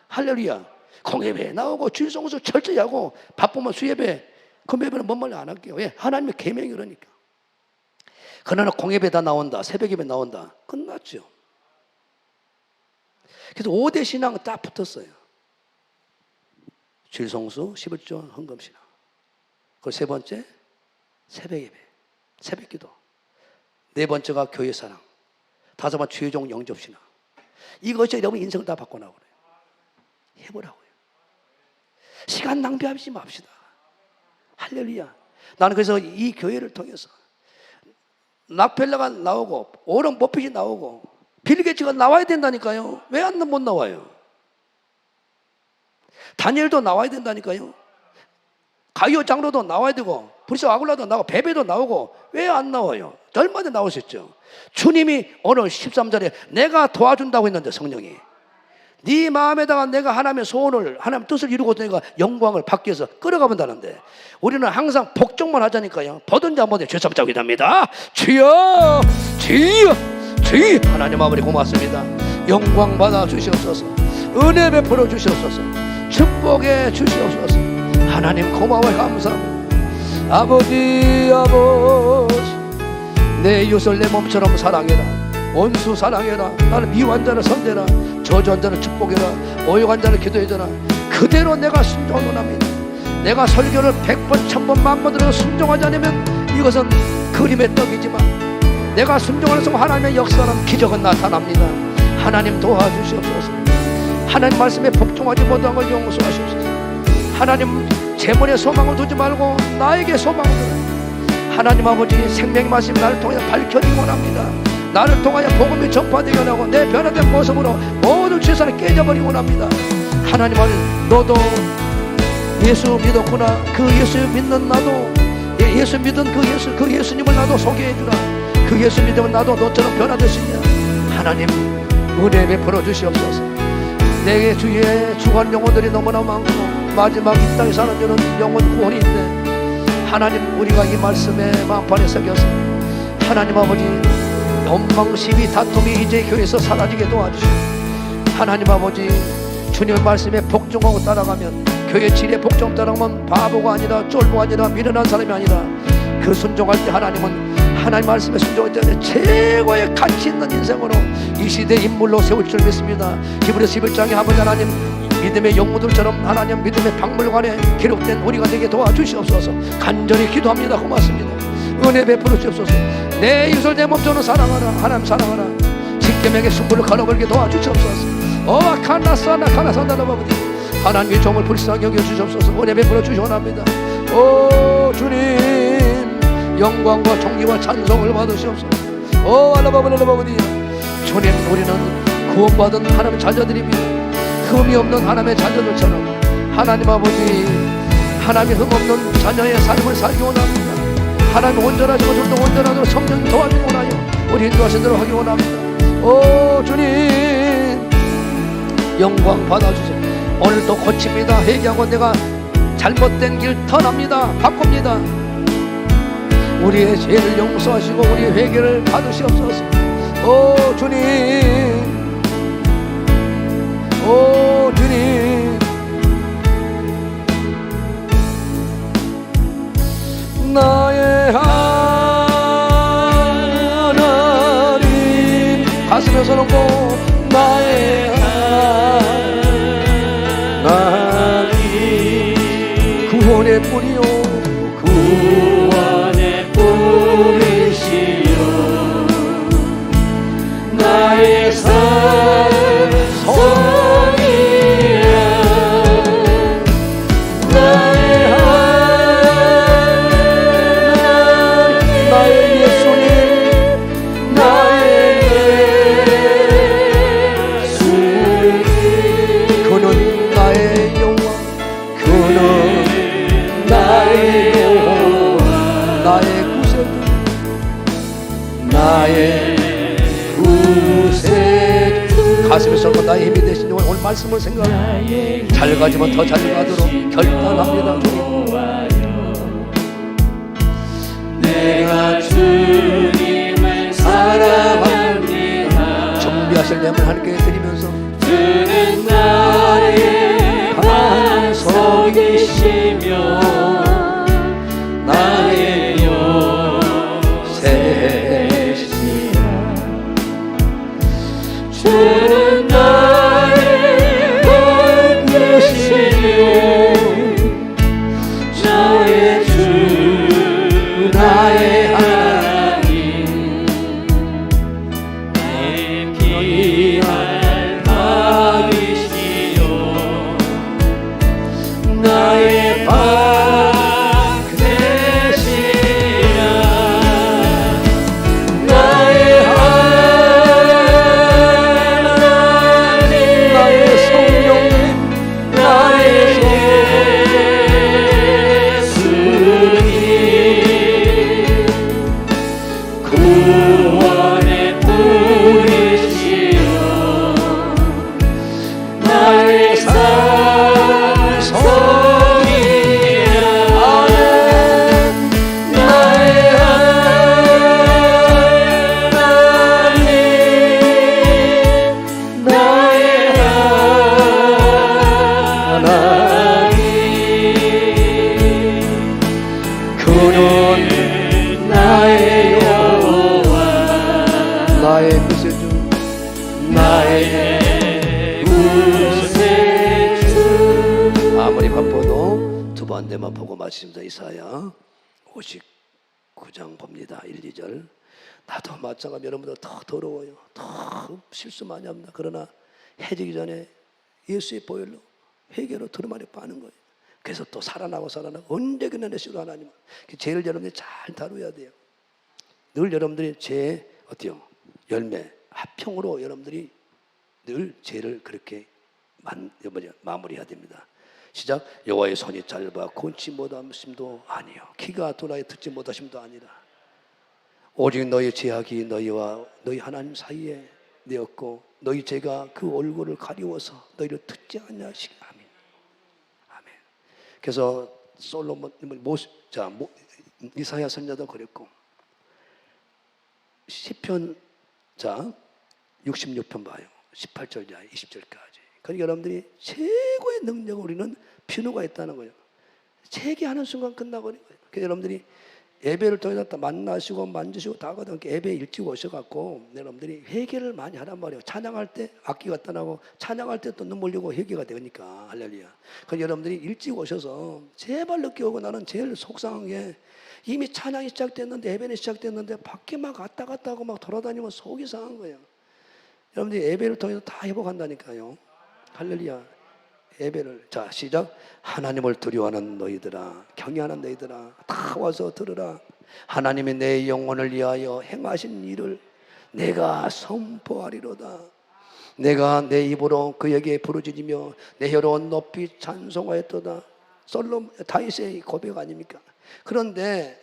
할렐루야. 공예배 나오고 주일성수 철저히 하고 바쁘면 수예배 그럼 예배는 뭔 말도 안 할게요. 왜? 하나님의 계명이 그러니까. 그러나 공예배다 나온다, 새벽예배 나온다, 끝났죠. 그래서 5대 신앙은 딱 붙었어요. 질성수, 11조, 헌금신앙. 그리고 세 번째 새벽예배, 새벽기도. 네 번째가 교회사랑. 다섯 번째 최종 영접신앙. 이것이 여러분 인생을 다 바꿔나오네요. 해보라고요. 시간 낭비하지 맙시다. 할렐루야. 나는 그래서 이 교회를 통해서 락펠러가 나오고 오런 버핏이 나오고 빌 게이츠가 나와야 된다니까요. 왜 못 나와요? 다니엘도 나와야 된다니까요. 가이오 장로도 나와야 되고 브리스 아굴라도 나오고 베베도 나오고 왜 안 나와요? 얼마나 나올 수 있죠. 주님이 오늘 13절에 내가 도와준다고 했는데 성령이 네 마음에다가 내가 하나님의 소원을 하나님의 뜻을 이루고 내가 영광을 받기 위해서 끌어가본다는데 우리는 항상 복종만 하자니까요. 보든지 안 보든지 죄송합니다 기도합니다. 주여 주여 주여. 하나님 아버지 고맙습니다. 영광 받아 주시옵소서. 은혜 베풀어 주시옵소서. 축복해 주시옵소서. 하나님 고마워요. 감사합니다. 아버지 내 이웃을 내 몸처럼 사랑해라. 원수 사랑해라. 나는 미워한 자를 선대라. 저주한 자를 축복해라. 오역한 자를 기도해줘라. 그대로 내가 순종을 합니다. 내가 설교를 100번 1000번 만번 들어서 순종하지 않으면 이것은 그림의 떡이지만 내가 순종을 해서 하나님의 역사는 기적은 나타납니다. 하나님 도와주시옵소서. 하나님 말씀에 복종하지 못한 걸 용서하시옵소서. 하나님 재물에 소망을 두지 말고 나에게 소망을 두라. 하나님 아버지 생명의 말씀이 나를 통해 밝혀지기 원합니다. 나를 통하여 복음이 전파되게 하고 내 변화된 모습으로 모든 죄사를 깨져버리기 원합니다. 하나님 아버지 너도 예수 믿었구나. 그 예수 믿는 나도 예수 믿은 그 예수님을 나도 소개해주라. 그 예수 믿으면 나도 너처럼 변화될 수 있냐. 하나님 은혜 베풀어 주시옵소서. 내게 주위에 죽은 영혼들이 너무나 많고 마지막 이 땅에 사는 자는 영혼 구원인데 하나님 우리가 이 말씀에 마음판에 새겨서 하나님 아버지 원망 시비 다툼이 이제 교회에서 사라지게 도와주시고 하나님 아버지 주님의 말씀에 복종하고 따라가면 교회 질에 복종 따라가면 바보가 아니라 쫄보가 아니라 미련한 사람이 아니라 그 순종할 때 하나님은 하나님 말씀에 순종할 때 최고의 가치 있는 인생으로 이 시대 인물로 세울 줄 믿습니다. 히브리서 11장에 아버지 하나님 믿음의 영웅들처럼 하나님 믿음의 박물관에 기록된 우리가 되게 도와주시옵소서. 간절히 기도합니다. 고맙습니다. 은혜 베풀어 주옵소서. 내 이웃을 내 몸처럼 사랑하라. 하나님 사랑하라. 직gem에게 승부를 걸어버리게 도와주시옵소서. 카나사나 아버지 하나님의 종을 불쌍히 여겨주시옵소서. 은혜 베풀어 주시옵나이다. 오 주님 영광과 존귀와 찬송을 받으시옵소서. 오 알라바바라바바디 주님 우리는 구원받은 하나님의 자녀들입니다. 흠이 없는 하나님의 자녀들처럼 하나님 아버지 하나님의 흠 없는 자녀의 삶을 살기 원합니다. 하나님 온전하시고 좀 더 온전하도록 성령이 도와주기 원하여 우리 인도하신 대로 하기 원합니다. 오 주님 영광 받아주세요. 오늘도 고칩니다. 회개하고 내가 잘못된 길 턴합니다. 바꿉니다. 우리의 죄를 용서하시고 우리의 회개를 받으시옵소서. 오 주님 오 주님 나의 하나님 가슴에 서놓고 나의 하나님 구원의 뿌리요 구원의 뿌리시요 나의 가슴에 쏟고 나의 힘이 되신 오늘 말씀을 생각하며 잘 가지만 더 잘 가도록 결단합니다. 내가 주님을 사랑합니다. 준비하실 예물 하나님께 드리면서 주는 나의 반석이시며 구원의 뿌리시여 나의 산성이야 나의 하나님 나의 하나님 그는 나의 여호와 나의 구세주 나의 구세주 아무리 바빠도 두 번째만 보고 마칩니다. 이사야 59장 봅니다. 1, 2절. 나도 마찬가지 여러분보다 더 더러워요. 더 실수 많이 합니다. 그러나 해지기 전에 예수의 보혈로 회개로 두루마리 빠는 거예요. 그래서 또 살아나고 언제 그나내시로 하나님은 죄를 여러분들이 잘 다루어야 돼요. 늘 여러분들이 죄 어때요? 열매 화평으로 여러분들이 늘 죄를 그렇게 마무리해야 됩니다. 시작. 여호와의 손이 짧아 권치 못하심도 아니요 키가 둔하여 듣지 못하심도 아니라 오직 너희 죄악이 너희와 너희 하나님 사이에 내었고 너희 죄가 그 얼굴을 가리워서 너희를 듣지 아니하시기. 아멘. 아멘. 그래서 솔로몬 이사야 선지자도 그랬고 시편 66편 봐요. 18절 이하 20절까지. 그러니까 여러분들이 최고의 능력을 우리는 비누가 있다는 거예요. 회개하는 순간 끝나버린 거예요. 그래서 여러분들이 예배를 통해서 만나시고 만지시고 다 하거든. 예배 일찍 오셔갖고 여러분들이 회개를 많이 하란 말이에요. 찬양할 때 악기가 떠나고 찬양할 때 또 눈물 흘리고 회개가 되니까 할렐루야. 그래서 여러분들이 일찍 오셔서 제발 늦게 오고 나는 제일 속상한 게 이미 찬양이 시작됐는데 예배는 시작됐는데 밖에 막 왔다 갔다 하고 막 돌아다니면 속이 상한 거예요. 여러분들이 예배를 통해서 다 회복한다니까요. 할렐루야. 예배를 자 시작. 하나님을 두려워하는 너희들아 경외하는 너희들아 다 와서 들으라. 하나님이 내 영혼을 위하여 행하신 일을 내가 선포하리로다. 내가 내 입으로 그에게 부르짖으며 내 혀로 높이 찬송하였도다. 다윗의 고백 아닙니까? 그런데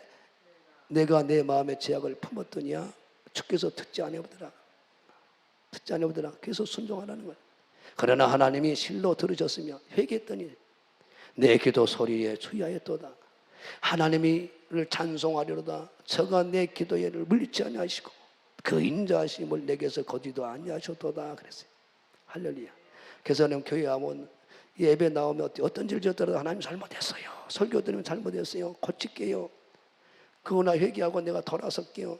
내가 내 마음의 죄악을 품었더니야 주께서 듣지 아니하더라. 듣지 아니하더라. 그래서 순종하라는 거예요. 그러나 하나님이 실로 들으셨으며 회개했더니 내 기도 소리에 주의하였도다. 하나님을 찬송하리로다. 저가 내 기도를 물리치 아니하시고 그 인자하심을 내게서 거두지도 아니하셨도다 그랬어요. 할렐루야. 그래서 교회 와면 예배 나오면 어떤 질 지었더라도 하나님 잘못했어요. 설교 드리면 잘못했어요. 고칠게요. 그러나 회개하고 내가 돌아설게요.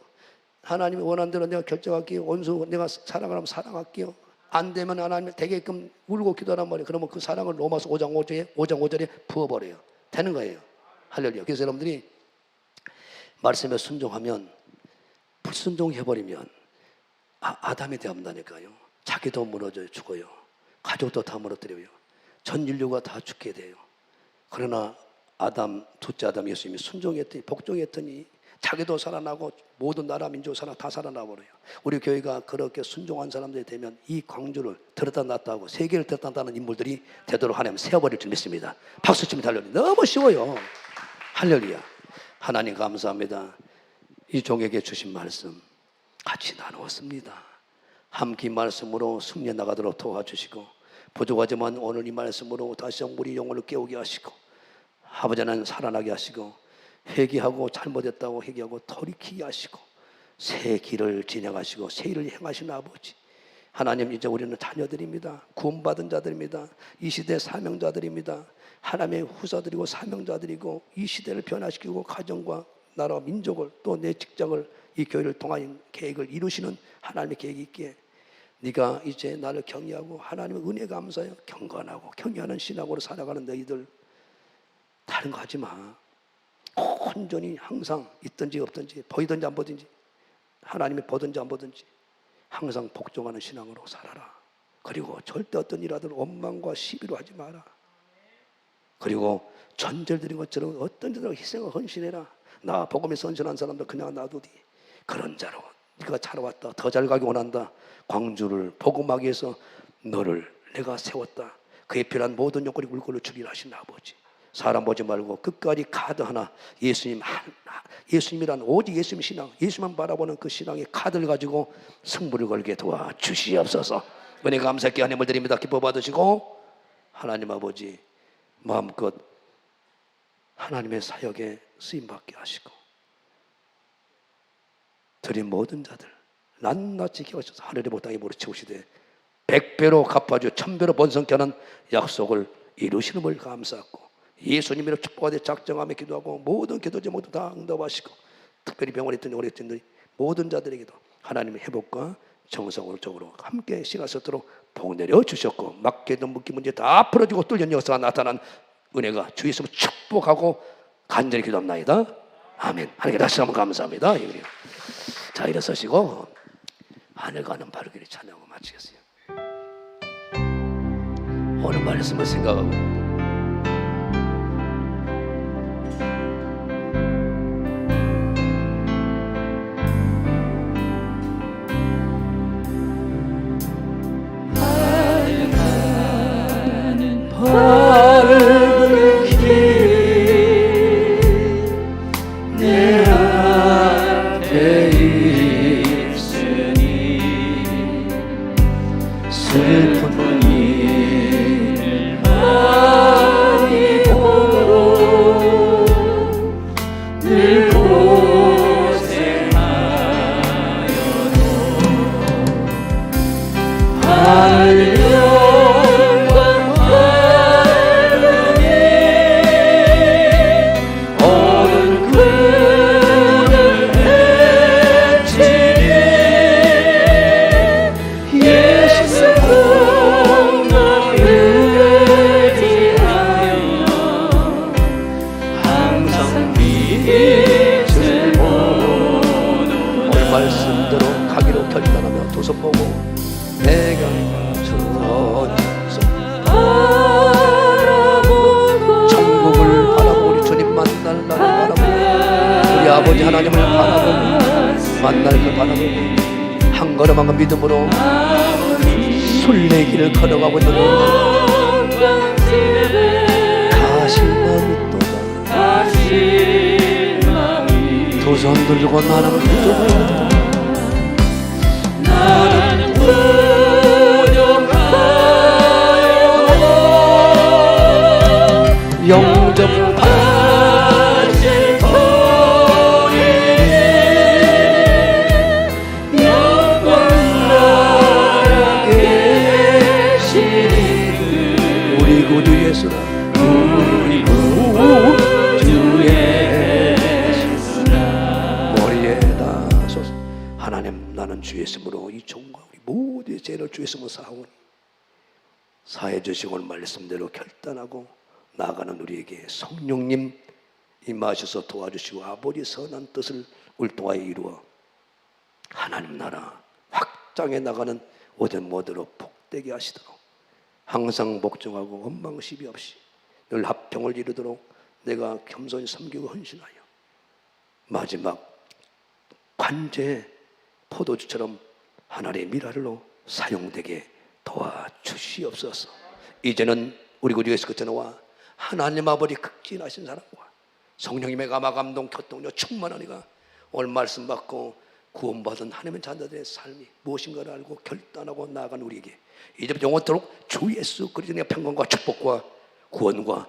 하나님이 원하는 대로 내가 결정할게요. 원수 내가 사랑하면 사랑할게요. 안 되면 하나님 되게끔 울고 기도하란 말이에요. 그러면 그 사랑을 로마서 5장 5절에 부어버려요. 되는 거예요. 할렐루야. 그래서 여러분들이 말씀에 순종하면 불순종해버리면 아담이 되었다니까요. 자기도 무너져요. 죽어요. 가족도 다 무너뜨려요. 전 인류가 다 죽게 돼요. 그러나 둘째 아담 예수님이 순종했더니 복종했더니 자기도 살아나고 모든 나라 민족 다 살아나 버려요. 우리 교회가 그렇게 순종한 사람들이 되면 이 광주를 들었다 놨다 하고 세계를 들었다 놨다 하는 인물들이 되도록 하나님 세워버릴 줄 믿습니다. 박수 치면 할렐루야. 너무 쉬워요. 할렐루야. 하나님 감사합니다. 이 종에게 주신 말씀 같이 나누었습니다. 함께 말씀으로 승리해 나가도록 도와주시고 부족하지만 오늘 이 말씀으로 다시 한번 우리 영혼을 깨우게 하시고 아버지 하나님 살아나게 하시고 회개하고 잘못했다고 회개하고 돌이키게 하시고 새 길을 진행하시고 새 일을 행하시는 아버지 하나님, 이제 우리는 자녀들입니다. 구원받은 자들입니다. 이 시대 사명자들입니다. 하나님의 후사들이고 사명자들이고 이 시대를 변화시키고 가정과 나라 민족을 또 내 직장을 이 교회를 통한 계획을 이루시는 하나님의 계획이 있기에 네가 이제 나를 경외하고 하나님의 은혜 감사하여 경건하고 경외하는 신앙으로 살아가는 너희들 다른 거 하지 마. 온전히 항상 있든지 없든지 보이든지 안 보든지 하나님이 보든지 안 보든지 항상 복종하는 신앙으로 살아라. 그리고 절대 어떤 일하든 원망과 시비로 하지 마라. 그리고 전절 드린 것처럼 어떤 데도 희생을 헌신해라. 나 복음에 선전한 사람도 그냥 놔두디. 그런 자로 네가 살아왔다. 더 잘 가기 원한다. 광주를 복음하기 위해서 너를 내가 세웠다. 그에 필요한 모든 요건이 물걸로 주리라 하신 아버지. 사람 보지 말고 끝까지 카드 하나 예수님 예수님이란 오직 예수님 신앙, 예수만 바라보는 그 신앙의 카드를 가지고 승부를 걸게 도와주시옵소서. 은혜 감사께 하나님을 드립니다. 기뻐 받으시고 하나님 아버지 마음껏 하나님의 사역에 쓰임받게 하시고 드린 모든 자들 낱낱이 기억하셔서 하늘의 복 땅에 모르치우시되 100배로 갚아주 1000배로 번성케 하는 약속을 이루시는을 감사하고 예수님으로 축복하되 작정하며 기도하고 모든 기도 제목도 다 응답하시고 특별히 병원에 있던 오래 있던 모든 자들에게도 하나님의 회복과 정상적으로 함께 시간 쓰도록 복 내려 주셨고 막혀있던 묶인 문제 다 풀어지고 뚫린 역사가 나타난 은혜가 주 예수님을 축복하고 간절히 기도합나이다. 아멘. 하나님께 다시 한번 감사합니다. 자, 일어서시고 하늘 가는 바르기를 찬양하고 마치겠어요. 오늘 말씀을 생각하고 밝은 길 내 앞에 있으니 슬픈 일을 많이 보고 늘 고생하여도 하늘 말씀대로 가기로 결단하며 두 손 보고 내가 천국을 바라보고 우리 주님 만날 날을 바라보고 우리 아버지 하나님을 바라보고 만날 걸 바라보고 한 걸음 한 걸음 믿음으로 순례길을 걸어가고 있는 가실 마음이 또다 두 손 들고 나는 부족하다 나는 부족하여 영접하실 터이니 영광 나라 계시니 우리 구주 예수라 우리 구주 예수라 머리에다 솟아 하나님 나는 주 예수로 이 종과 우리 모두의 죄를 주 예수로 사하오니 사해 주시고 말씀대로 결단하고 나아가는 우리에게 성령님 임하셔서 도와주시고 아버지의 선한 뜻을 울동하여 이루어 하나님 나라 확장해 나가는 오전 모두로 복되게 하시도록 항상 복종하고 원망 시비 없이 늘 합평을 이루도록 내가 겸손히 섬기고 헌신하여 마지막 관제 포도주처럼 하나님의 미랄로 사용되게 도와주시옵소서. 이제는 우리 구주 예수 그리스도와 하나님 아버지 극진하신 사랑과 성령님의 감화 감동 교통력 충만하니가 오늘 말씀 받고 구원받은 하나님의 자녀들의 삶이 무엇인가를 알고 결단하고 나아간 우리에게 이제부터 영원토록 주 예수 그리스도의 평강과 축복과 구원과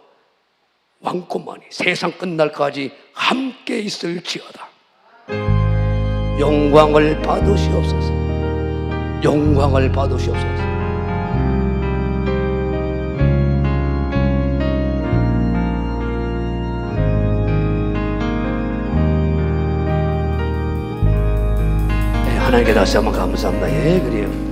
왕권만이 세상 끝날까지 함께 있을지어다. 영광을 받으시옵소서. 영광을 받으시옵소서. 하나님께 다시 한번 감사합니다. 예, 그래요.